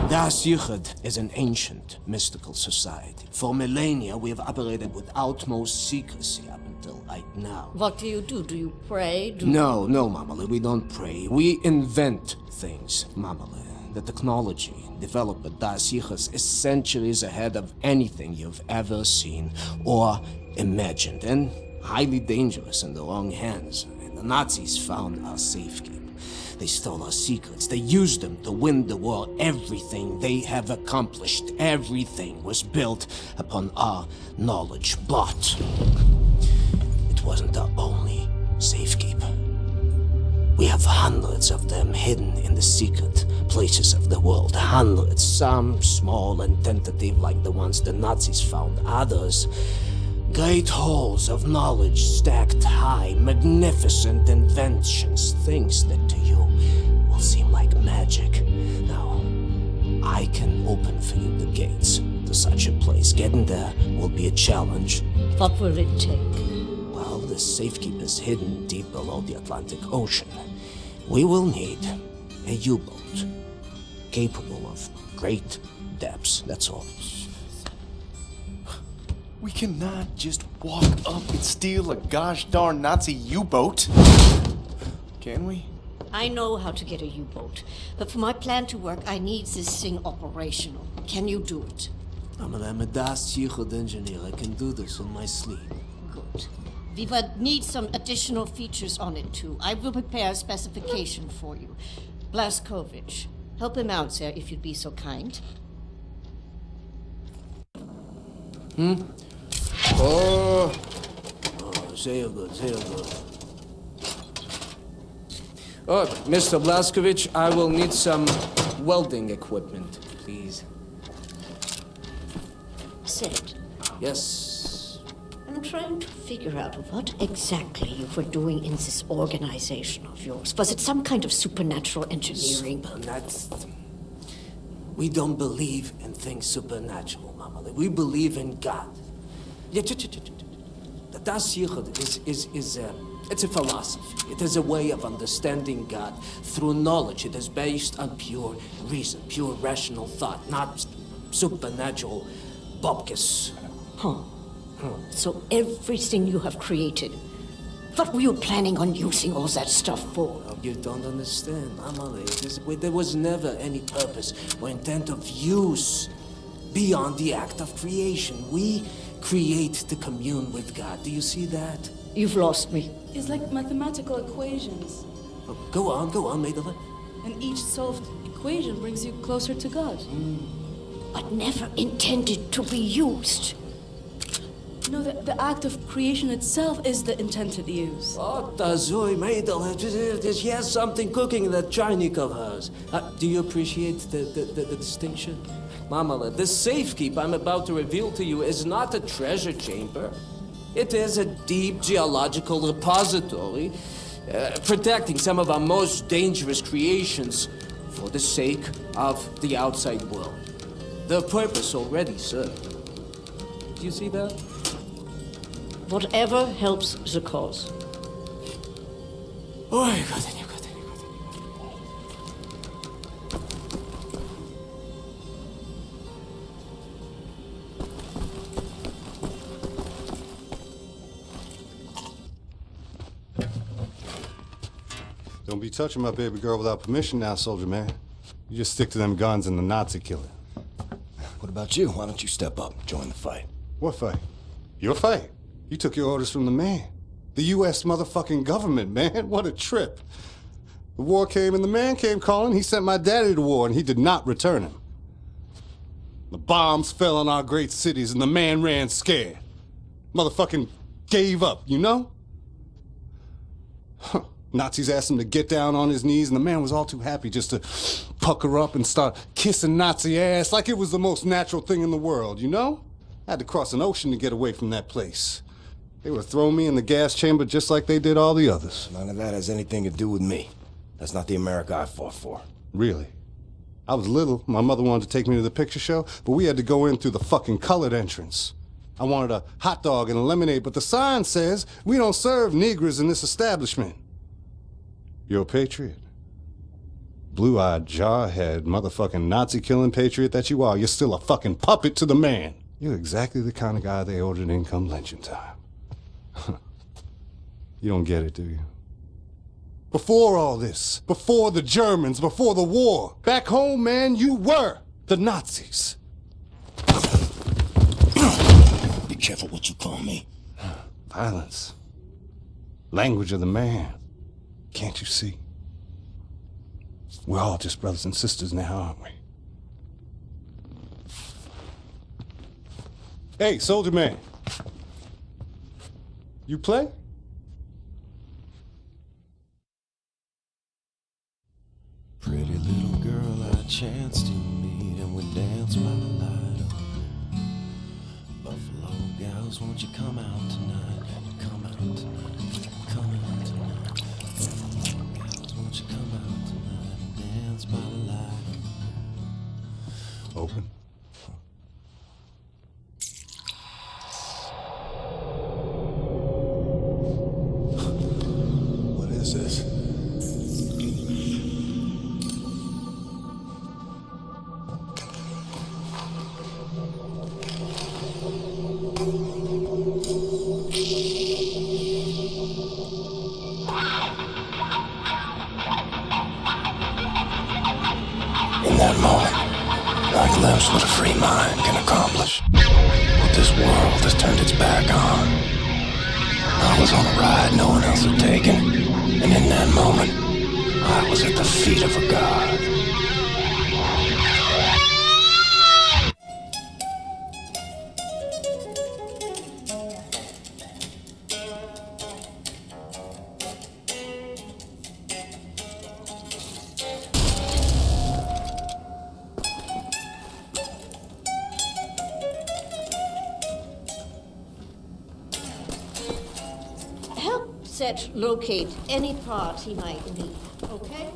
Das Yichud is an ancient, mystical society. For millennia, we have operated with utmost secrecy up until right now. What do? Do you pray? No, Mamale, we don't pray. We invent things, Mamale. The technology developed by Das Yichud is centuries ahead of anything you've ever seen or imagined, and highly dangerous in the wrong hands. And the Nazis found our safekeeping. They stole our secrets. They used them to win the war. Everything they have accomplished, everything was built upon our knowledge. But it wasn't our only safekeeper. We have hundreds of them hidden in the secret places of the world. Hundreds, some small and tentative like the ones the Nazis found. Others, great halls of knowledge stacked high, magnificent inventions, things that to you will seem like magic. Now, I can open for you the gates to such a place. Getting there will be a challenge. What will it take? Well, the safekeeper's hidden deep below the Atlantic Ocean. We will need a U-boat capable of great depths, that's all. We cannot just walk up and steal a gosh darn Nazi U-boat. Can we? I know how to get a U-boat, but for my plan to work, I need this thing operational. Can you do it? I'm a Das Yichud engineer. I can do this in my sleep. Good. We would need some additional features on it, too. I will prepare a specification for you. Blazkowicz, help him out, sir, if you'd be so kind. Sehr good. Oh, Mr. Blazkowicz, I will need some welding equipment, please. Sid. Yes? I'm trying to figure out what exactly you were doing in this organization of yours. Was it some kind of supernatural engineering? We don't believe in things supernatural, Mama. We believe in God. The Das Yichud it's a philosophy. It is a way of understanding God through knowledge. It is based on pure reason, pure rational thought, not supernatural bupkis. So everything you have created, what were you planning on using all that stuff for? You don't understand, Amelie. There was never any purpose or intent of use beyond the act of creation. We create to commune with God. Do you see that? You've lost me. It's like mathematical equations. Oh, go on, Madeline. And each solved equation brings you closer to God. But never intended to be used. No, the act of creation itself is the intended use. Oh, Tazoi, Madeline, she has something cooking in that Chinese of hers. Do you appreciate the distinction? Mamala, the safekeep I'm about to reveal to you is not a treasure chamber. It is a deep geological repository, protecting some of our most dangerous creations for the sake of the outside world. The purpose already served. Do you see that? Whatever helps the cause. Oh, continue. Don't be touching my baby girl without permission now, soldier man. You just stick to them guns and the Nazi killing. What about you? Why don't you step up and join the fight? What fight? Your fight? You took your orders from the man. The U.S. motherfucking government, man. What a trip. The war came and the man came calling. He sent my daddy to war and he did not return him. The bombs fell on our great cities and the man ran scared. Motherfucking gave up, you know? Huh. Nazis asked him to get down on his knees, and the man was all too happy just to pucker up and start kissing Nazi ass like it was the most natural thing in the world, you know? I had to cross an ocean to get away from that place. They would throw me in the gas chamber just like they did all the others. None of that has anything to do with me. That's not the America I fought for. Really? I was little. My mother wanted to take me to the picture show, but we had to go in through the fucking colored entrance. I wanted a hot dog and a lemonade, but the sign says we don't serve Negroes in this establishment. You're a patriot. Blue-eyed, jarhead, motherfucking Nazi-killing patriot that you are. You're still a fucking puppet to the man. You're exactly the kind of guy they ordered in come lynching time. You don't get it, do you? Before all this, before the Germans, before the war, back home, man, you were the Nazis. Be careful what you call me. Violence. Language of the man. Can't you see? We're all just brothers and sisters now, aren't we? Hey, soldier man. You play? Pretty little girl I chanced to meet, and we danced by the light of Buffalo gals, won't you come out tonight? Come out tonight. Come out tonight. Buffalo gals, won't you come out tonight and dance by the light of... Open. What is this? In that moment, I glimpsed what a free mind can accomplish. What this world has turned its back on. I was on a ride no one else had taken, and in that moment, I was at the feet of a god. Set locate any part he might need, okay?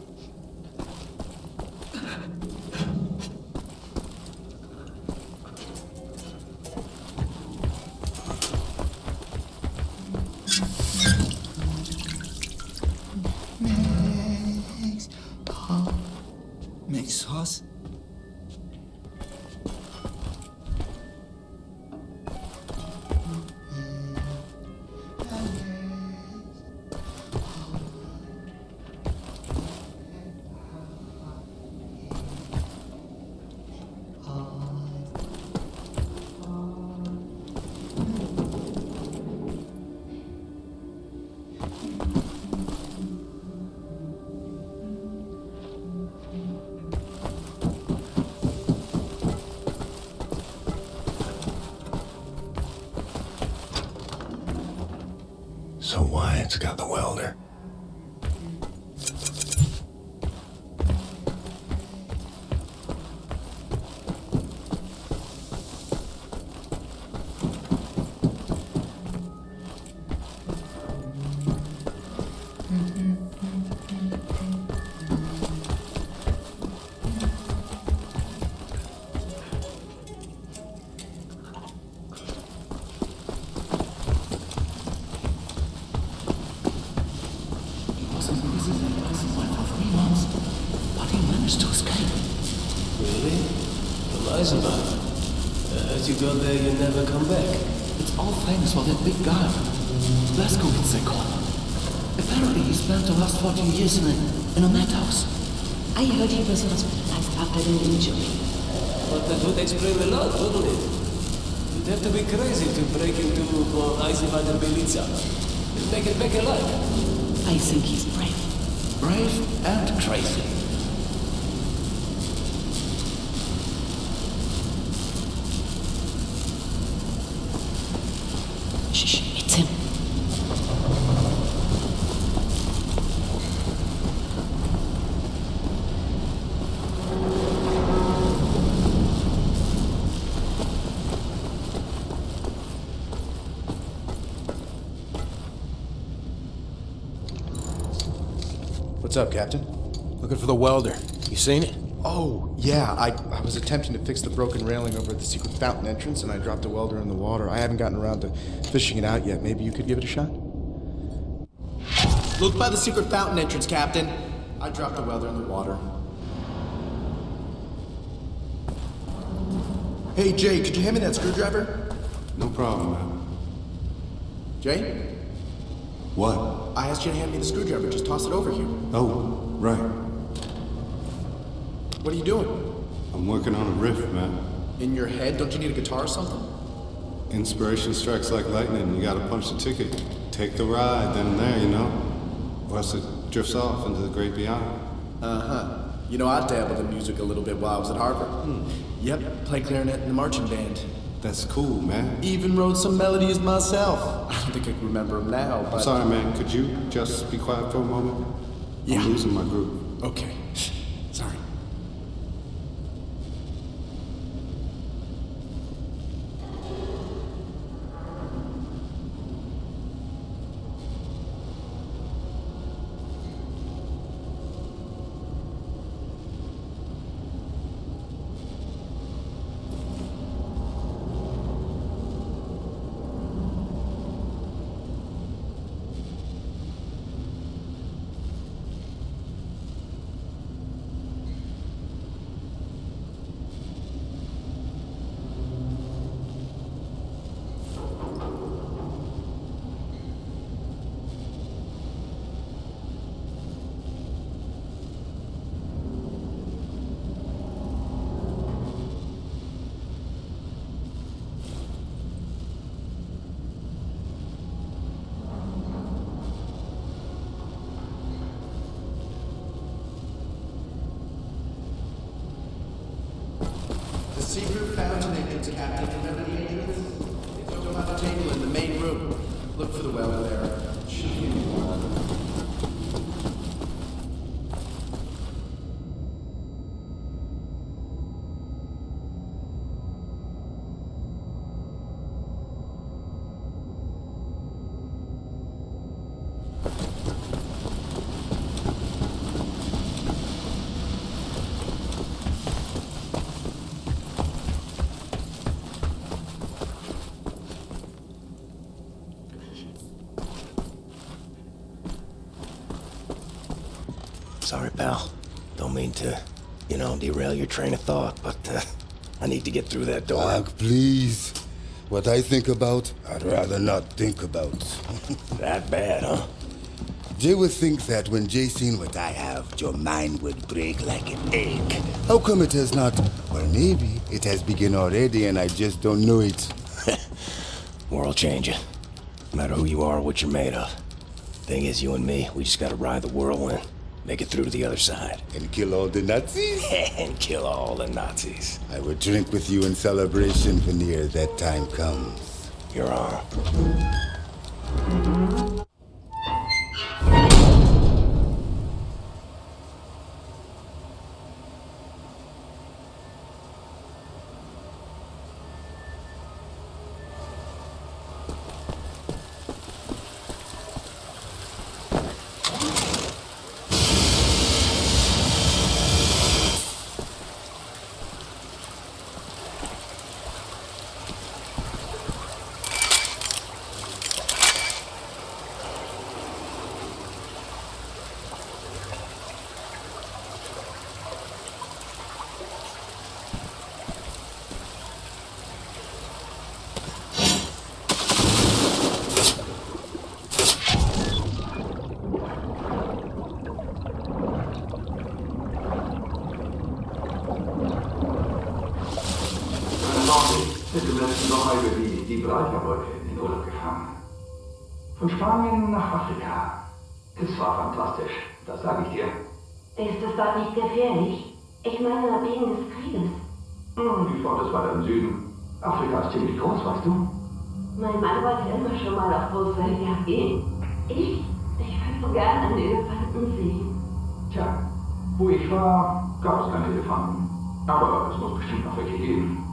Make sauce? So Wyatt's got the welder. But he managed to escape. Really? The lies about it. As you go there, you never come back. It's all thanks for that big guy. Blaskowitz, they call him. Apparently, he spent the last 14 years in a madhouse. I heard he was hospitalized after an injury. But that would explain a lot, wouldn't it? You'd have to be crazy to break into Eisenbahn Belitza and make it back alive. I think he's brave. Brave and crazy. Shh, it's him. What's up, Captain? Looking for the welder. You seen it? Oh, yeah. I was attempting to fix the broken railing over at the secret fountain entrance, and I dropped a welder in the water. I haven't gotten around to fishing it out yet. Maybe you could give it a shot? Look by the secret fountain entrance, Captain. I dropped the welder in the water. Hey, Jay, could you hand me that screwdriver? No problem, man. Jay? What? I asked you to hand me the screwdriver. Just toss it over here. Oh, right. What are you doing? I'm working on a riff, man. In your head? Don't you need a guitar or something? Inspiration strikes like lightning. You gotta punch the ticket. Take the ride then and there, you know? Or else it drifts off into the great beyond. Uh-huh. You know, I dabbled in music a little bit while I was at Harvard. Yep, played clarinet in the marching band. That's cool, man. Even wrote some melodies myself. I don't think I can remember them now, but... I'm sorry, man. Could you just be quiet for a moment? Yeah. I'm losing my groove. Okay. Sorry. The secret fountain entrance, Captain. Remember the entrance? They took them on the table in the main room. Look for the well there. Should be one. Sorry, pal. Don't mean to, derail your train of thought, but I need to get through that door. Doc, please. What I think about, I'd rather not think about. That bad, huh? Jay would think that when Jay seen what I have, your mind would break like an egg. How come it has not? Or maybe it has begun already and I just don't know it. World changing. No matter who you are or what you're made of. Thing is, you and me, we just gotta ride the whirlwind. Make it through to the other side. And kill all the Nazis? And kill all the Nazis. I would drink with you in celebration when near that time comes. You're on. Nordweg. Sind im letzten Sommer über die Breiterbrücke in den Urlaub gefahren. Von Spanien nach Afrika. Es war fantastisch, das sage ich dir. Ist es dort nicht gefährlich? Ich meine, wegen des Krieges. Die Front ist weiter im Süden. Afrika ist ziemlich groß, weißt du? Mein Mann wollte immer schon mal auf große Jagd gehen. Ich würde so gern einen Elefanten sehen. Tja, wo ich war, gab es keine Elefanten. Aber es muss bestimmt noch welche geben.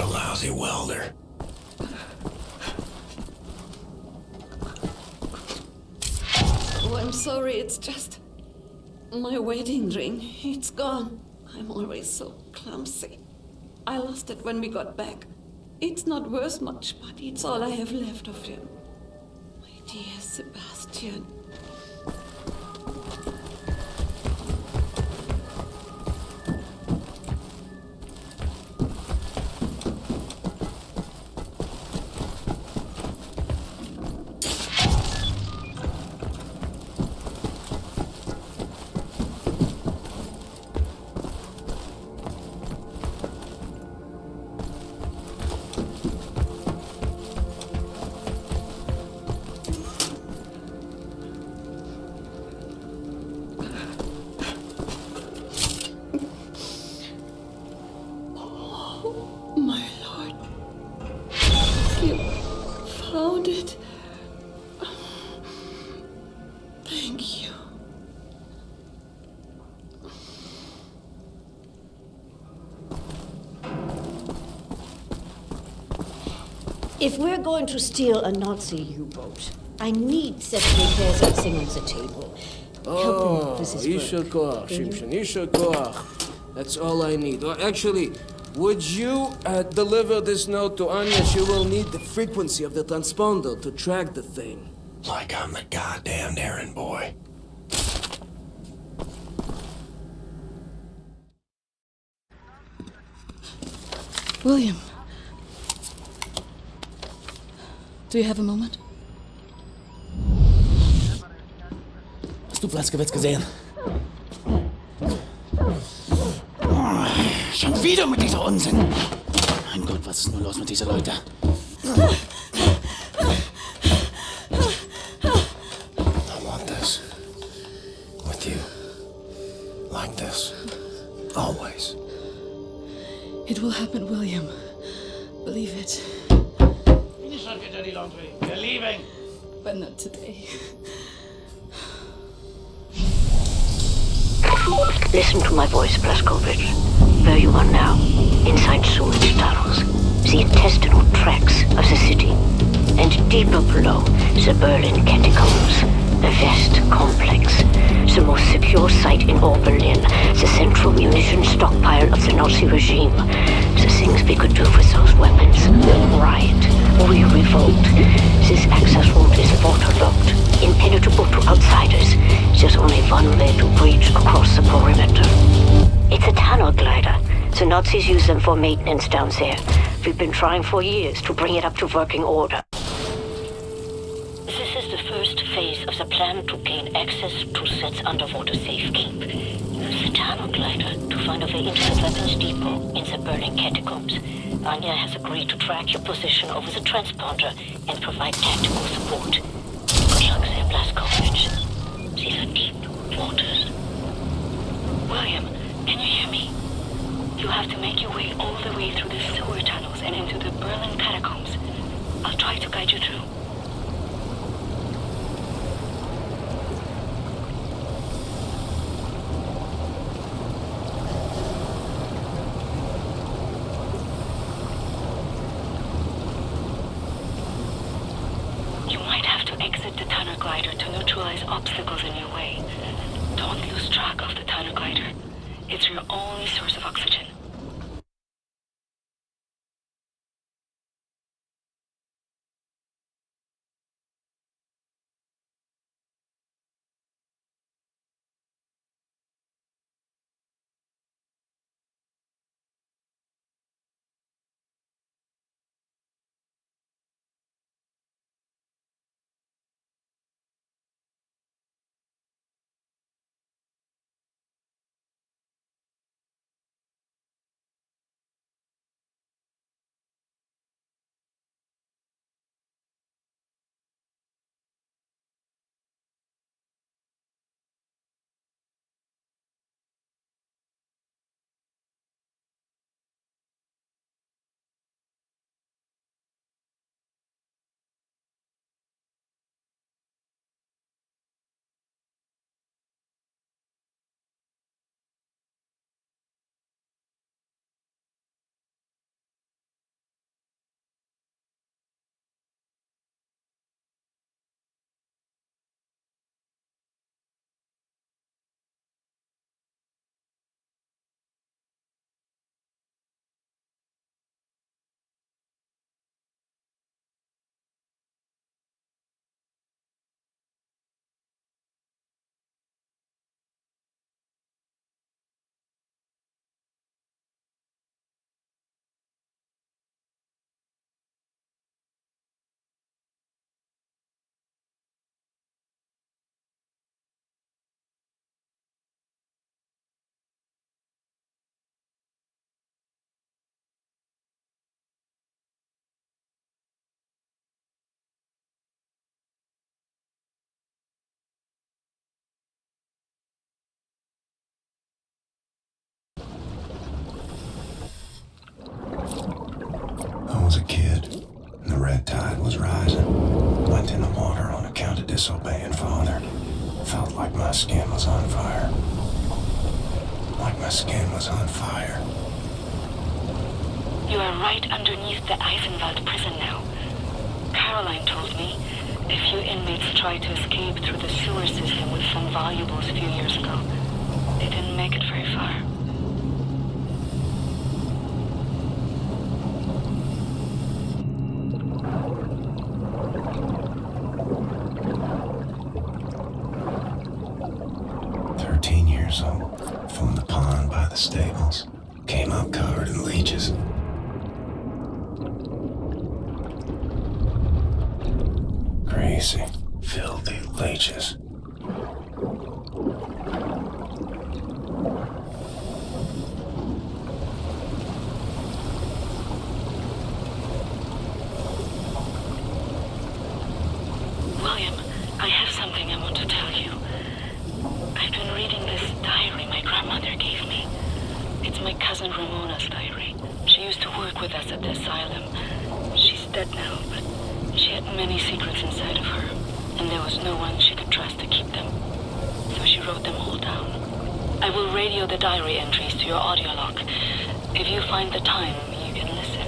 Lousy welder. Oh, I'm sorry, it's just my wedding ring. It's gone. I'm always so clumsy. I lost it when we got back. It's not worth much, but it's all I have left of him. My dear Sebastian. If we're going to steal a Nazi U-boat, I need set repairs and thing on the table. Oh, Help him with his Isha work. Koach, Can you? Shimshon, Isha Koach. That's all I need. Well, actually, would you deliver this note to Anya? She will need the frequency of the transponder to track the thing. Like I'm the goddamn errand boy. William. Do you have a moment? Hast du Platzgewitz gesehen? Oh, schon wieder mit dieser Unsinn. Mein Gott, was ist nur los mit diesen Leuten? I want this. With you. Like this. Always. It will happen, William. Believe it. Finish up your dirty laundry. We're leaving. But not today. Listen to my voice, Blazkowicz. Where you are now, inside sewage tunnels, the intestinal tracts of the city, and deeper below, the Berlin catacombs, a vast complex, the most secure site in all Berlin, the central munition stockpile of the Nazi regime. The things we could do with those weapons. Riot. We revolt. This access route is waterlogged, impenetrable to outsiders. There's only one way to breach across the perimeter. It's a tunnel glider. The Nazis use them for maintenance down there. We've been trying for years to bring it up to working order. This is the first phase of the plan to gain access to Set's underwater safekeep. Use the tunnel glider to find a way into the weapons depot in the Berlin catacombs. Anya has agreed to track your position over the transponder and provide tactical support. Good luck there, Blazkowicz. These are deep waters. William, can you hear me? You have to make your way all the way through the sewer tunnels and into the Berlin catacombs. I'll try to guide you through. You might have to exit the tunnel glider to neutralize obstacles in your way. Don't lose track of the tunnel glider. It's your only source of oxygen. I was a kid. The red tide was rising. Went in the water on account of disobeying father. Felt like my skin was on fire. Like my skin was on fire. You are right underneath the Eisenwald prison now. Caroline told me a few inmates tried to escape through the sewer system with some valuables a few years ago. They didn't make it very far. From the pond by the stables. Came up covered in leeches. Crazy, filthy leeches. William, I have something I want to tell you. I've been reading this diary my grandmother gave me. It's my cousin Ramona's diary. She used to work with us at the asylum. She's dead now, but she had many secrets inside of her, and there was no one she could trust to keep them. So she wrote them all down. I will radio the diary entries to your audio log. If you find the time, you can listen.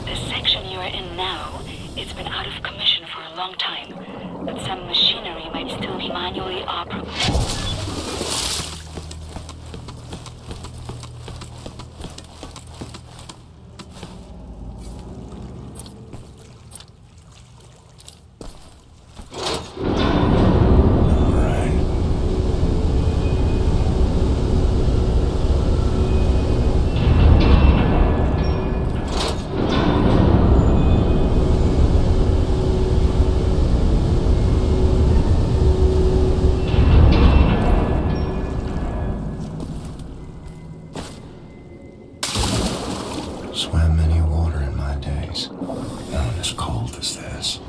The section you are in now, it's been out of commission for a long time, but some machinery might still be manually operable. Swam many water in my days. None as cold as this.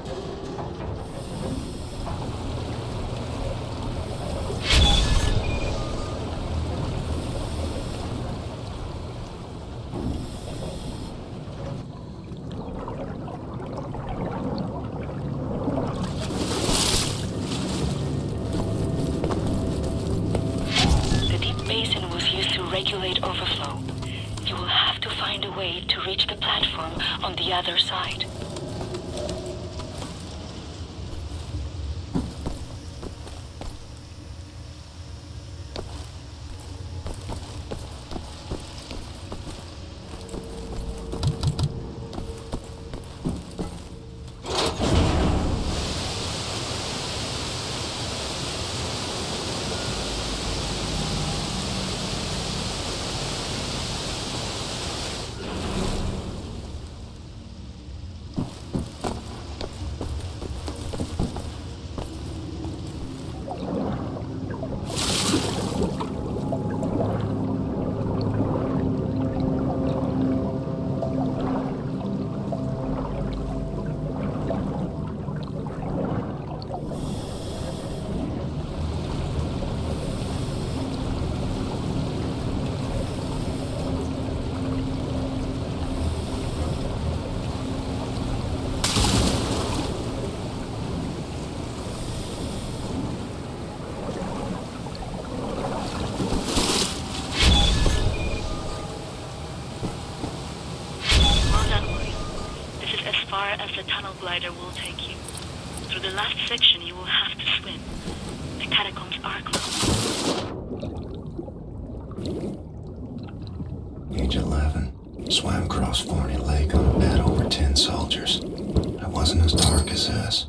The deep basin was used to regulate overflow. You will have to find a way to reach the platform on the other side. As the tunnel glider will take you. Through the last section you will have to swim. The catacombs are closed. Age 11. Swam across Forney Lake on a bed over 10 soldiers. It wasn't as dark as this.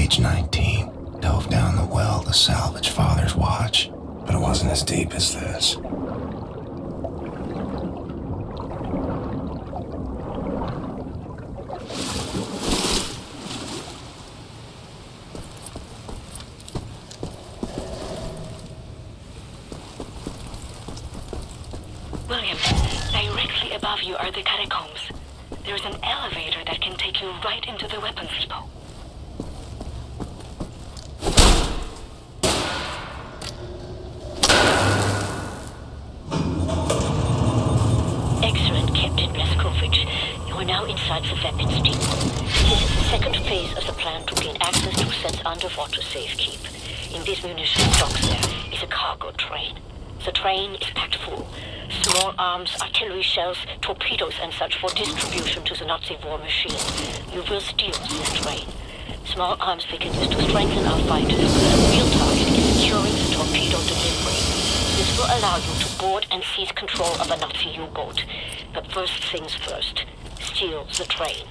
age 19, dove down the well to salvage Father's watch, but it wasn't as deep as this. William, directly above you are the catacombs. There's an elevator that can take you right into the weapons depot. Excellent, Captain Blazkowicz. You are now inside the weapons depot. This is the second phase of the plan to gain access to Set's underwater safekeep. In this munition stocks there is a cargo train. The train is packed full. Small arms, artillery shells, torpedoes and such for distribution to the Nazi war machine. You will steal this train. Small arms we can use to strengthen our fighters. A real target is securing the torpedo delivery. This will allow you to board and seize control of a Nazi U-boat. But first things first, steal the train.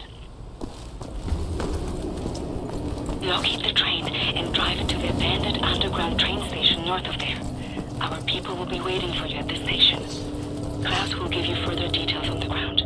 Locate the train and drive it to the abandoned underground train station north of there. Our people will be waiting for you at the station. Klaus will give you further details on the ground.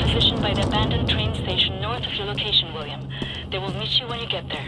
positioned by the abandoned train station north of your location, William. They will meet you when you get there.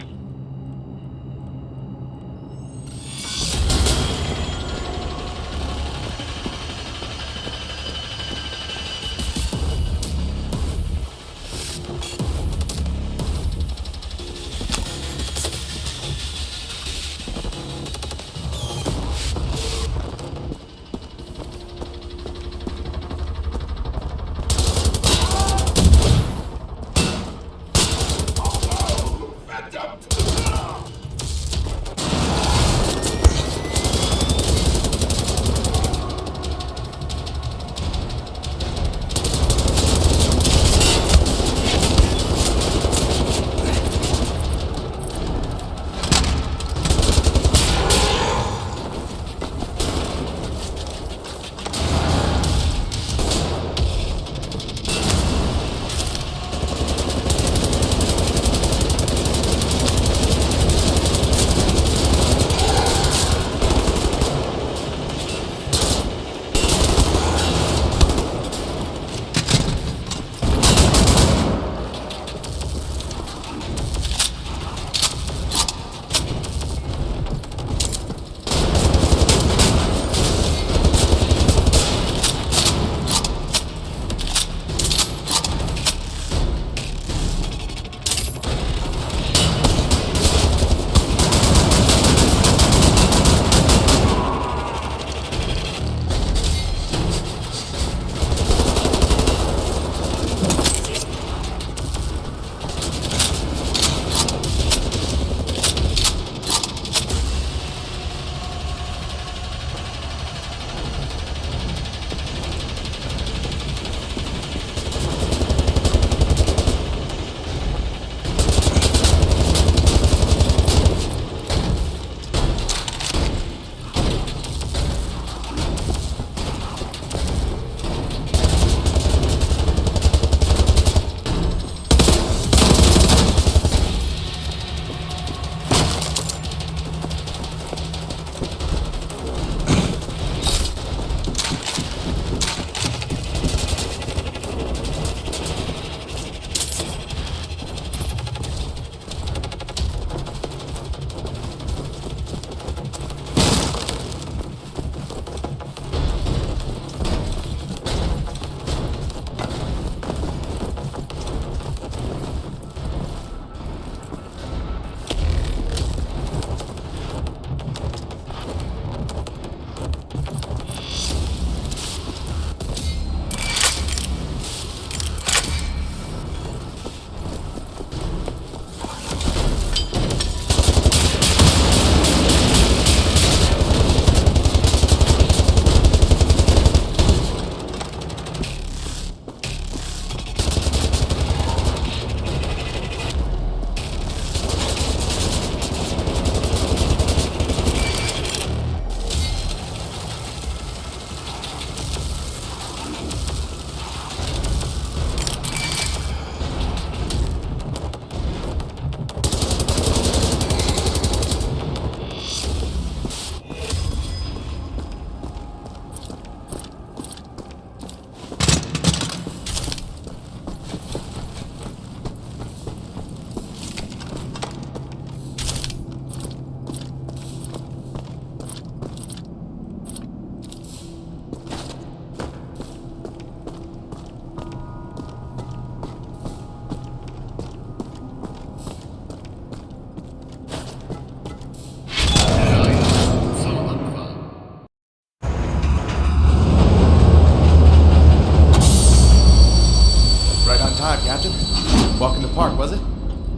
Walk in the park, was it?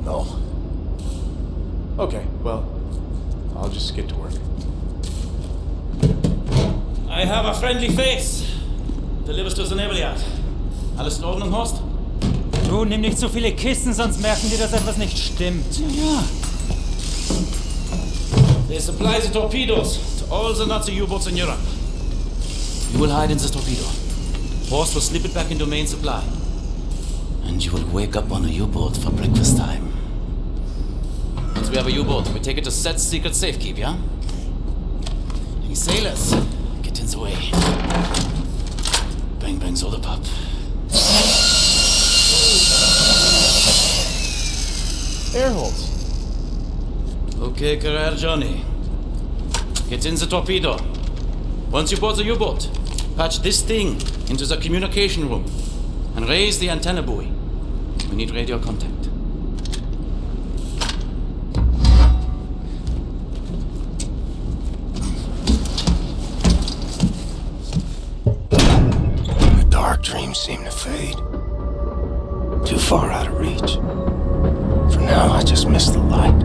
No. Okay, well, I'll just get to work. I have a friendly face. Delivers to the naval yard. Alles in Ordnung, Horst? Du, nimm nicht so viele Kisten, sonst merken die, dass etwas nicht stimmt. Ja. They supply the torpedoes to all the Nazi U-boats in Europe. You will hide in the torpedo. Horst will slip it back into main supply. And you will wake up on a U-boat for breakfast time. Once we have a U-boat, we take it to Set's secret safekeep, yeah? Any sailors, get in the way. Bang bang soda pop. Okay, career Johnny. Get in the torpedo. Once you board the U-boat, patch this thing into the communication room and raise the antenna buoy. We need radio contact. The dark dreams seem to fade. Too far out of reach. For now, I just miss the light.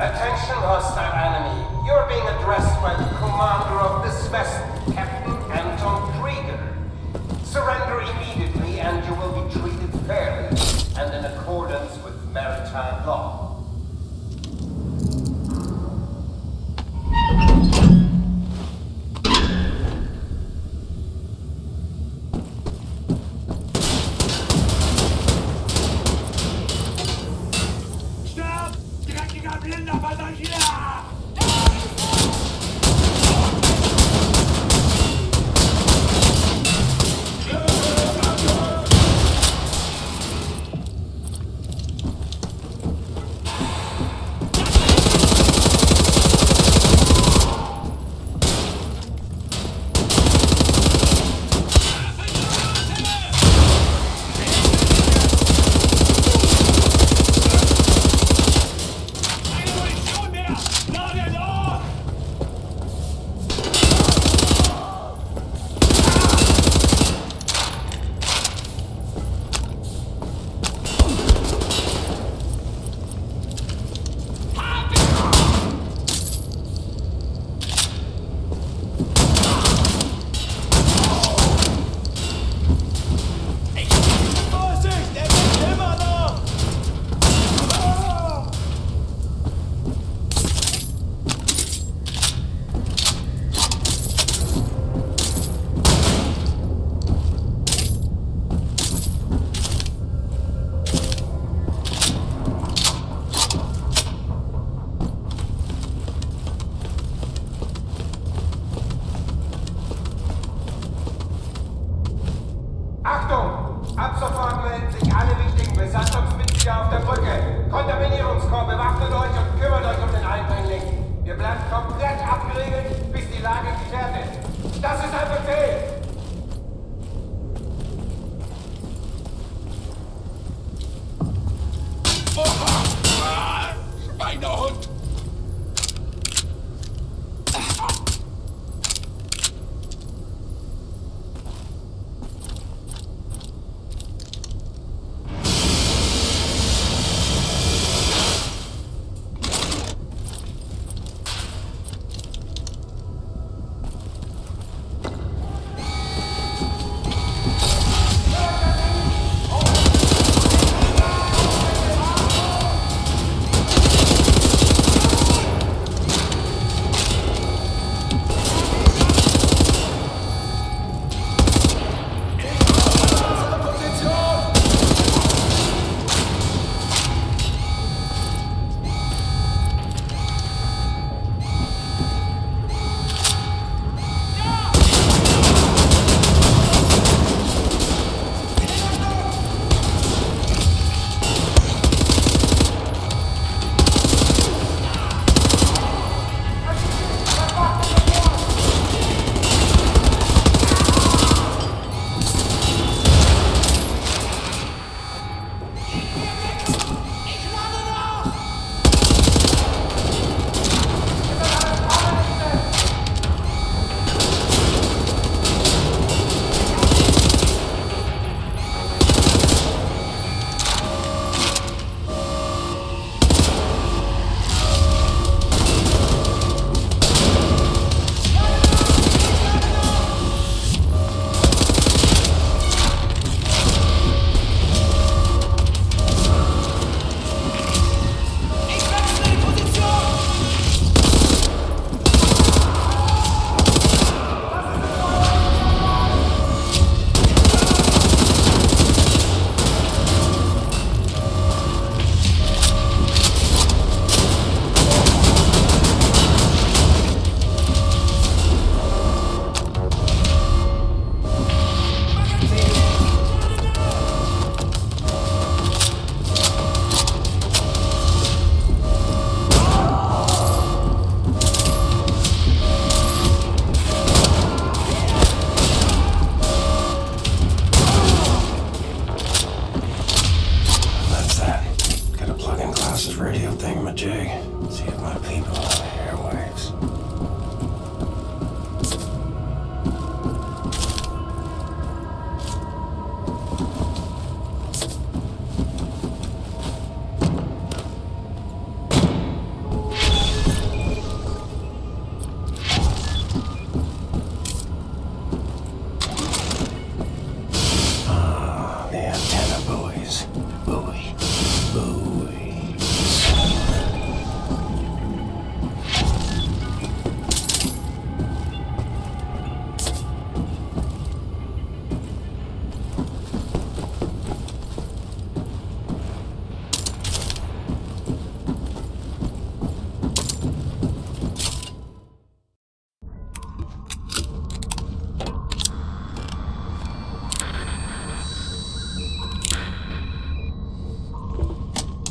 Attention, hostile enemy. You're being addressed by the commander of this vessel, Captain Anton Krieger. Surrender immediately and you will be treated fairly and in accordance with maritime law. Not thingamajig. See if my people have airwaves.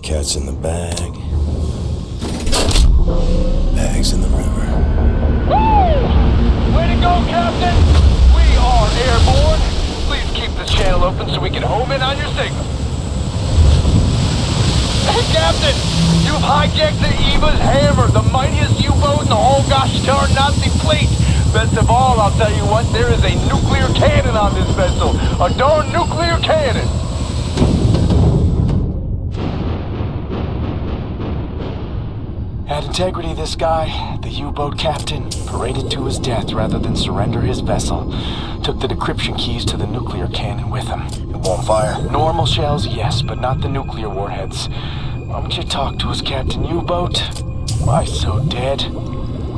Cat's in the bag. Bag's in the river. Woo! Way to go, Captain! We are airborne. Please keep this channel open so we can home in on your signal. Hey, Captain! You've hijacked the Eva's Hammer, the mightiest U-boat in the whole gosh darn Nazi fleet. Best of all, I'll tell you what, there is a nuclear cannon on this vessel. A darn nuclear cannon! Had integrity, this guy, the U-boat captain, paraded to his death rather than surrender his vessel. Took the decryption keys to the nuclear cannon with him. It won't fire? Normal shells, yes, but not the nuclear warheads. Why don't you talk to us, Captain U-boat? Why so dead?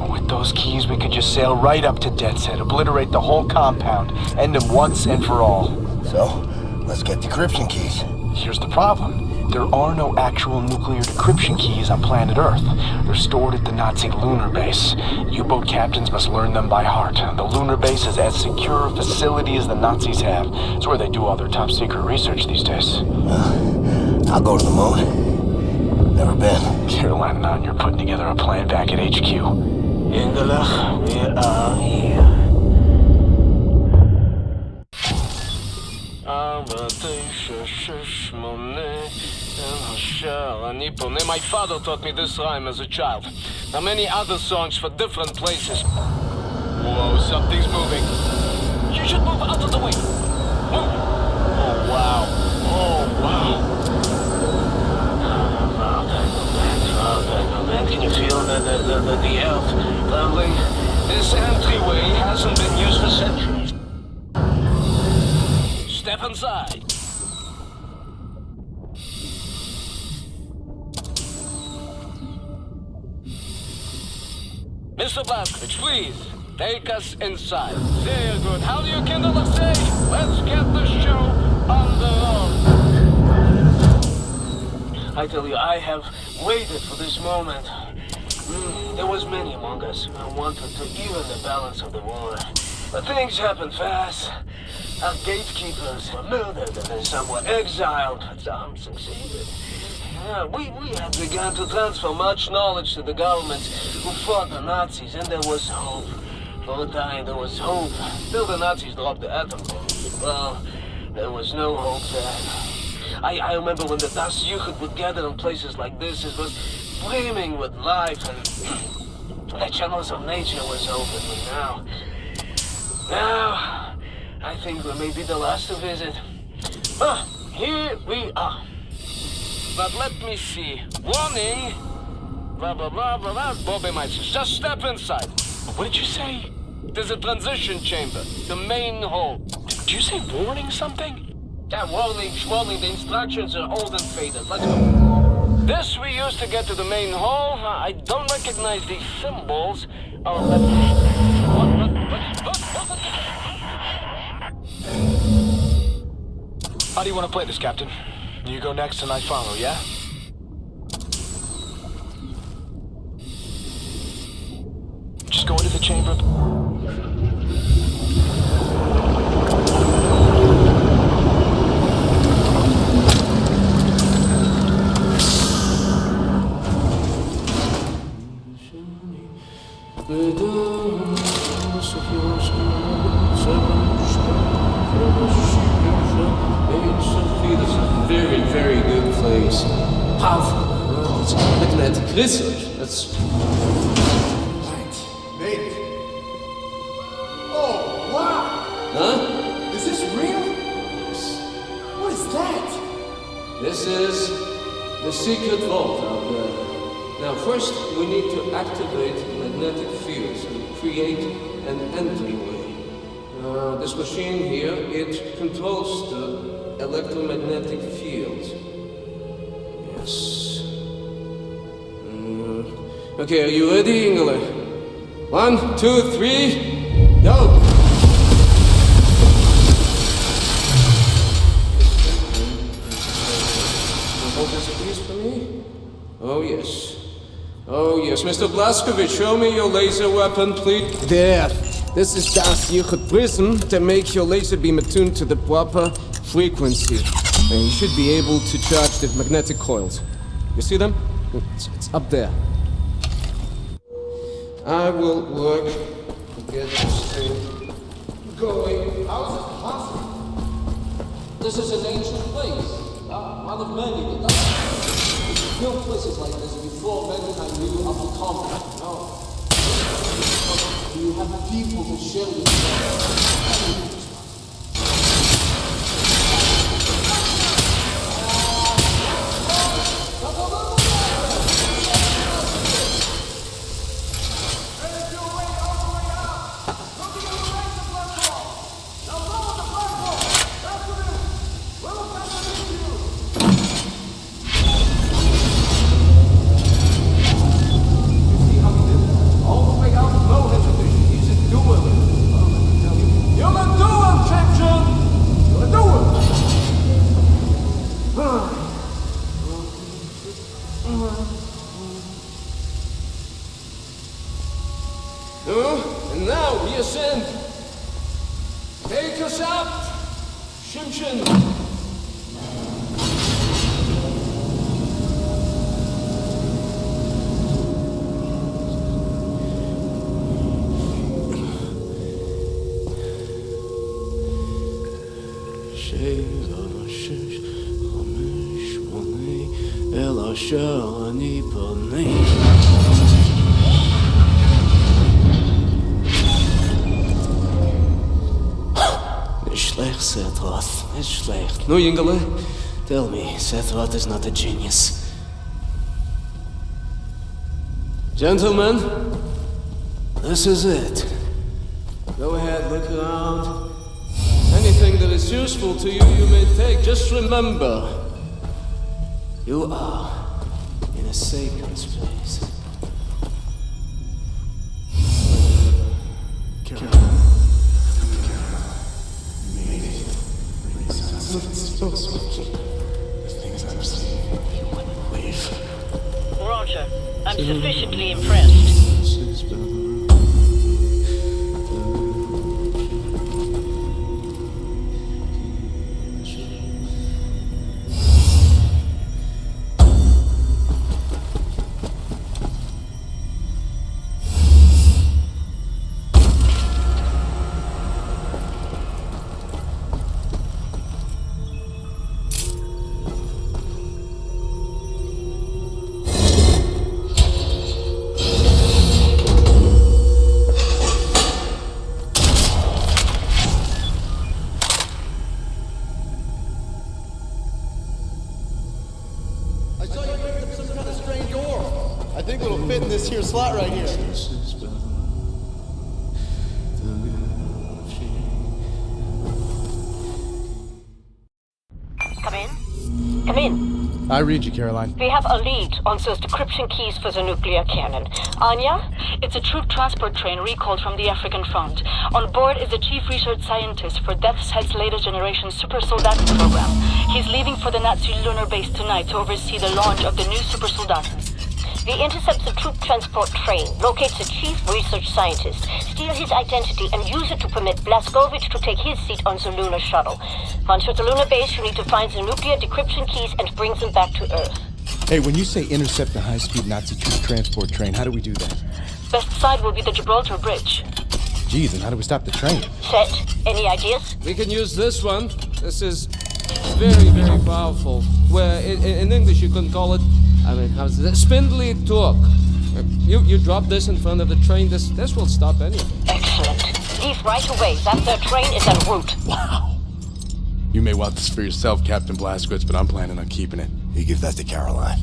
With those keys, we could just sail right up to Death's Head, obliterate the whole compound, end him once and for all. So, let's get decryption keys. Here's the problem. There are no actual nuclear decryption keys on planet Earth. They're stored at the Nazi lunar base. U-boat captains must learn them by heart. The lunar base is as secure a facility as the Nazis have. It's where they do all their top secret research these days. I'll go to the moon. Never been. Carolina Mountain, you're putting together a plan back at HQ. Engelach, we are here. My father taught me this rhyme as a child. Now many other songs for different places. Whoa, something's moving. You should move out of the way. Move. Oh, wow. Oh, wow. Can you feel the earth rumbling? This entryway hasn't been used for centuries. Step inside. Mr. Blazkowicz, please, take us inside. Very good. How do you kindle the stage? Let's get the show on the road. I tell you, I have waited for this moment. There was many among us who wanted to even the balance of the war. But things happened fast. Our gatekeepers were murdered and some were exiled, but some succeeded. We had begun to transfer much knowledge to the governments who fought the Nazis, and there was hope. For a time, there was hope. Till the Nazis dropped the atom bomb. Well, there was no hope then. I remember when the Das Juchert would gather in places like this, it was brimming with life, and the channels of nature was open. But now, I think we may be the last to visit. Here we are. But let me see. Warning! Blah, blah, blah, blah, blah. Bobby might just step inside. What did you say? There's a transition chamber. The main hall. Did you say warning something? Yeah, warning. The instructions are old and faded. Let's go. This we use to get to the main hall. I don't recognize these symbols. Oh, How do you want to play this, Captain? You go next and I follow, yeah? Just go into the chamber. This is a very, very good place. Powerful. It's like an magnetic research. That's... Right. Made it. Oh, wow! Huh? Is this real? What is that? This is the secret vault out there. Now, first, we need to activate magnetic fields and create an entryway. This machine here, it controls the electromagnetic field. Yes. Okay, are you ready, Ingele? 1, 2, 3, go! Hold this please for me? Oh, yes. Oh, yes. Mr. Blazkowicz, show me your laser weapon, please. There. This is das Yuchat prism to make your laser beam attuned to the proper frequency. And you should be able to charge the magnetic coils. You see them? It's up there. I will work to get this thing going. How is it possible? This is an ancient place. One of many that built places like this before mankind knew of the comet. No. Do you have people to share with you? And now we ascend. Take us up, Shimshin. Sethroth, it's schlecht. No, Ingele, tell me, Sethroth is not a genius. Gentlemen, this is it. Go ahead, look around. Anything that is useful to you, you may take. Just remember, you are in a sacred space. Roger. I'm sufficiently impressed. Fit in this here slot right here. Come in. Come in. I read you, Caroline. We have a lead on Sir's decryption keys for the nuclear cannon. Anya? It's a troop transport train recalled from the African front. On board is the chief research scientist for Death's Head's latest generation super soldat program. He's leaving for the Nazi lunar base tonight to oversee the launch of the new super soldat. We intercept the troop transport train, locate the chief research scientist, steal his identity, and use it to permit Blazkowicz to take his seat on the lunar shuttle. Once at the lunar base, you need to find the nuclear decryption keys and bring them back to Earth. Hey, when you say intercept the high-speed Nazi troop transport train, how do we do that? Best side will be the Gibraltar Bridge. Geez, and how do we stop the train? Set. Any ideas? We can use this one. This is very, very powerful. Where in English you can call it I mean, how's that? Spindly talk. You drop this in front of the train, this will stop anything. Excellent. Leave right away. That third train is en route. Wow. You may want this for yourself, Captain Blazkowicz, but I'm planning on keeping it. You give that to Caroline.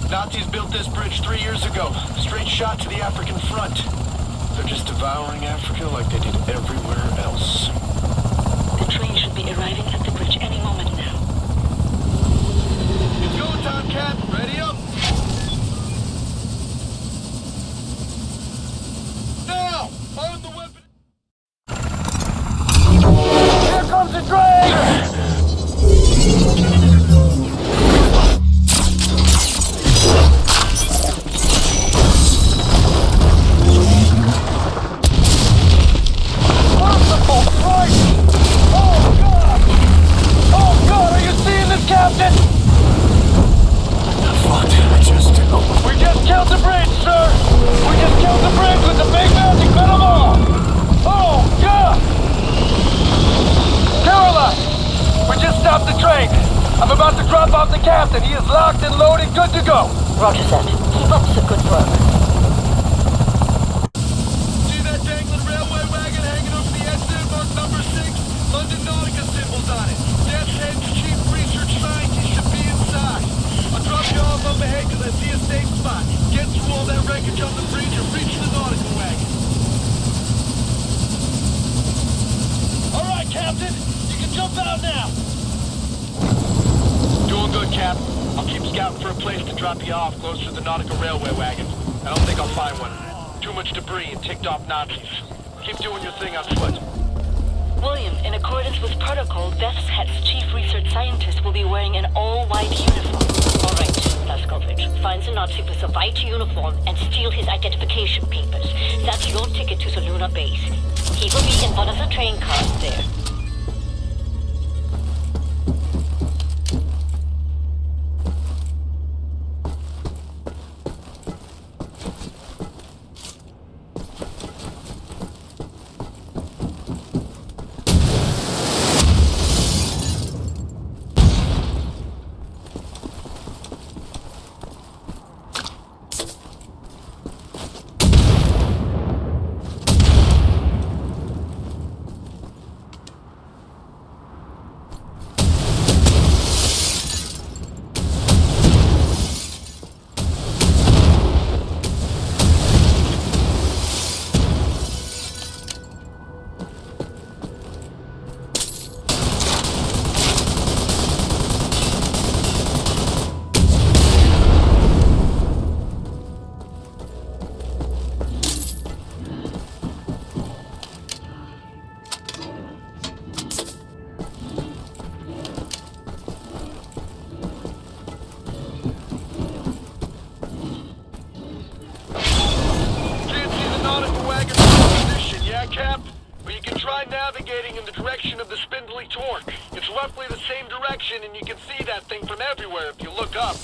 Nazis built this bridge 3 years ago. Straight shot to the African front. They're just devouring Africa like they did everywhere else. The train should be arriving at the bridge any moment now. It's go time, Cap. Ready up. Now! On the weapon! Here comes the train! Captain! What? I just... We just killed the bridge, sir! We just killed the bridge with the big magic metal off! Oh, God! Caroline! We just stopped the train! I'm about to drop off the captain. He is locked and loaded, good to go! Roger that. Keep up the good work. See that dangling railway wagon hanging over the exit marked number 6? London Nautica symbols on it. Death's Head's chief research scientist should be inside. I'll drop you off up ahead because I see a safe spot. Get through all that wreckage on the bridge and reach the Nautica wagon. All right, Captain. You can jump out now. Doing good, Cap. I'll keep scouting for a place to drop you off close to the Nautica railway wagon. I don't think I'll find one. Too much debris and ticked off Nazis. Keep doing your thing on foot. William, in accordance with protocol, Death's Head's chief research scientist will be wearing an all-white uniform. All right, Blazkowicz. Find the Nazi with a white uniform and steal his identification papers. That's your ticket to the lunar base. He will be in one of the train cars there. Navigating in the direction of the spindly torque. It's roughly the same direction, and you can see that thing from everywhere if you look up.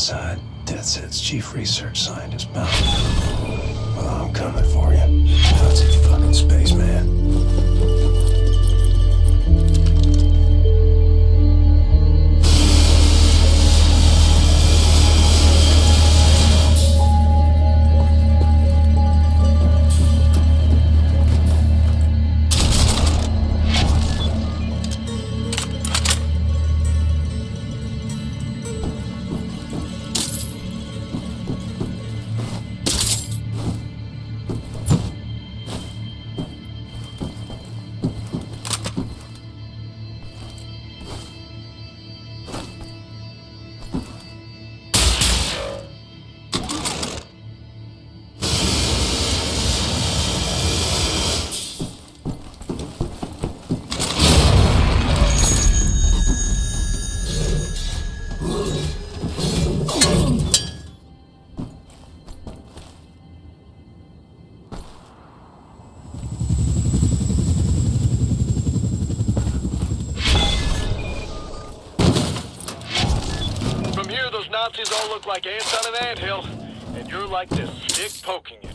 inside DeathSet's chief research scientist mountain. Well, I'm coming for you. Nazi fucking spaceman. Nazis all look like ants on an anthill, and you're like this stick poking it.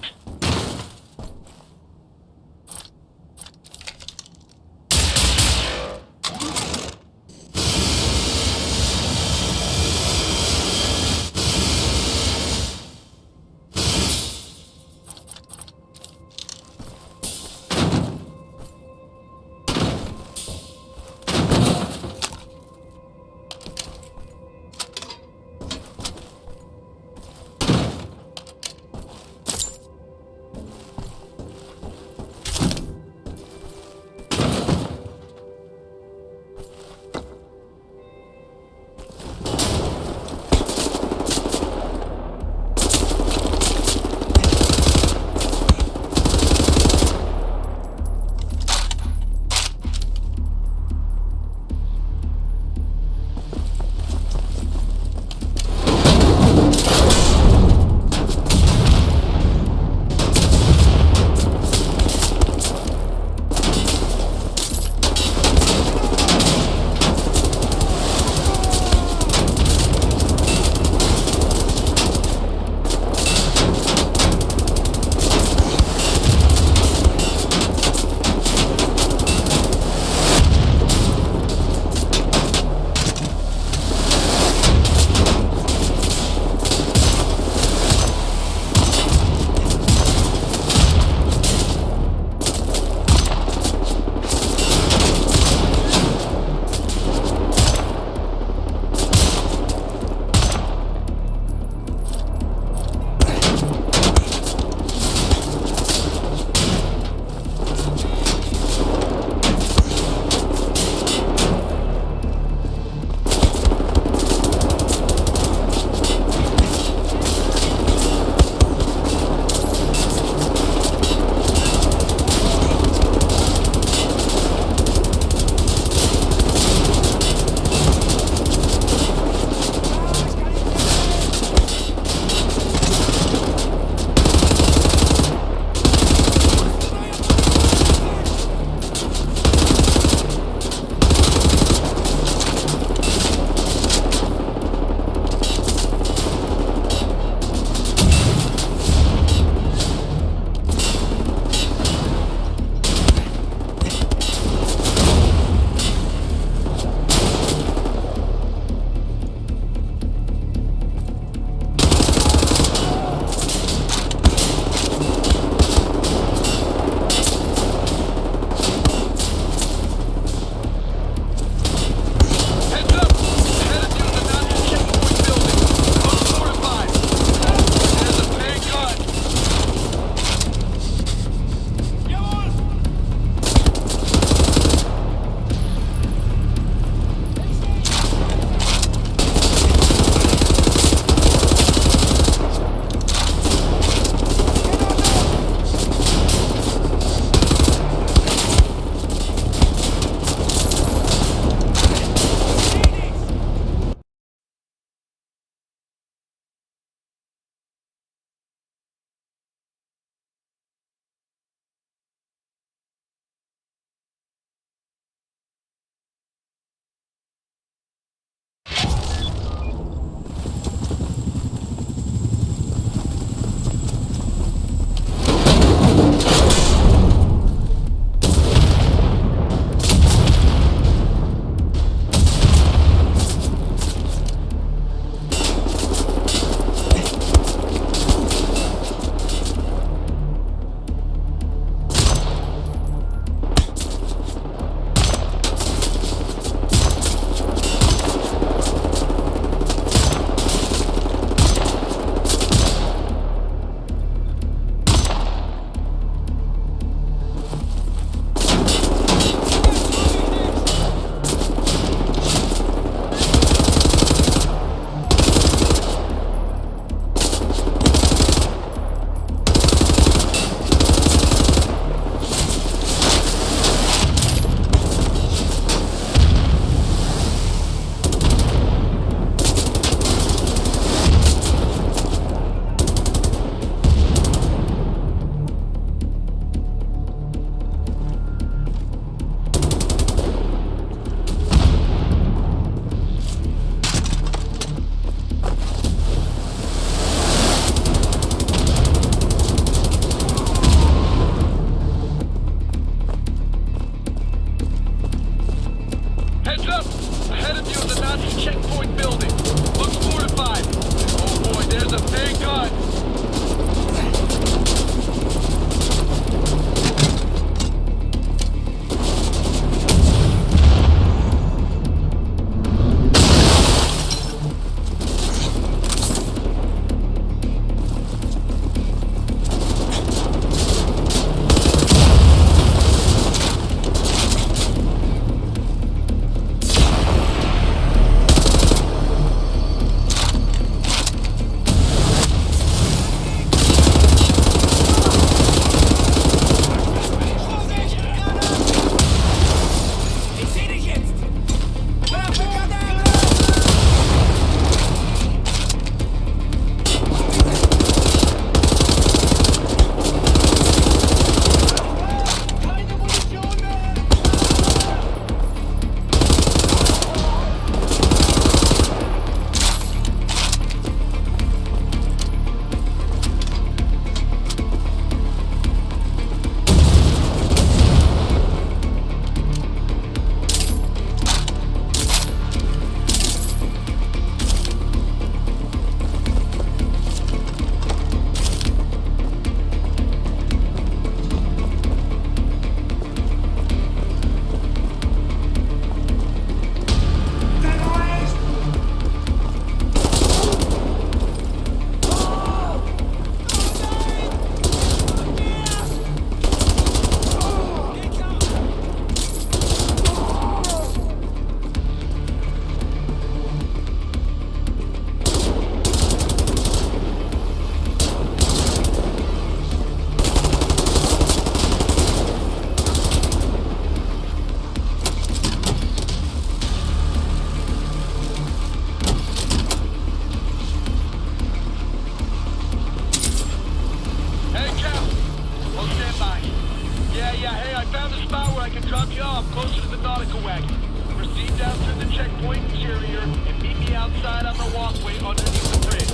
nautical wagon. Proceed down through the checkpoint interior and meet me outside on the walkway underneath the bridge.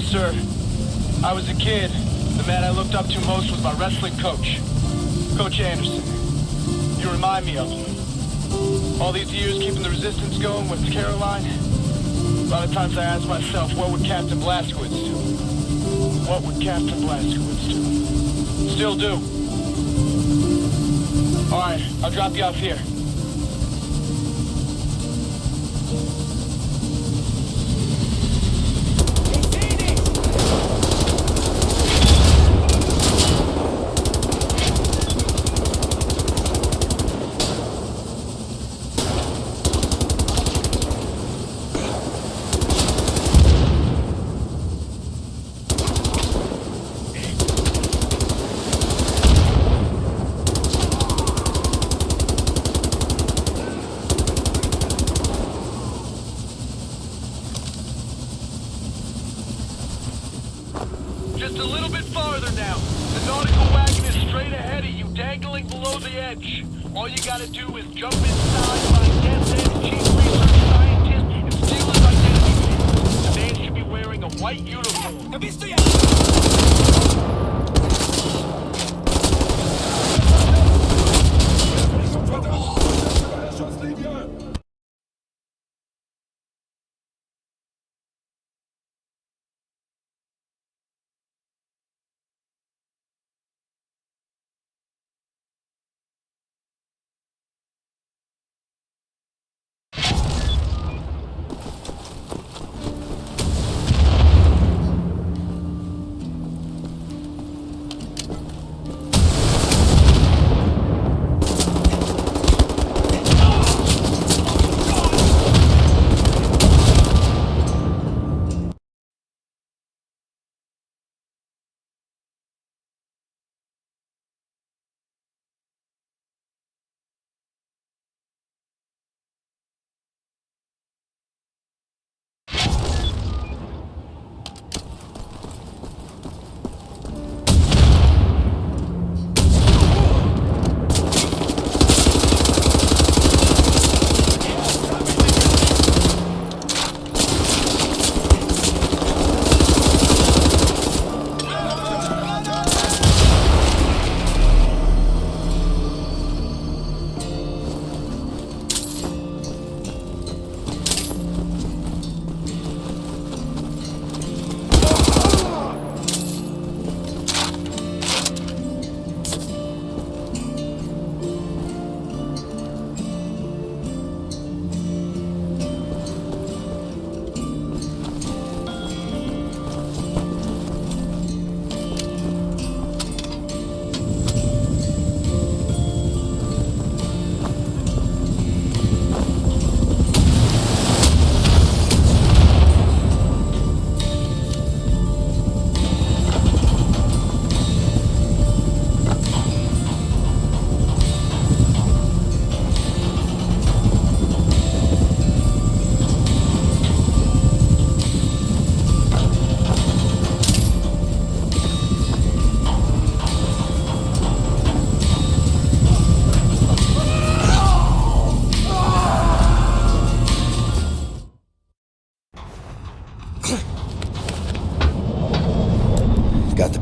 Sir, I was a kid. The man I looked up to most was my wrestling coach, Coach Anderson. You remind me of him. All these years keeping the resistance going with Caroline. A lot of times I ask myself, what would Captain Blazkowicz do? What would Captain Blazkowicz do? Still do. All right, I'll drop you off here. Just a little bit farther now. The nautical wagon is straight ahead of you, dangling below the edge. All you gotta do is jump inside, find Death's Head's chief research scientist, and steal his identity pin. The man should be wearing a white uniform.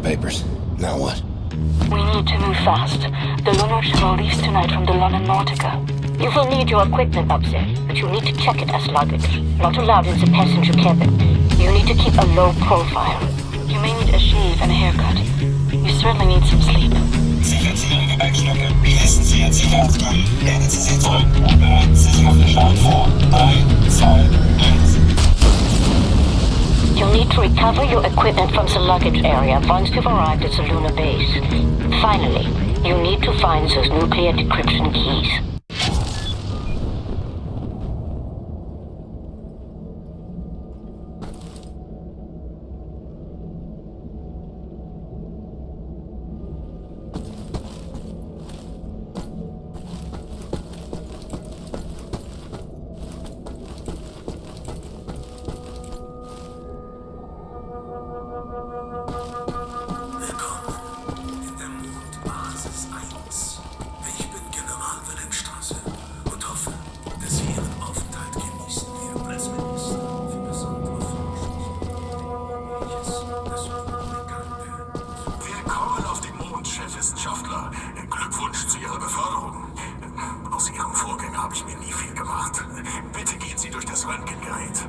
papers. Now what? We need to move fast. The lunar shuttle leaves tonight from the London Nautica. You will need your equipment up there, but you need to check it as luggage. Not allowed in the passenger cabin. You need to keep a low profile. You may need a shave and a haircut. You certainly need some sleep. Sie setzen Ihre Gepäckstücke. Wie lassen Sie Ihr Ziel aufkommen? Lehnen Sie sie zurück und bereiten Sie sich auf den Start vor. 3, 2, 1. You'll need to recover your equipment from the luggage area once you've arrived at the lunar base. Finally, you need to find those nuclear decryption keys. Wissenschaftler, Glückwunsch zu Ihrer Beförderung. Aus Ihrem Vorgänger habe ich mir nie viel gemacht. Bitte gehen Sie durch das Röntgengerät.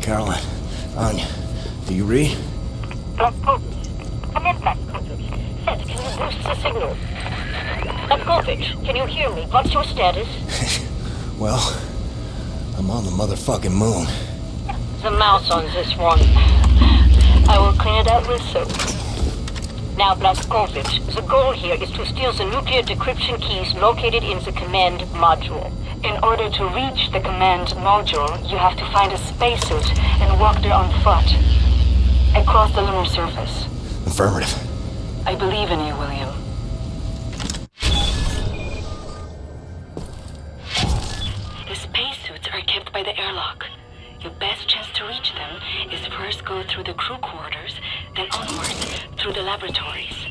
Caroline, Anya, do you read? Come in, Blazkowicz. Seth, can you boost the signal? Blazkowicz, can you hear me? What's your status? Well, I'm on the motherfucking moon. The mouse on this one. I will clean it out with soap. Now, Blazkowicz, the goal here is to steal the nuclear decryption keys located in the command module. In order to reach the command module, you have to find a spacesuit and walk there on foot. Across the lunar surface. Affirmative. I believe in you, William. The spacesuits are kept by the airlock. Your best chance to reach them is first go through the crew quarters, then onwards through the laboratories.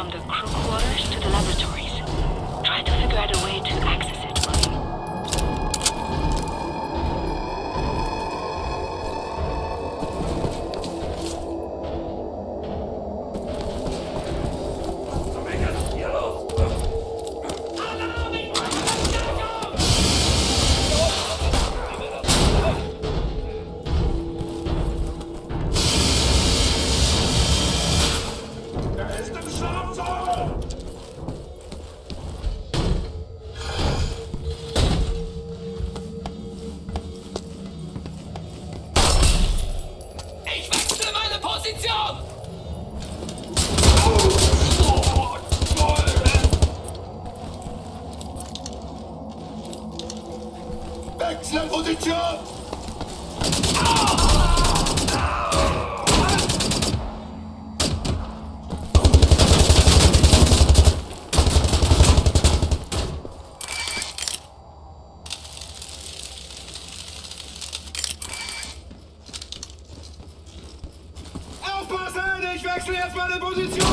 from the crew quarters to the laboratories. Try to figure out a way to access it, William. Wechsle Position! Aufpassen! Ich wechsle jetzt meine Position!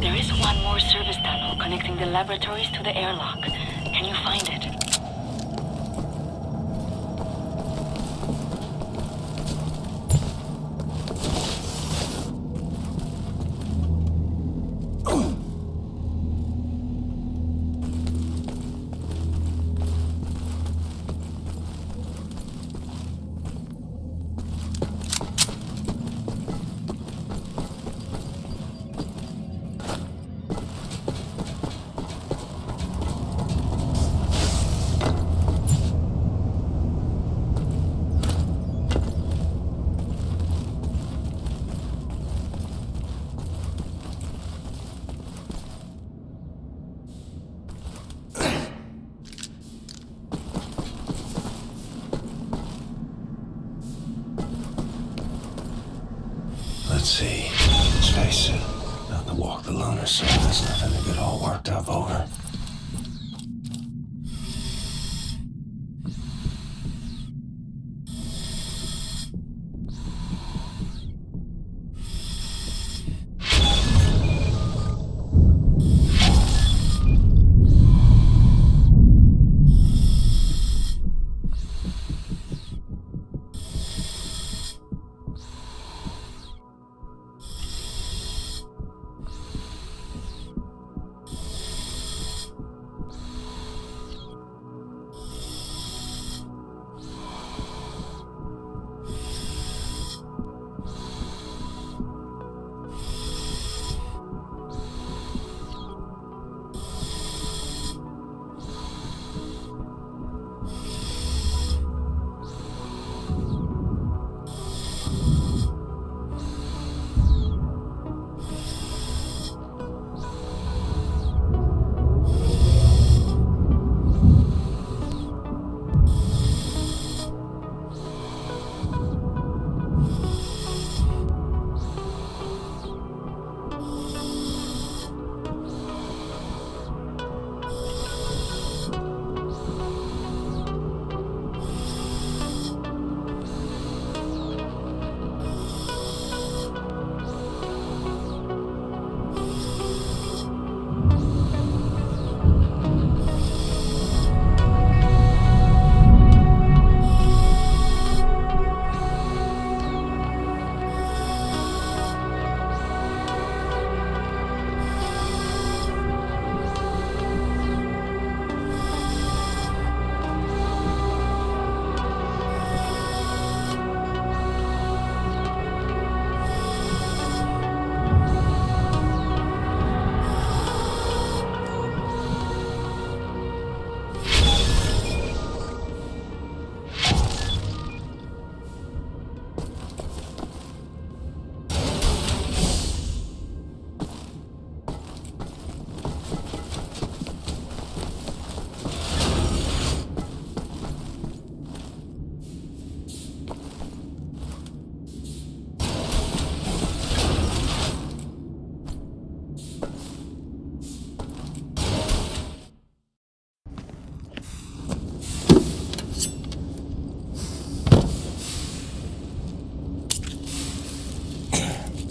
There is one more service tunnel connecting the laboratories to the airlock. Can you find it? Let's see. Let's face it. Not to walk the loner side, there's nothing to get all worked up over.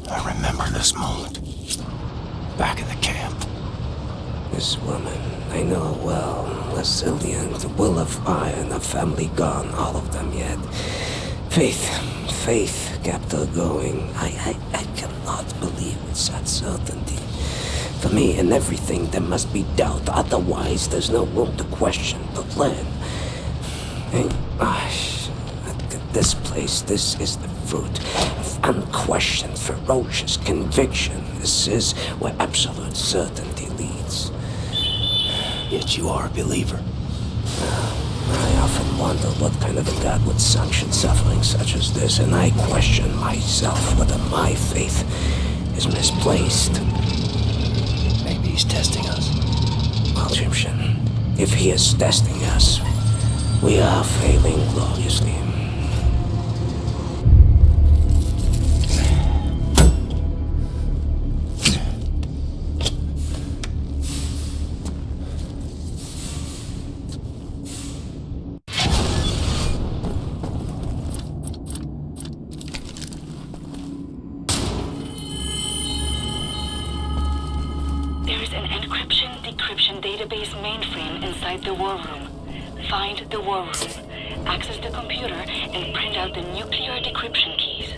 I remember this moment. Back in the camp. This woman, I know her well. A Cillian, the will of iron, a family gone, all of them yet. Faith kept her going. I cannot believe with such certainty. For me, in everything there must be doubt, otherwise there's no room to question, to learn. This place, this is the fruit of unquestioned, ferocious conviction. This is where absolute certainty leads. Yet you are a believer. I often wonder what kind of a God would sanction suffering such as this, and I question myself whether my faith is misplaced. Maybe he's testing us. Well, Egyptian, if he is testing us, we are failing gloriously. There is an encryption-decryption database mainframe inside the war room. Find the war room, access the computer, and print out the nuclear decryption keys.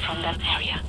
From that area.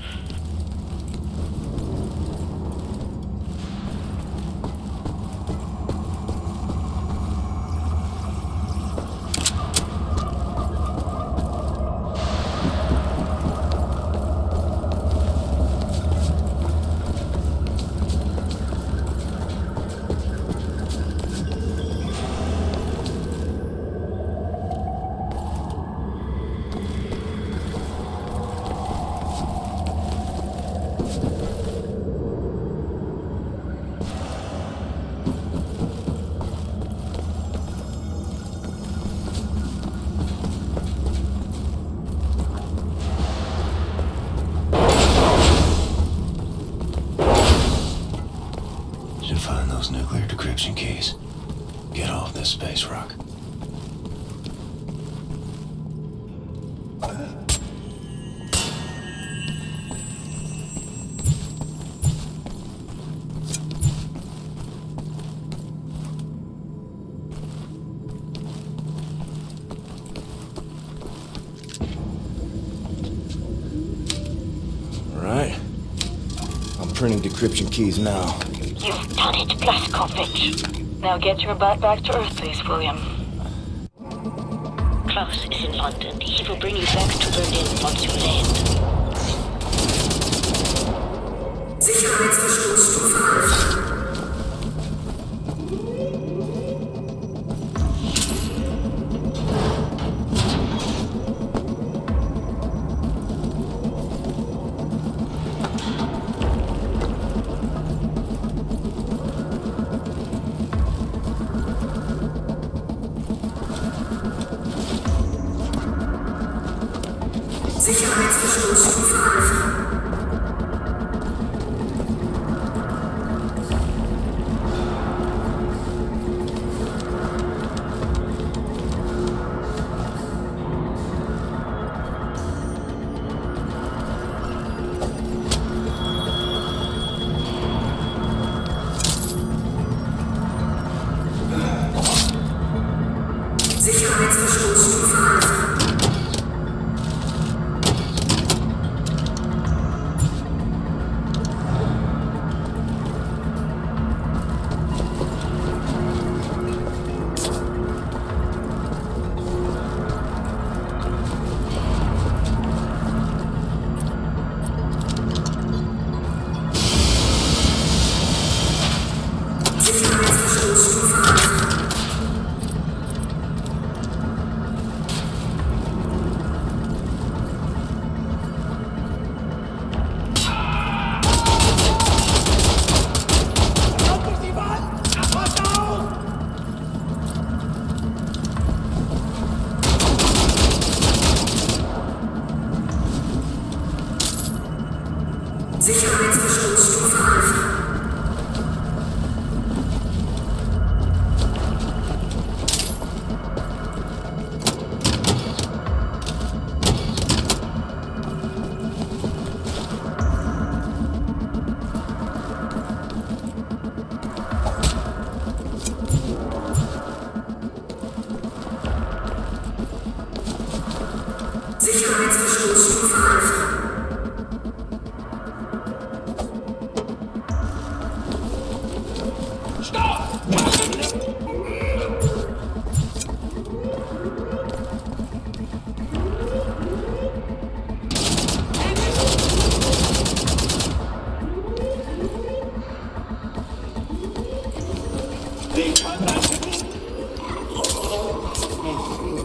find those nuclear decryption keys. Get off this space rock. Right. I'm printing decryption keys now. You've done it, Blazkowicz. Now get your butt back to Earth, please, William. Klaus is in London. He will bring you back to Berlin once you land. Sicherheitsverstoßstufe Alpha. Sicherheitsverstoßstufe Alpha. Sicherheitsverstoßstufe Alpha. Sicherheitsverstoßstufe Alpha. Sicherheitsverstoßstufe Alpha. Sicherheitsverstoßstufe Alpha.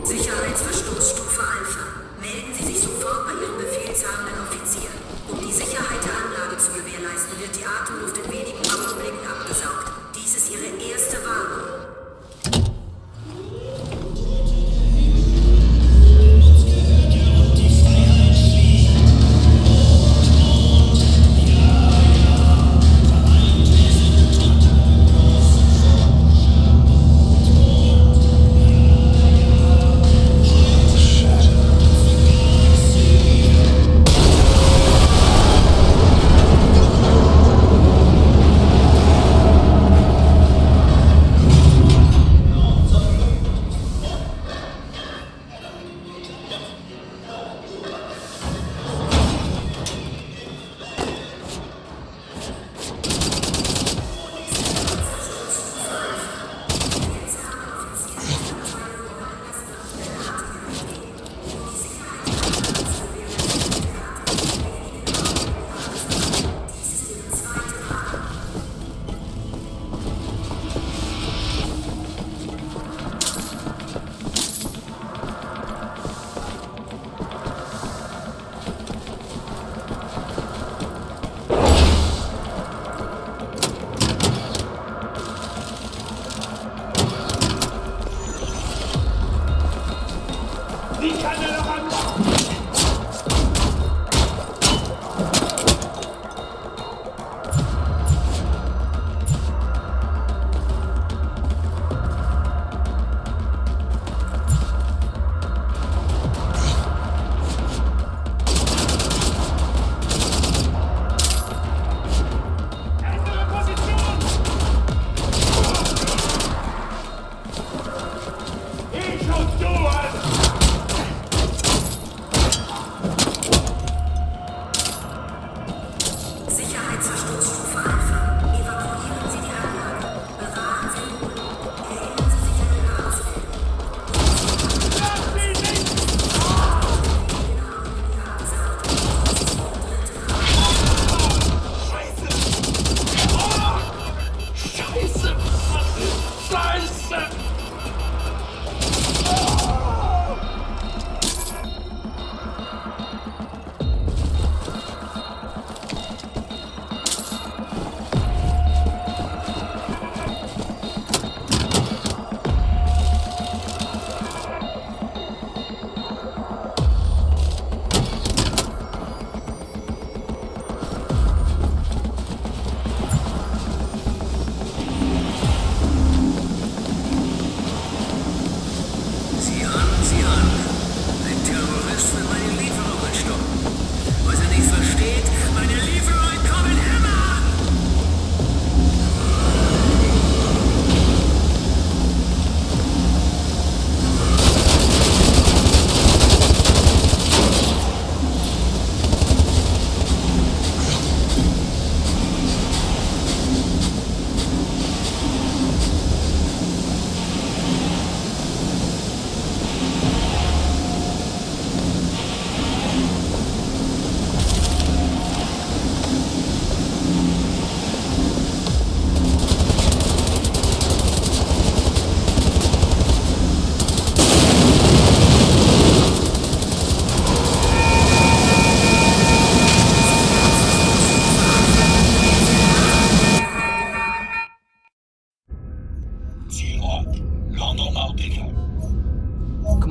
Sicherheitsverstoßstufe Alpha. Melden Sie sich sofort bei Ihrem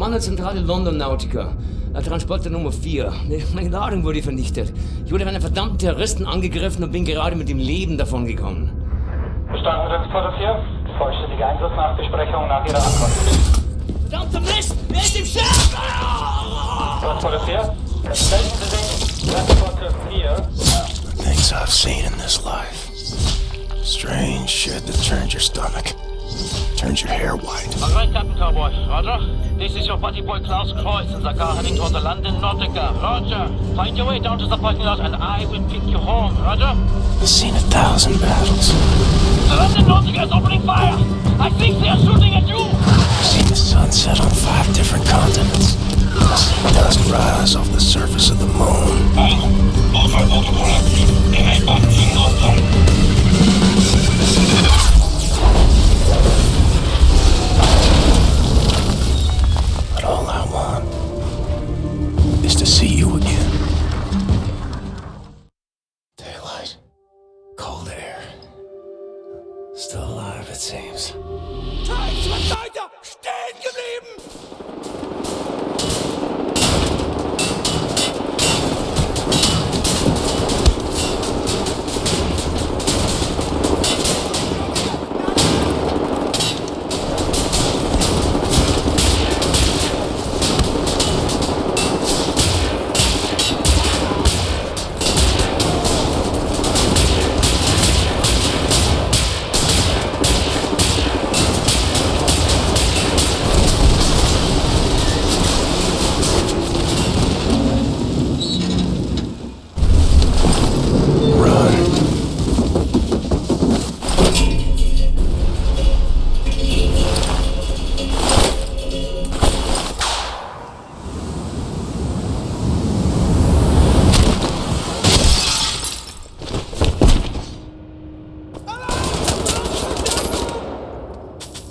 Landezentrale London Nautica. Transporter Nummer 4. Meine Ladung wurde vernichtet. Ich wurde von einem verdammten Terroristen angegriffen und bin gerade mit dem Leben davongekommen. Verstanden, Transporter 4. Vollständige Eingriffsnachbesprechung nach Ihrer Ankunft. Verdammter Mist! Wer ist im Schiff? Transporter 4. Melden Sie sich. Transporter 4. Things I've seen in this life. Strange shit that turns your stomach. Turns your hair white. All right, Captain Cowboy. Roger. This is your buddy boy Klaus Kreuz in the car heading toward the London Nautica. Roger. Find your way down to the parking lot and I will pick you home. Roger. I've seen 1,000 battles. The London Nautica is opening fire. I think they are shooting at you. I've seen the sun set on 5 different continents. I've seen dust rise off the surface of the moon. But all I want is to see you again. Daylight. Cold air. Still alive, it seems. Verteidiger! Stehen geblieben!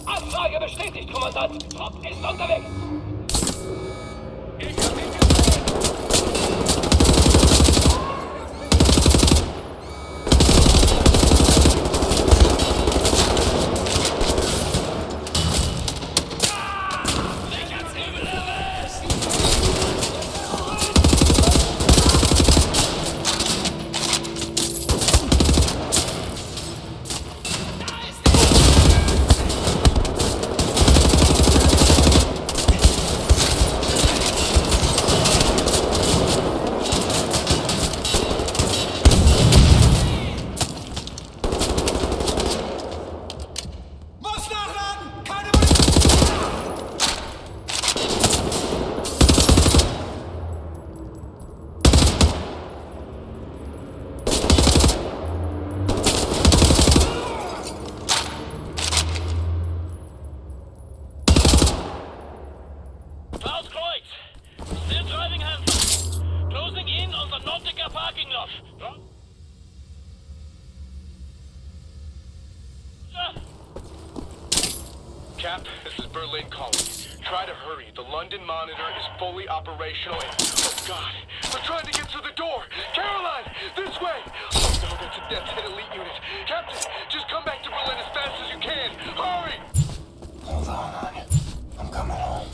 Abfrage bestätigt, Kommandant. Trupp ist unterwegs. Cap, this is Berlin calling. Try to hurry. The London Monitor is fully operational and... Oh, God. They're trying to get through the door. Caroline, this way. Oh, no, that's an elite unit. Captain, just come back to Berlin as fast as you can. Hurry! Hold on, honey. I'm coming home.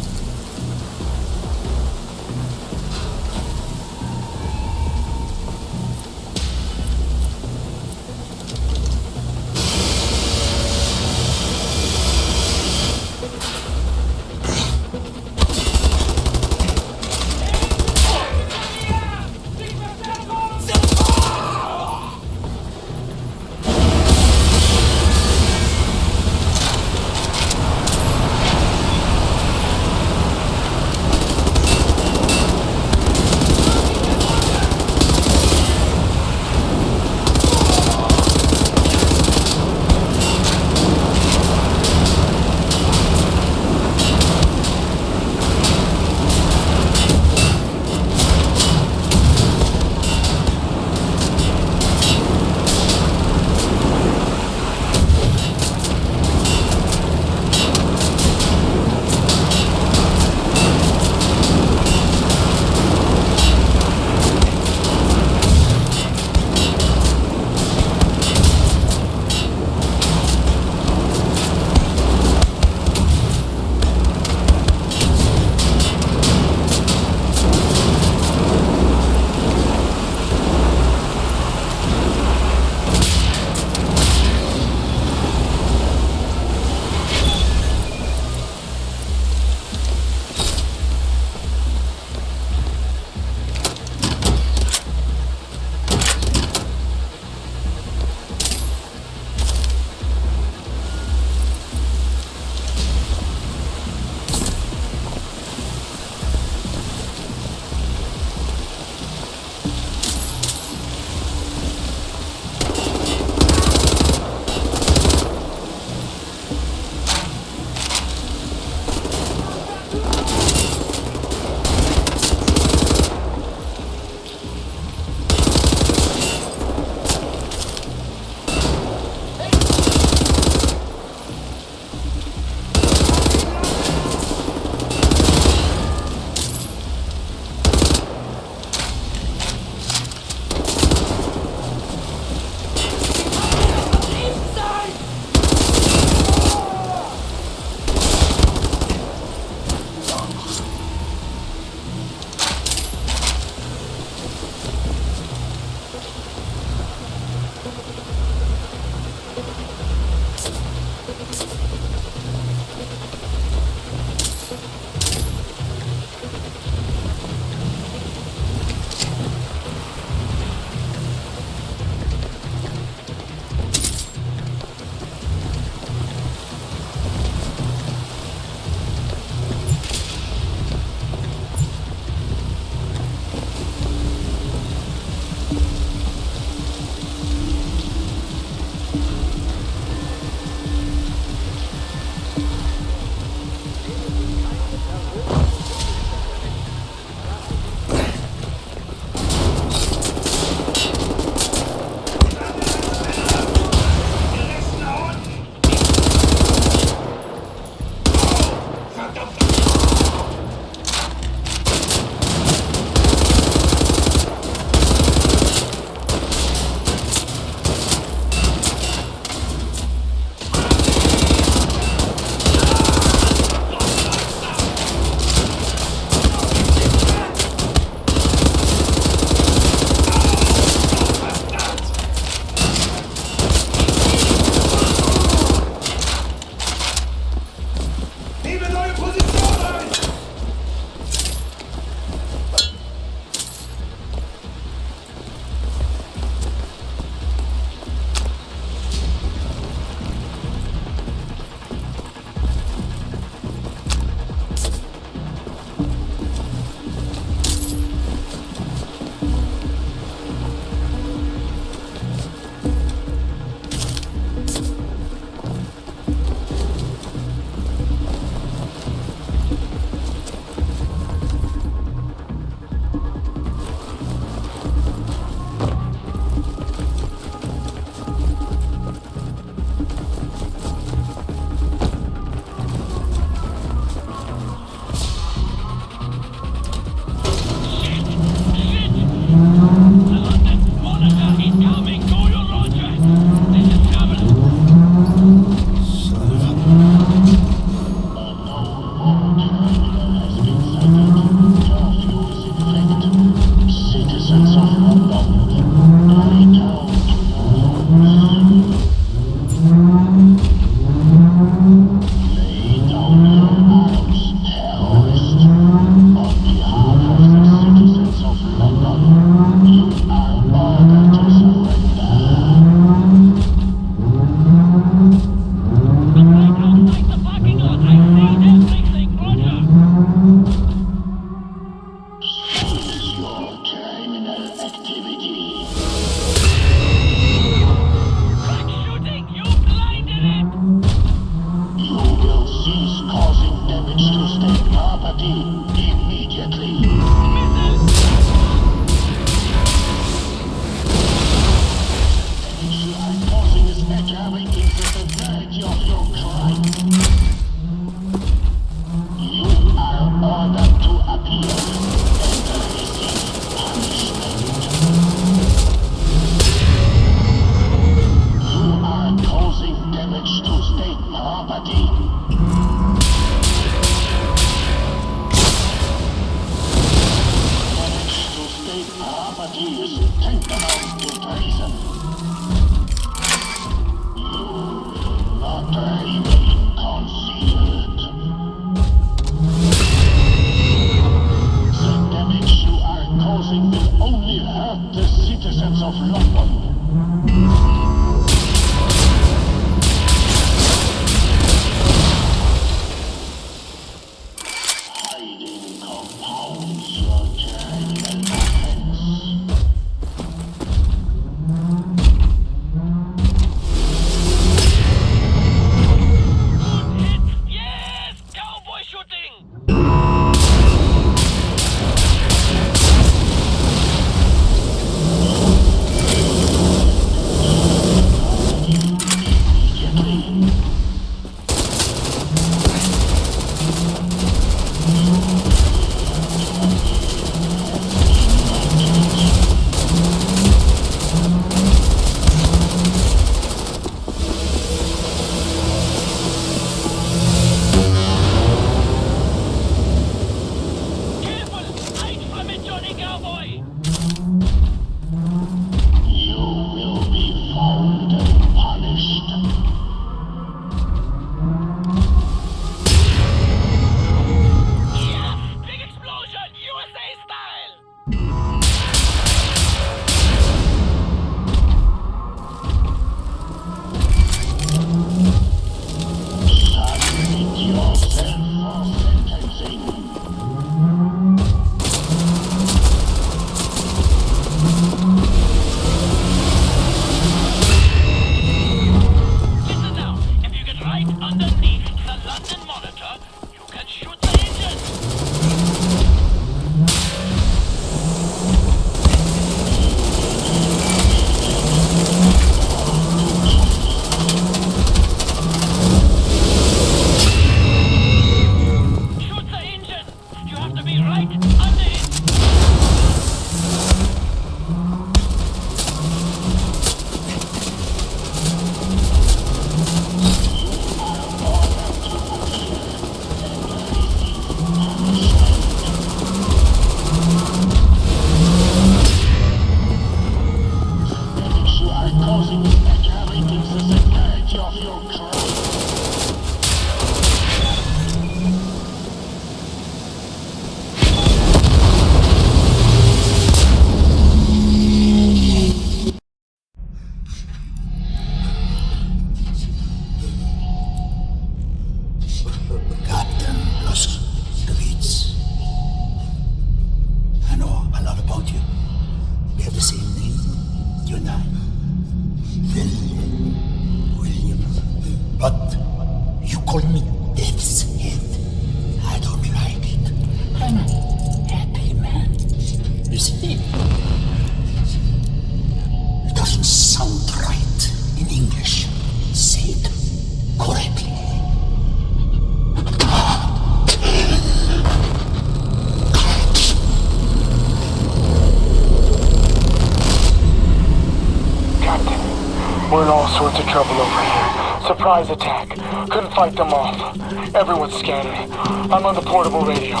We're in all sorts of trouble over here. Surprise attack. Couldn't fight them off. Everyone's scattered. I'm on the portable radio.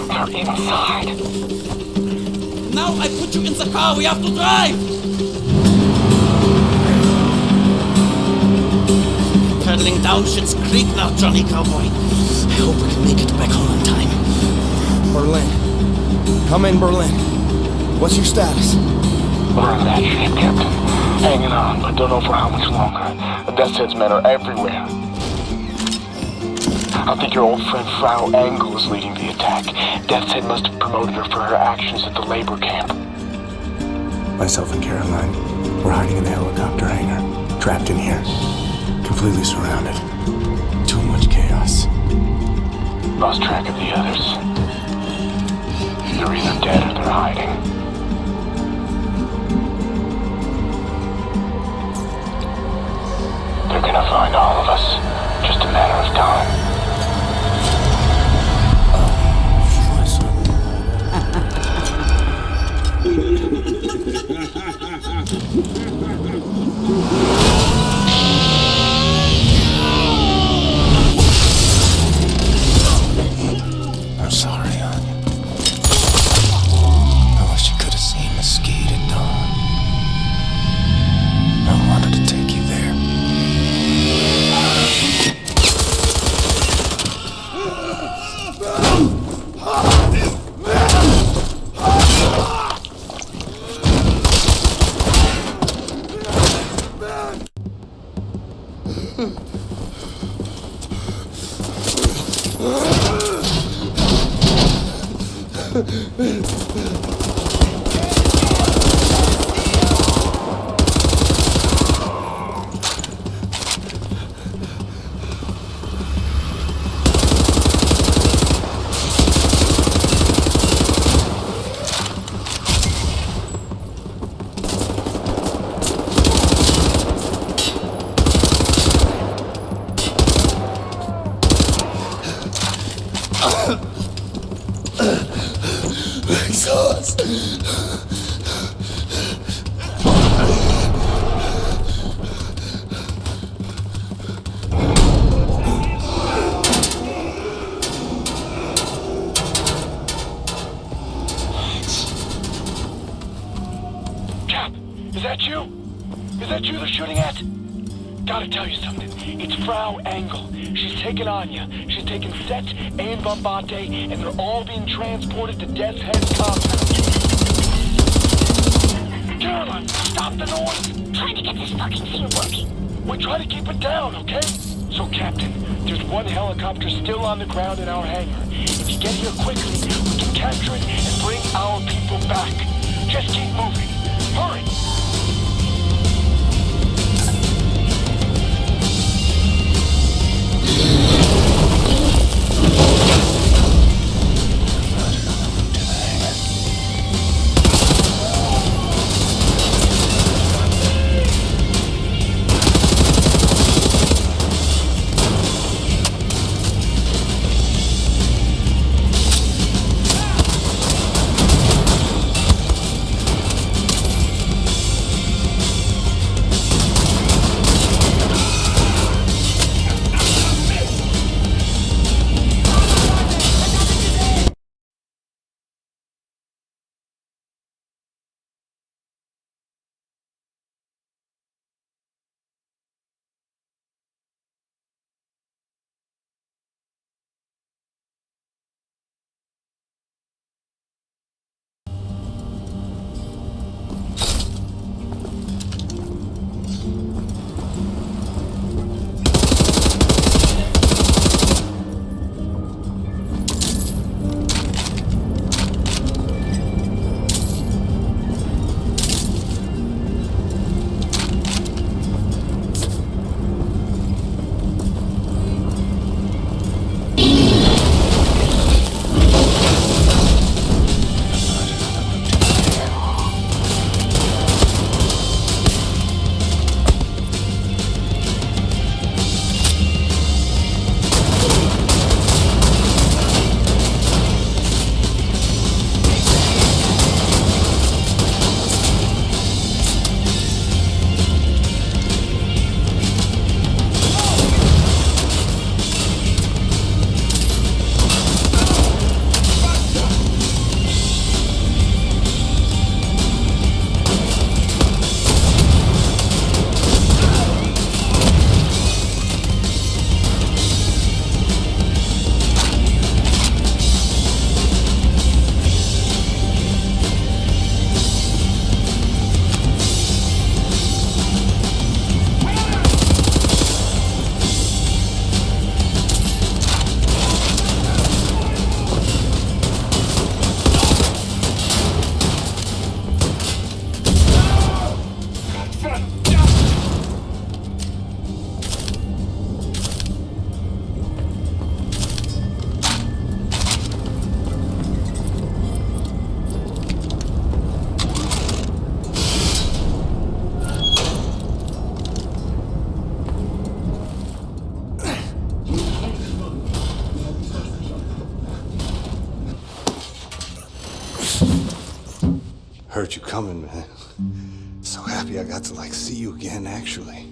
They're inside. Now I put you in the car. We have to drive. Pedaling down Schitt's Creek now, Johnny Cowboy. I hope we can make it back home in time. Berlin. Come in, Berlin. What's your status? We're in bad shape, Captain. Hanging on, but don't know for how much longer. The Death's Head's men are everywhere. I think your old friend Frau Engel is leading the attack. Death's Head must have promoted her for her actions at the labor camp. Myself and Caroline, we're hiding in the helicopter hangar. Trapped in here. Completely surrounded. Too much chaos. Lost track of the others. They're either dead or they're hiding. They're gonna find all of us. Just a matter of time. I'm sorry, Anya. I wish you could have seen Mesquite at dawn. I wanted to take you there. Exhaust. Cap, is that you? Is that you they're shooting at? Gotta tell you something. It's Frau Engel. She's taken Anya. She's taken Set and Bombate, and they're all being transported to Death's Head compound. Caroline, stop the noise! Trying to get this fucking thing working. We try to keep it down, okay? So, Captain, there's one helicopter still on the ground in our hangar. If you get here quickly, we can capture it and bring our people back. Just keep moving. Hurry! heard you coming, man. So happy I got to, see you again, actually.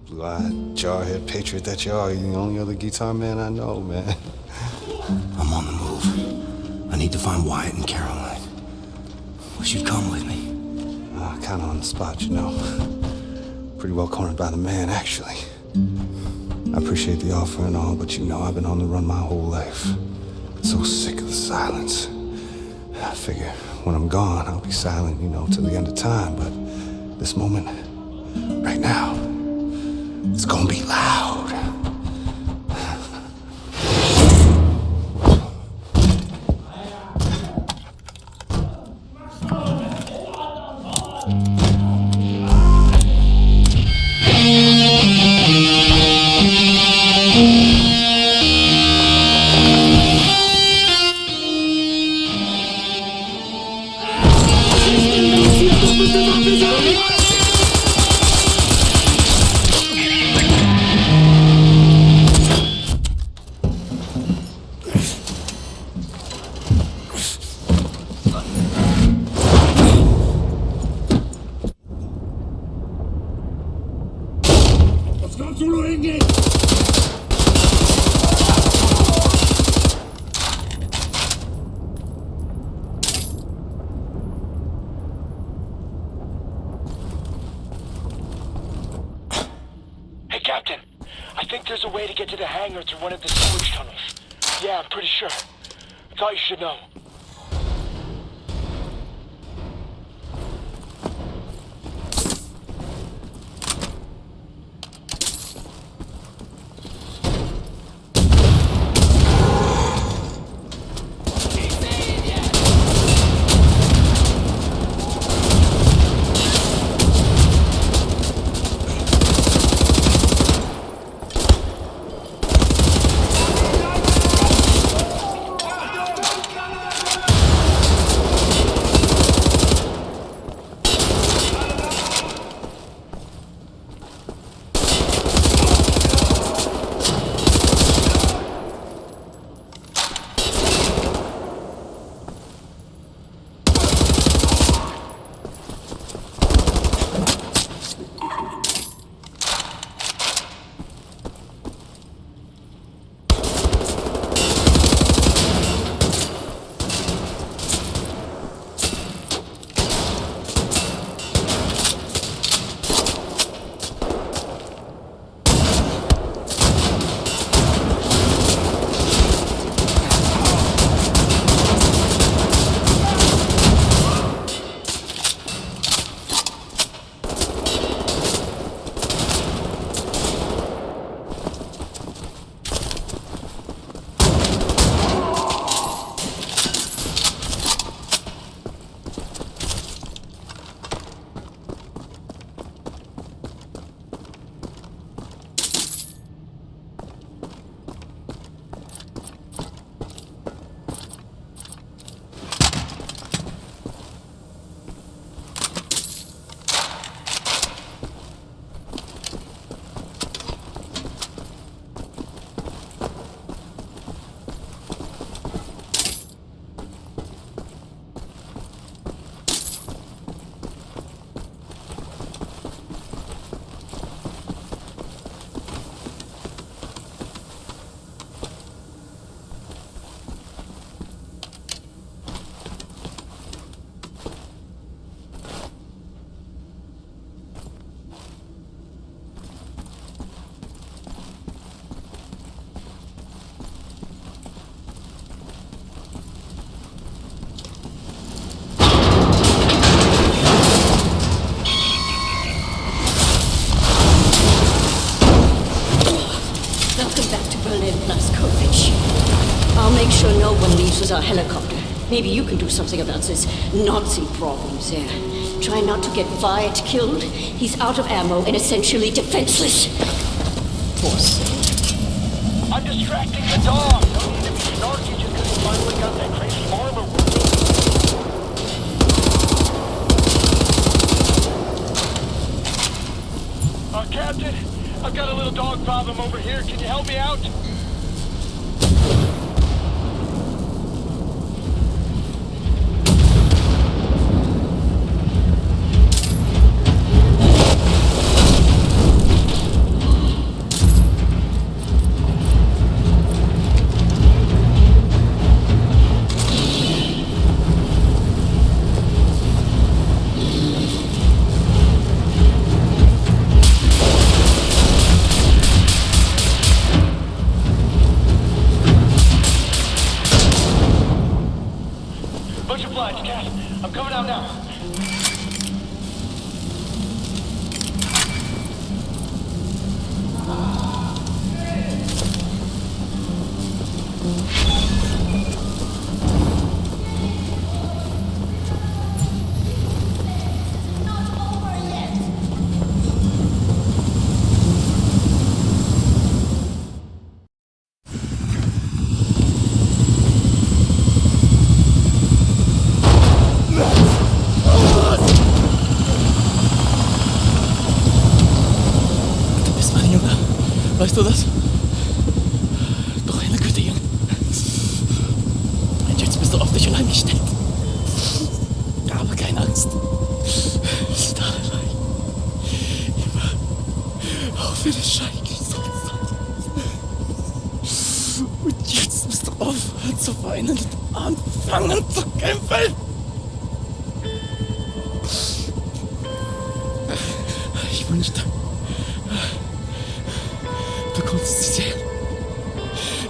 Blue-eyed, jarhead patriot that you are. You're the only other guitar man I know, man. I'm on the move. I need to find Wyatt and Caroline. Wish you'd come with me. Kinda on the spot, you know. Pretty well cornered by the man, actually. I appreciate the offer and all, but you know I've been on the run my whole life. So sick of the silence. I figure when I'm gone, I'll be silent, till the end of time, but this moment, right now, it's gonna be loud. Captain, I think there's a way to get to the hangar through one of the sewage tunnels. Yeah, I'm pretty sure. Thought you should know. Our helicopter. Maybe you can do something about this Nazi problems there. Try not to get Wyatt killed. He's out of ammo and essentially defenseless. Poor thing. I'm distracting the dog. Don't need to be snarky just because he finally got that crazy armor working. Captain, I've got a little dog problem over here. Can you help me out? lines, Cat. I'm coming out now. Weißt du das? Doch eine Güte, Junge. Und jetzt bist du auf dich allein gestellt. Aber keine Angst. Ist allein. Immer. Auch wenn es schrecklich sein soll. Und jetzt musst du aufhören zu weinen und anfangen zu kämpfen. Ich wünschte, du konntest sie sehen.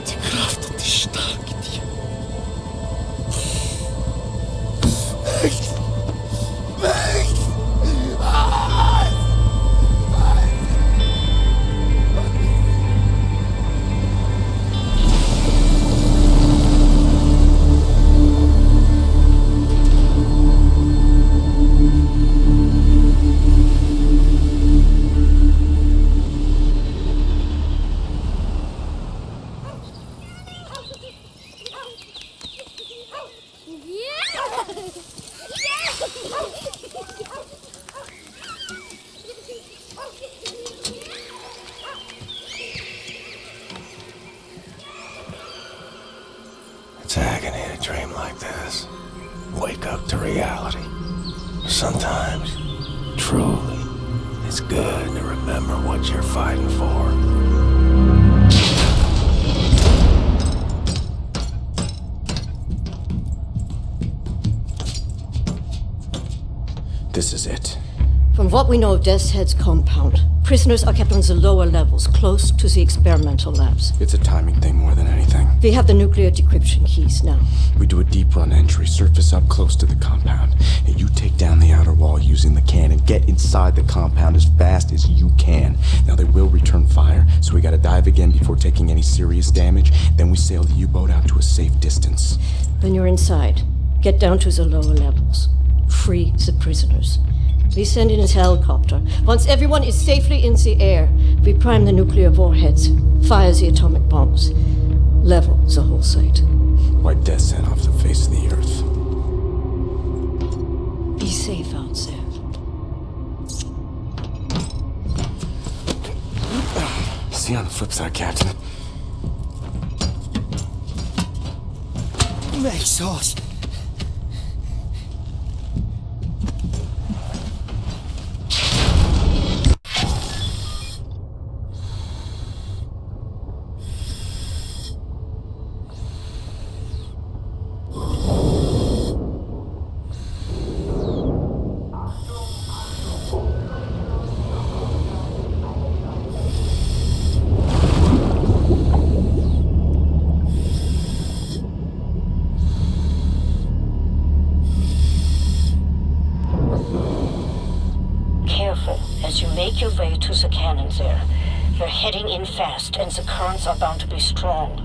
Die Kraft und die Stärke dir. It's agony to dream like this. Wake up to reality. Sometimes, truly, it's good to remember what you're fighting for. This is it. From what we know of Death's Head's compound, prisoners are kept on the lower levels, close to the experimental labs. It's a timing thing more than anything. We have the nuclear decryption keys now. We do a deep run entry, surface up close to the compound, and you take down the outer wall using the cannon. Get inside the compound as fast as you can. Now they will return fire, so we gotta dive again before taking any serious damage. Then we sail the U-boat out to a safe distance. When you're inside, get down to the lower levels. Free the prisoners. We send in his helicopter. Once everyone is safely in the air, we prime the nuclear warheads, fire the atomic bombs, level the whole site. Wipe Death's Head off the face of the earth. Be safe out there. See you on the flip side, Captain. Makes horse. As you make your way to the cannon there, you're heading in fast and the currents are bound to be strong.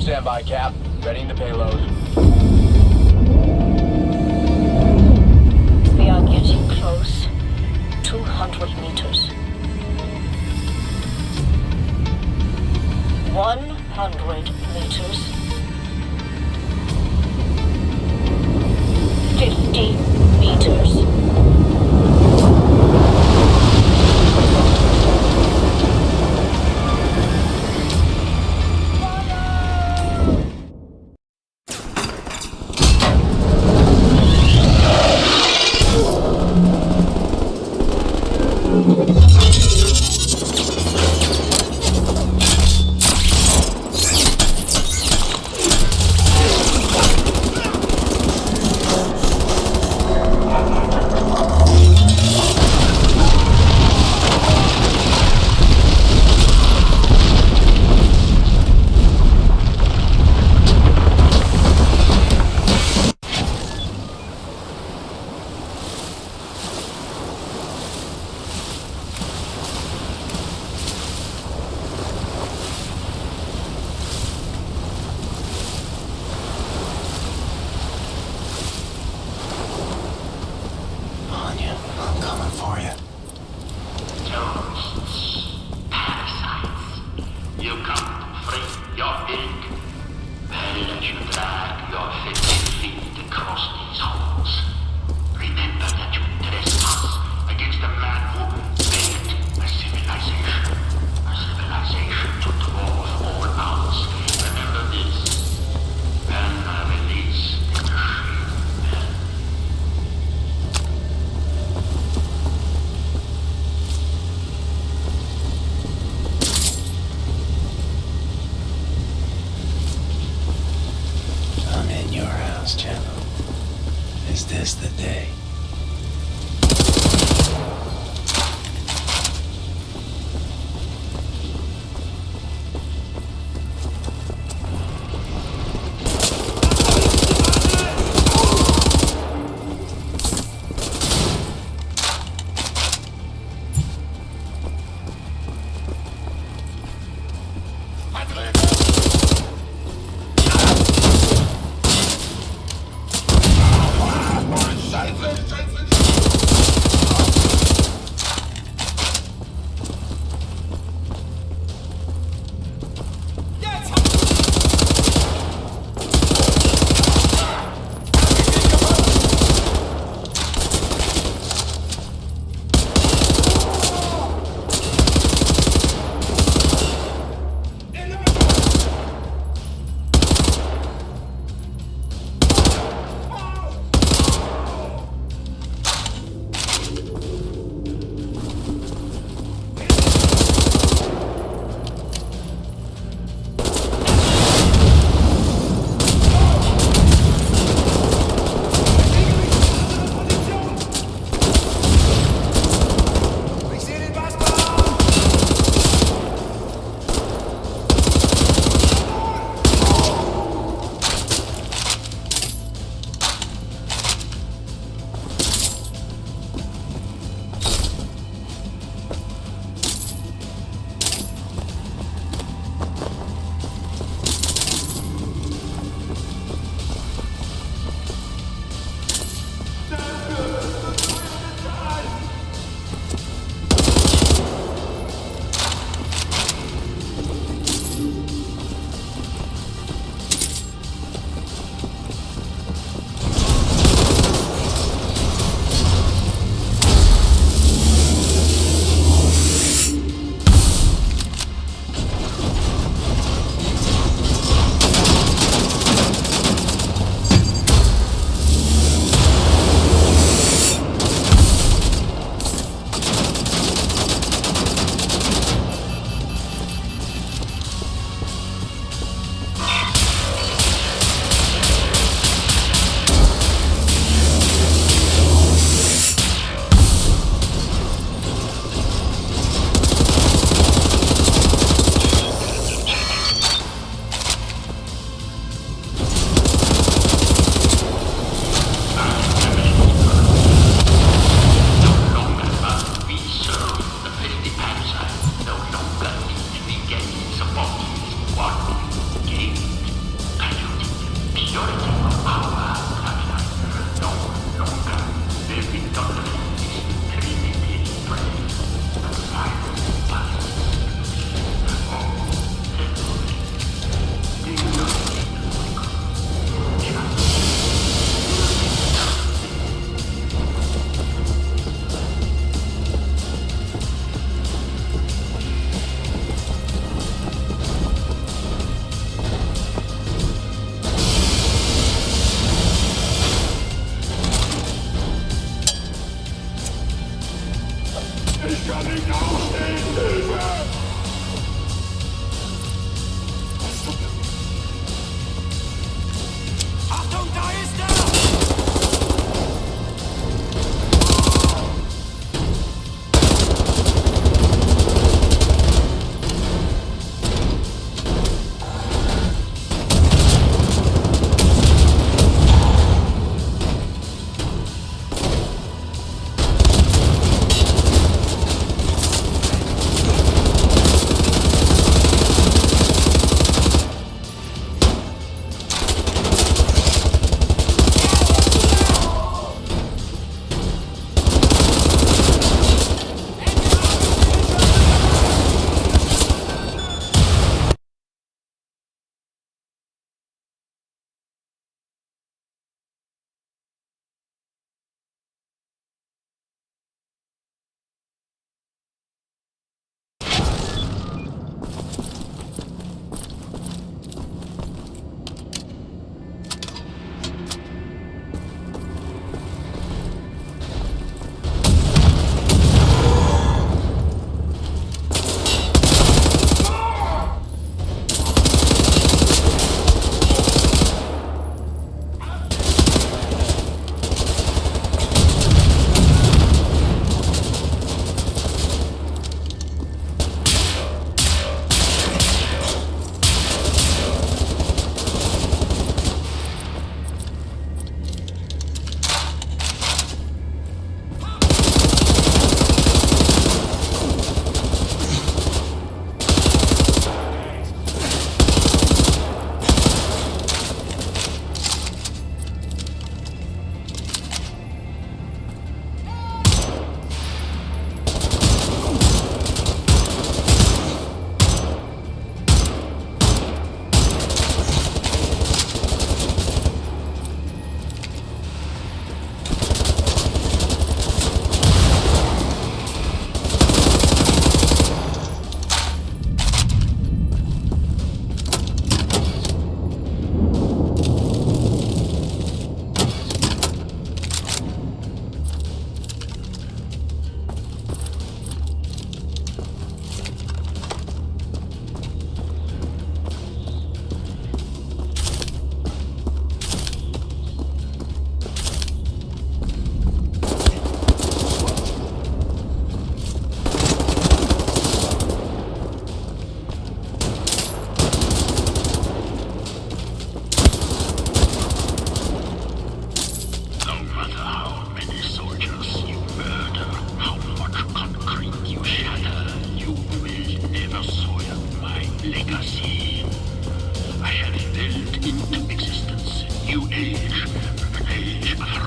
Stand by, Cap. Readying the payload. We are getting close. 200 meters. 100 meters. 50 meters. is the day. Scheiße!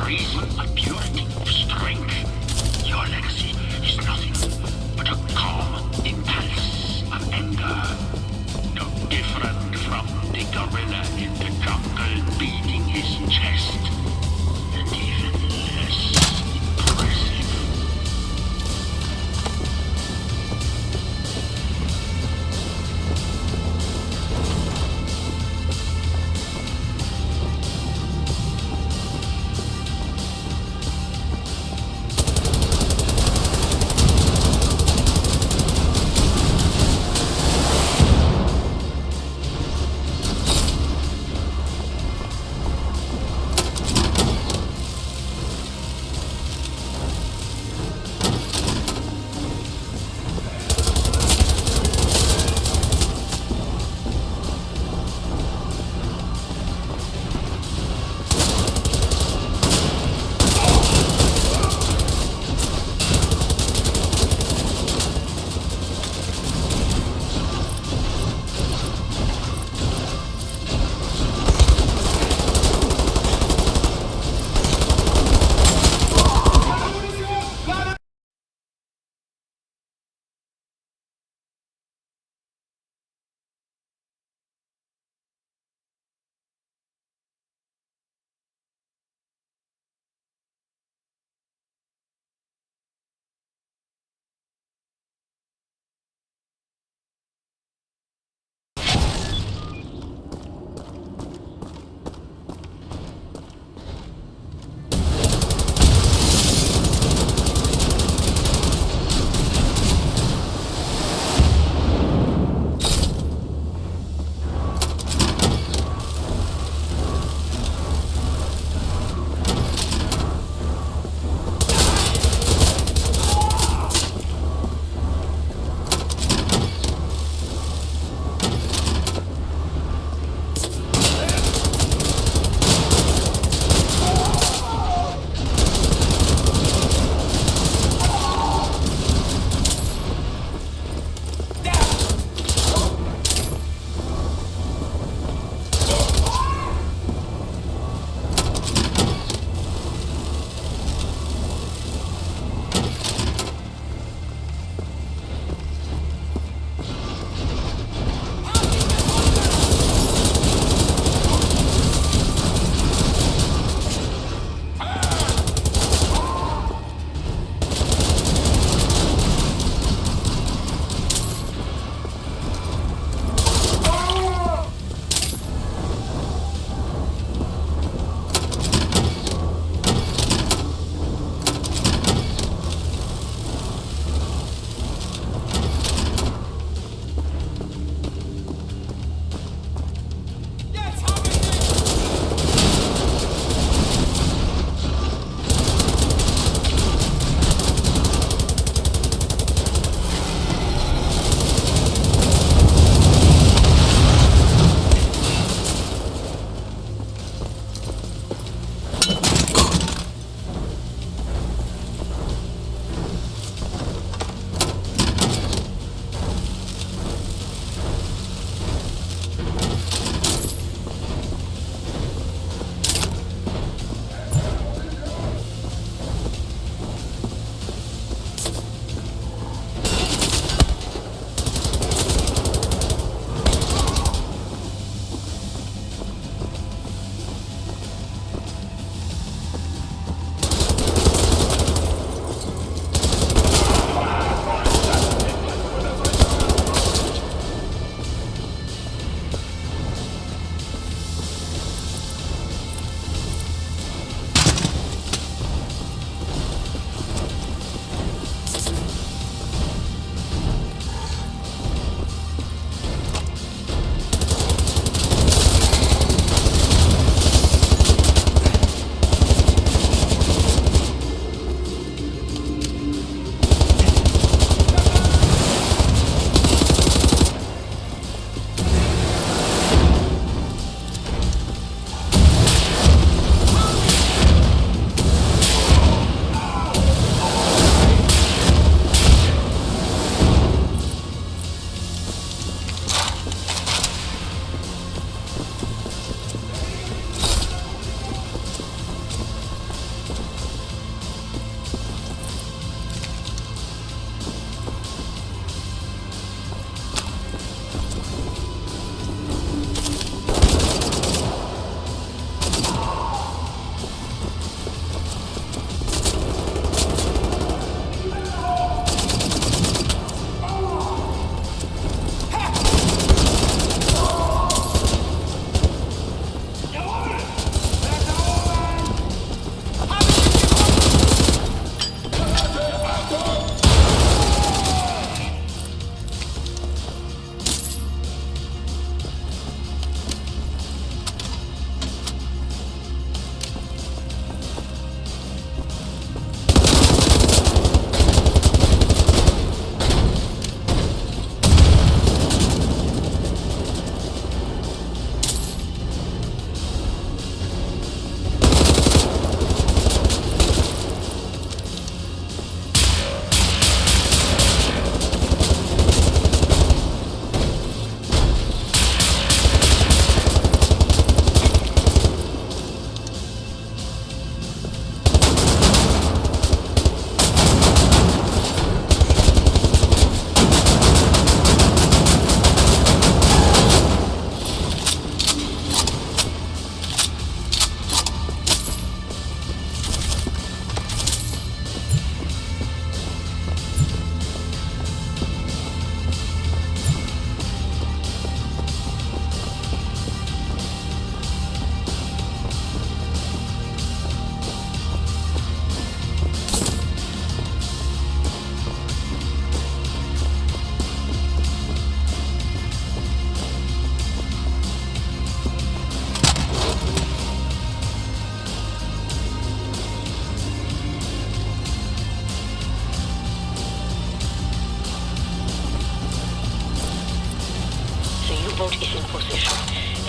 reason, a purity of strength. Your legacy is nothing but a calm impulse of anger. No different from the gorilla in the jungle beating his chest. And even less impressive.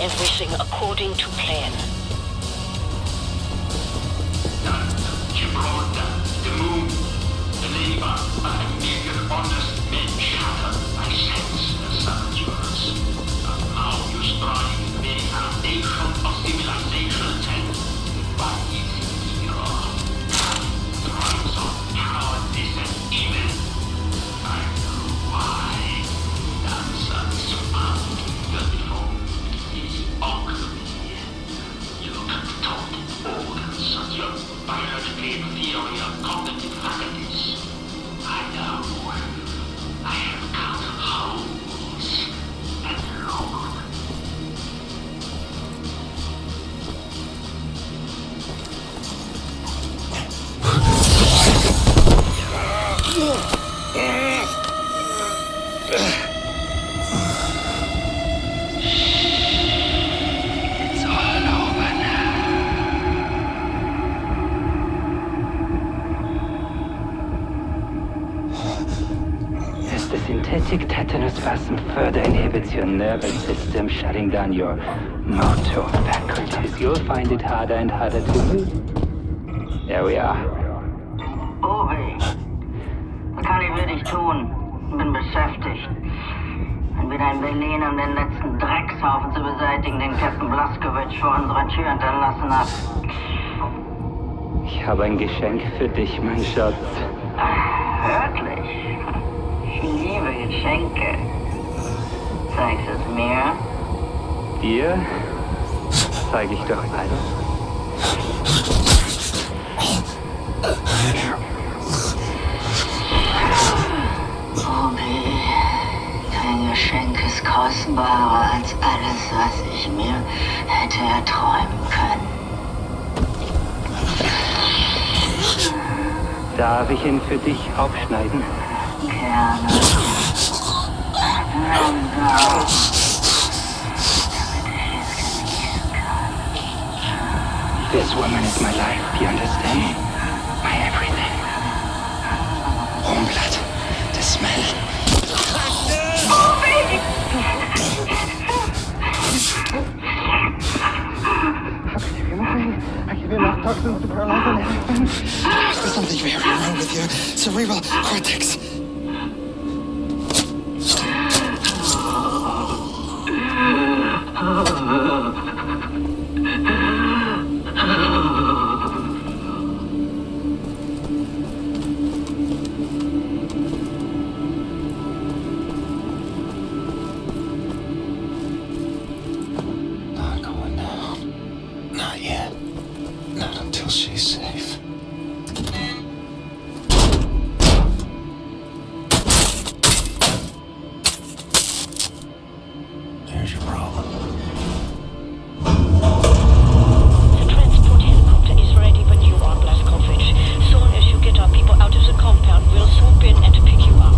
everything according to plan. Gibraltar, the moon, the labor of a million honest men shattered by senseless saboteurs. And now you strike the very foundation of civilization and by its hero. Crimes of cowardice and evil. I know why. Nonsense found beautiful is ugly. You can talk organs of your biologically inferior cognitive faculties. I know. I have cut holes and long. It's all over now. As the synthetic tetanus vaccine further inhibits your nervous system, shutting down your motor faculties, you'll find it harder and harder to move. There we are. Uri, was kann ich wirklich tun? Bin beschäftigt. Entweder in Berlin, um den letzten Dreckshaufen zu beseitigen, den Captain Blaskowitsch vor unserer Tür hinterlassen hat. Ich habe ein Geschenk für dich, mein Schatz. Wirklich? Ich liebe Geschenke. Zeigst es mir? Dir zeige ich doch alles. Obi, dein Geschenk ist kostbarer als alles, was ich mir hätte erträumen können. Darf ich ihn für dich aufschneiden? Gerne. Langsam. This woman is my life, you understand? My everything. Warm blood, the smell. How can you be moving? I give you enough toxins to paralyze an elephant. There's something very wrong with your cerebral cortex. Not going down. Not yet. Not until she's safe. There's your problem. The transport helicopter is ready when you are, Blazkowicz. Soon as you get our people out of the compound, we'll swoop in and pick you up.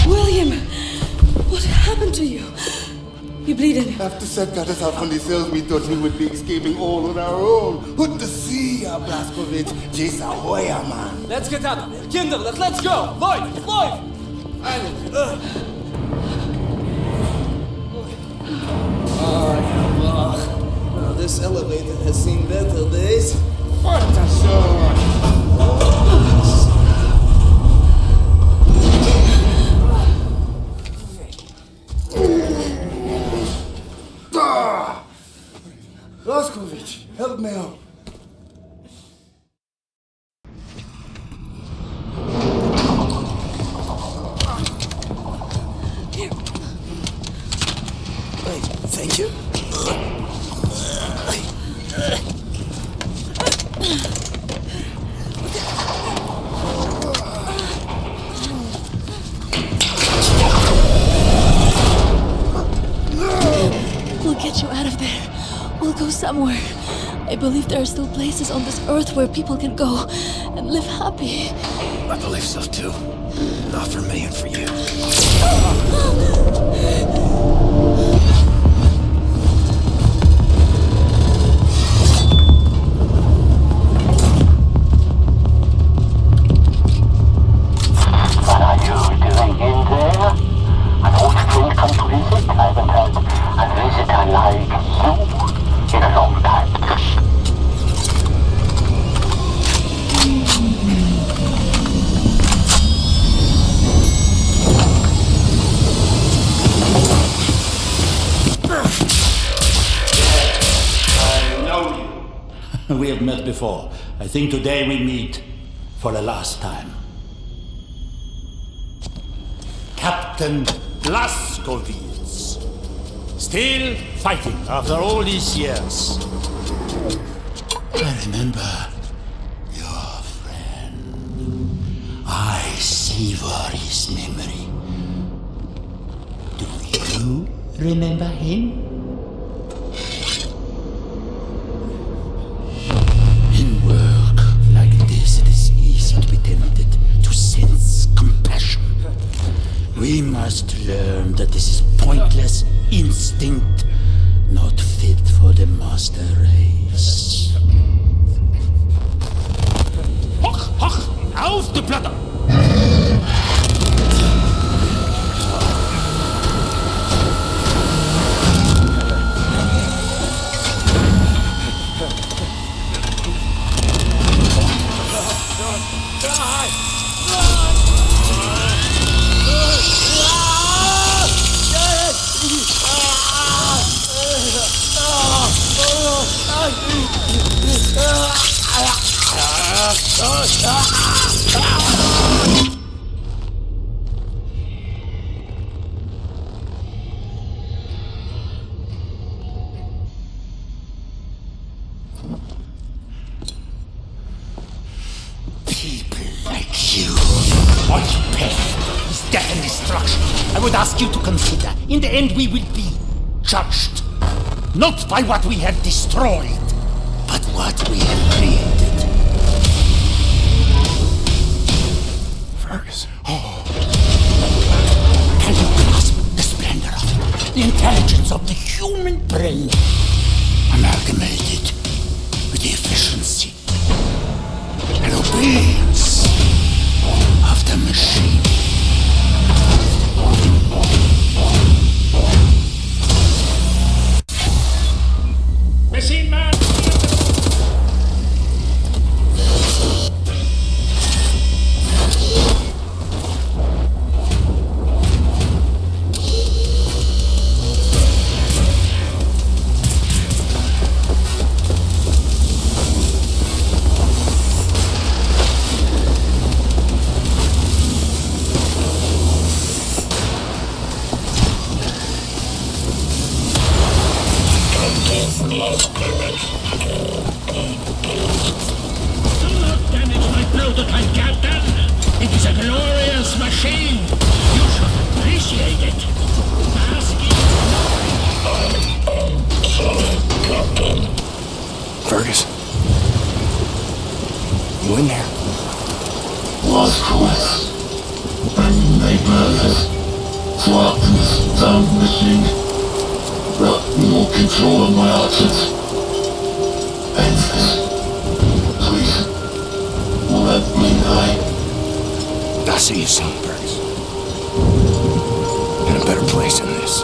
William! What happened to you? You're bleeding. After Seth got us out from the cells, we thought we would be escaping all on our own. Put to sea, Blazkowicz. Jason Hoya, man. Let's get out of here. Kinder, let's go. Lloyd! Now this elevator has seen better days. What a sword! Blazkowicz, help me out. Here. Wait, thank you. We'll get you out of there. We'll go somewhere. I believe there are still places on this earth where people can go and live happy. I believe so too. Not for me and for you. we have met before. I think today we meet for the last time. Captain Blazkowicz. Still fighting after all these years. I remember your friend. I savor his memory. Do you remember him? In work like this, it is easy to be tempted to sense compassion. We must learn that this is pointless instinct, not fit for the master race. Hoch, hoch, auf die Platte! People like you. All you pay is death and destruction. I would ask you to consider, in the end we will be judged. Not by what we have destroyed, but what we have created. Fergus. Oh. Can you grasp the splendor of it? The intelligence of the human brain, amalgamated with the efficiency and obedience of the machine. Machine man! Fergus. You in there? Blazkowicz. Nightmares. Flatness, damn machine. Got no control of my actions. End this. Please. Let me die. I'll see you soon, Fergus. In a better place than this.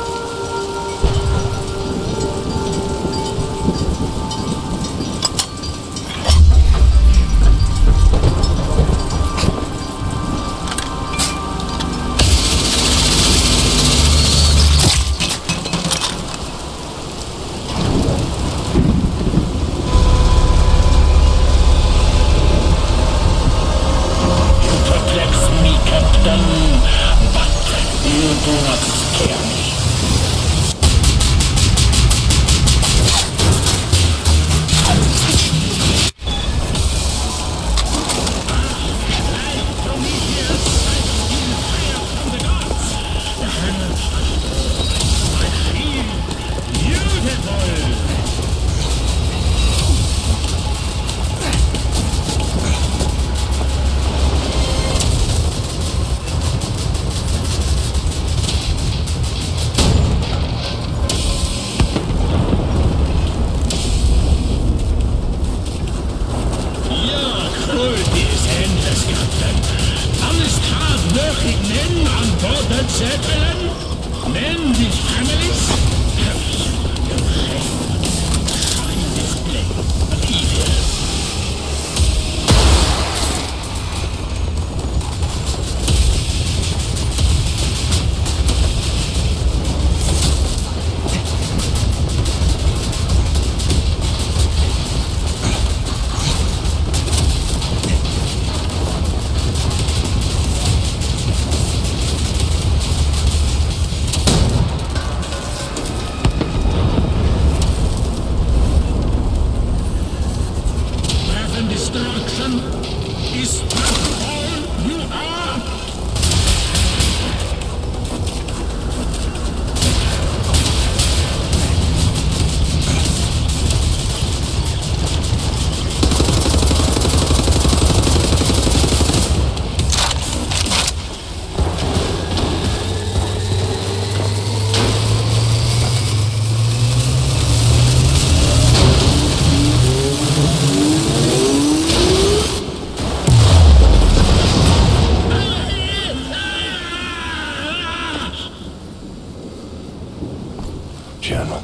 General,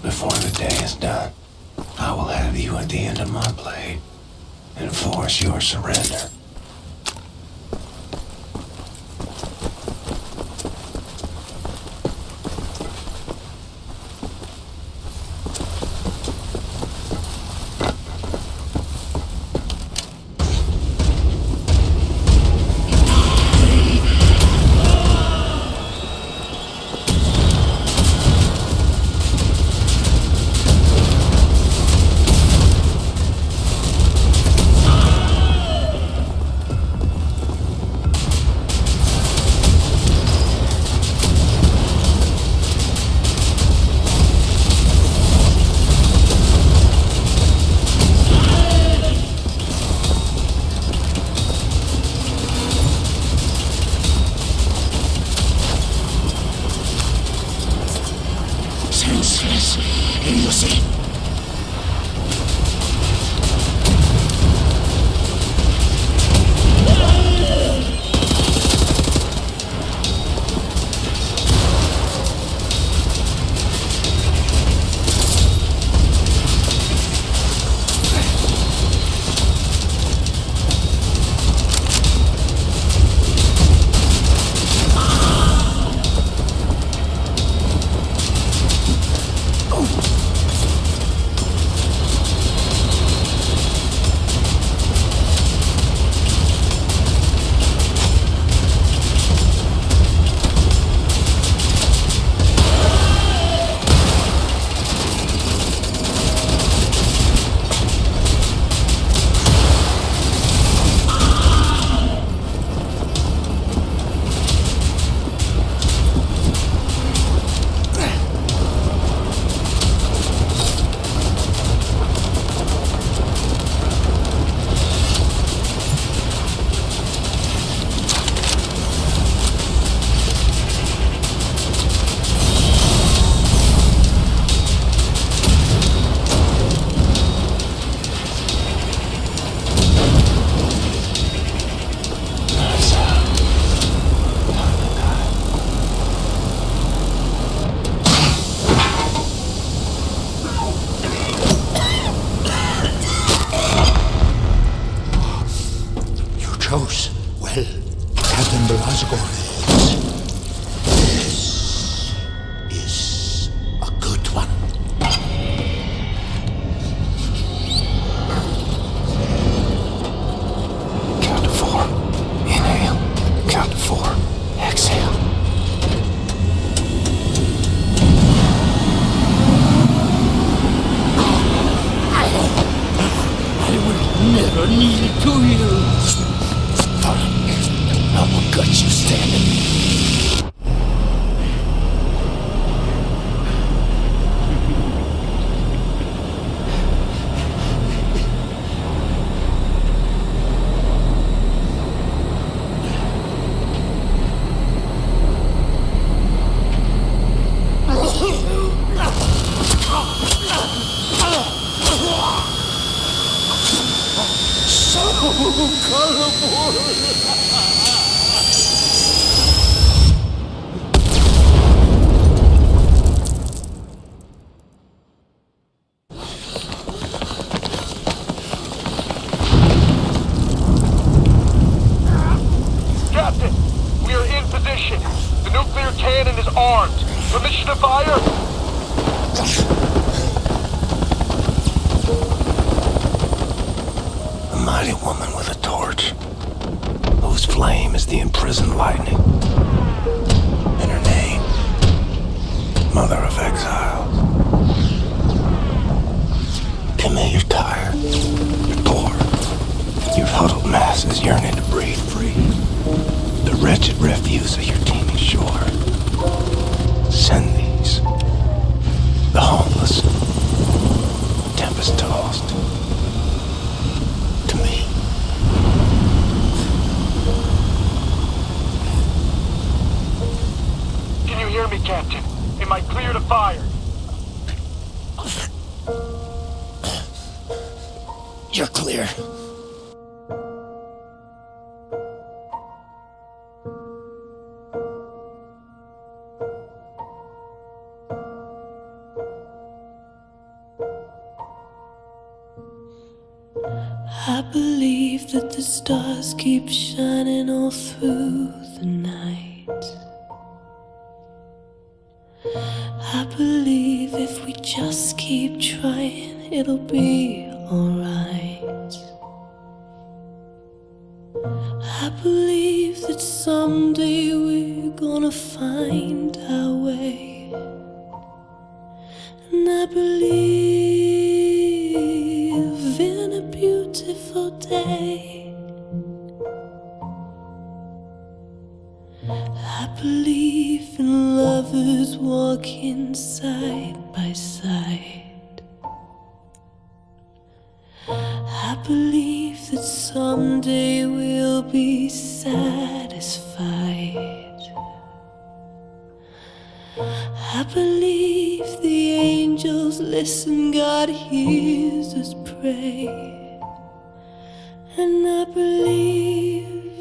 before the day is done, I will have you at the end of my blade and force your surrender. Senseless idiocy. Chose well, Captain Blazkowicz. This is a good one. Count to 4. Inhale. Count to 4. Exhale. I will never kneel to you. I will gut you standing. Captain, we are in position. The nuclear cannon is armed. Permission to fire? A mighty woman with a torch, whose flame is the imprisoned lightning. And her name, Mother of Exiles. Camille, you're tired. You're poor. Your huddled masses yearning to breathe free. The wretched refuse of your teeming shore. Send these. The homeless, tempest-tossed, to me. Can you hear me, Captain? Am I clear to fire? You're clear. believe that the stars keep shining all through the night. I believe if we just keep trying, it'll be alright. I believe that someday we're gonna find our way. And I believe in a beautiful day. I believe in lovers walking side by side. I believe that someday we'll be satisfied. I believe the angels listen, God hears us pray. And I believe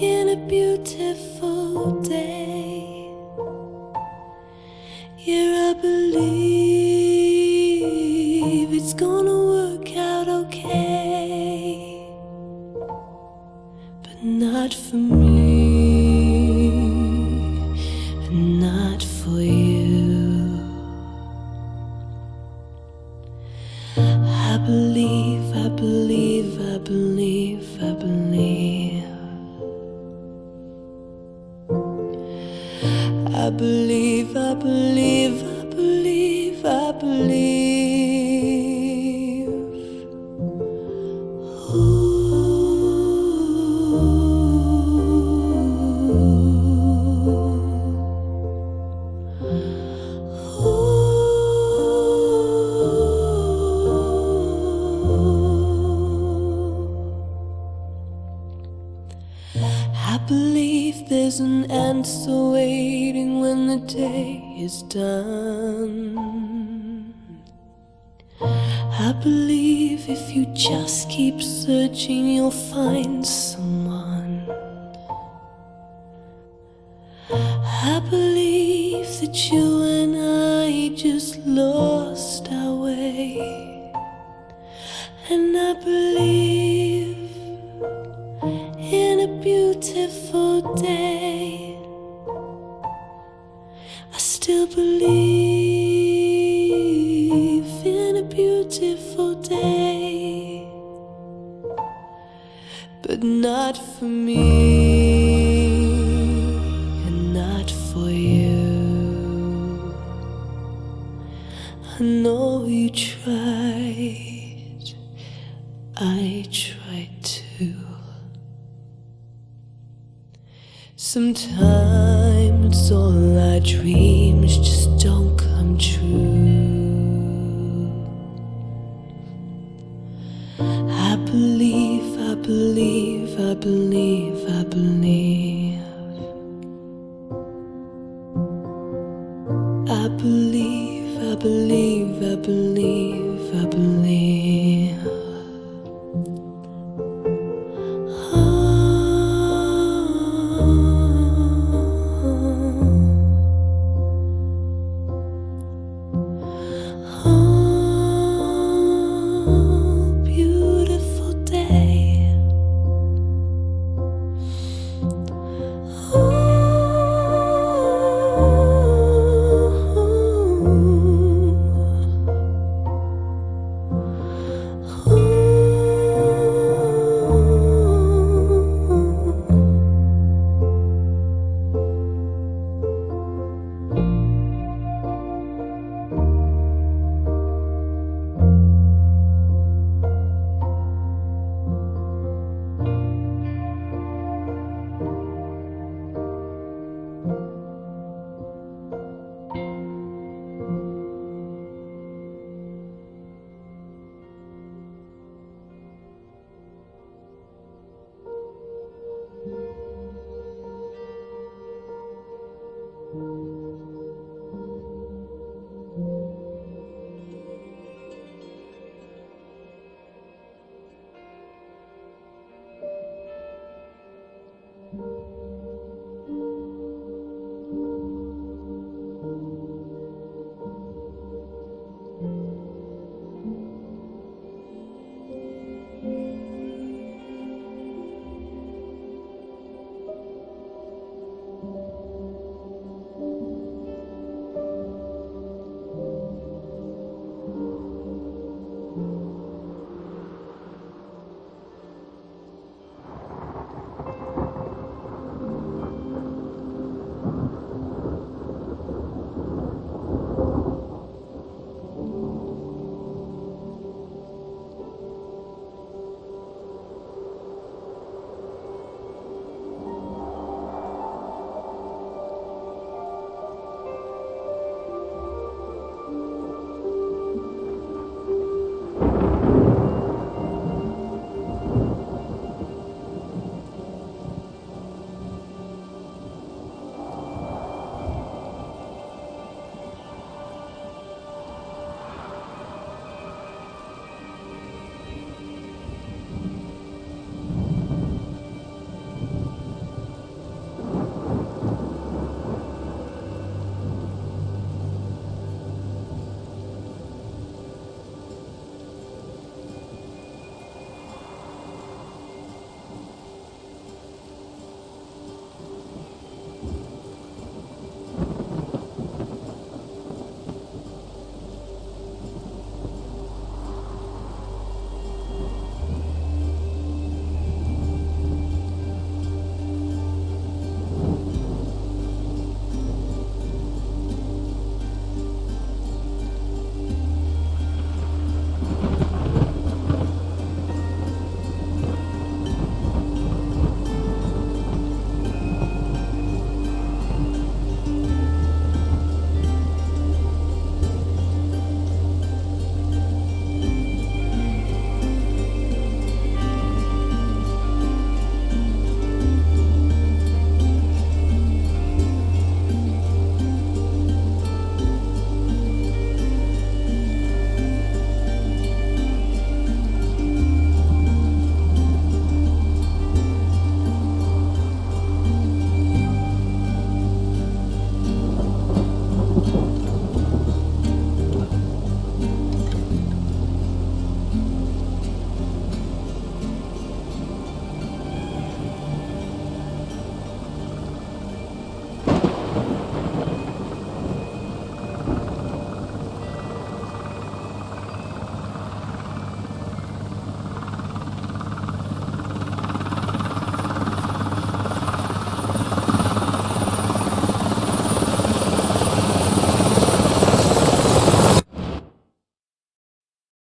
in a beautiful day. Yeah, I believe it's gonna work out okay. But not for me, and not for you. I believe, I believe, I believe, I believe. I believe, I believe, I believe, I believe. I believe there's an answer waiting when the day is done. I believe if you just keep searching, you'll find someone. I believe that you and I just lost our way. And I believe in a beautiful day. I still believe in a beautiful day. But not for me, and not for you. I know you tried, I tried too. Sometimes all our dreams just don't come true. I believe, I believe, I believe, I believe. I believe, I believe, I believe, I believe.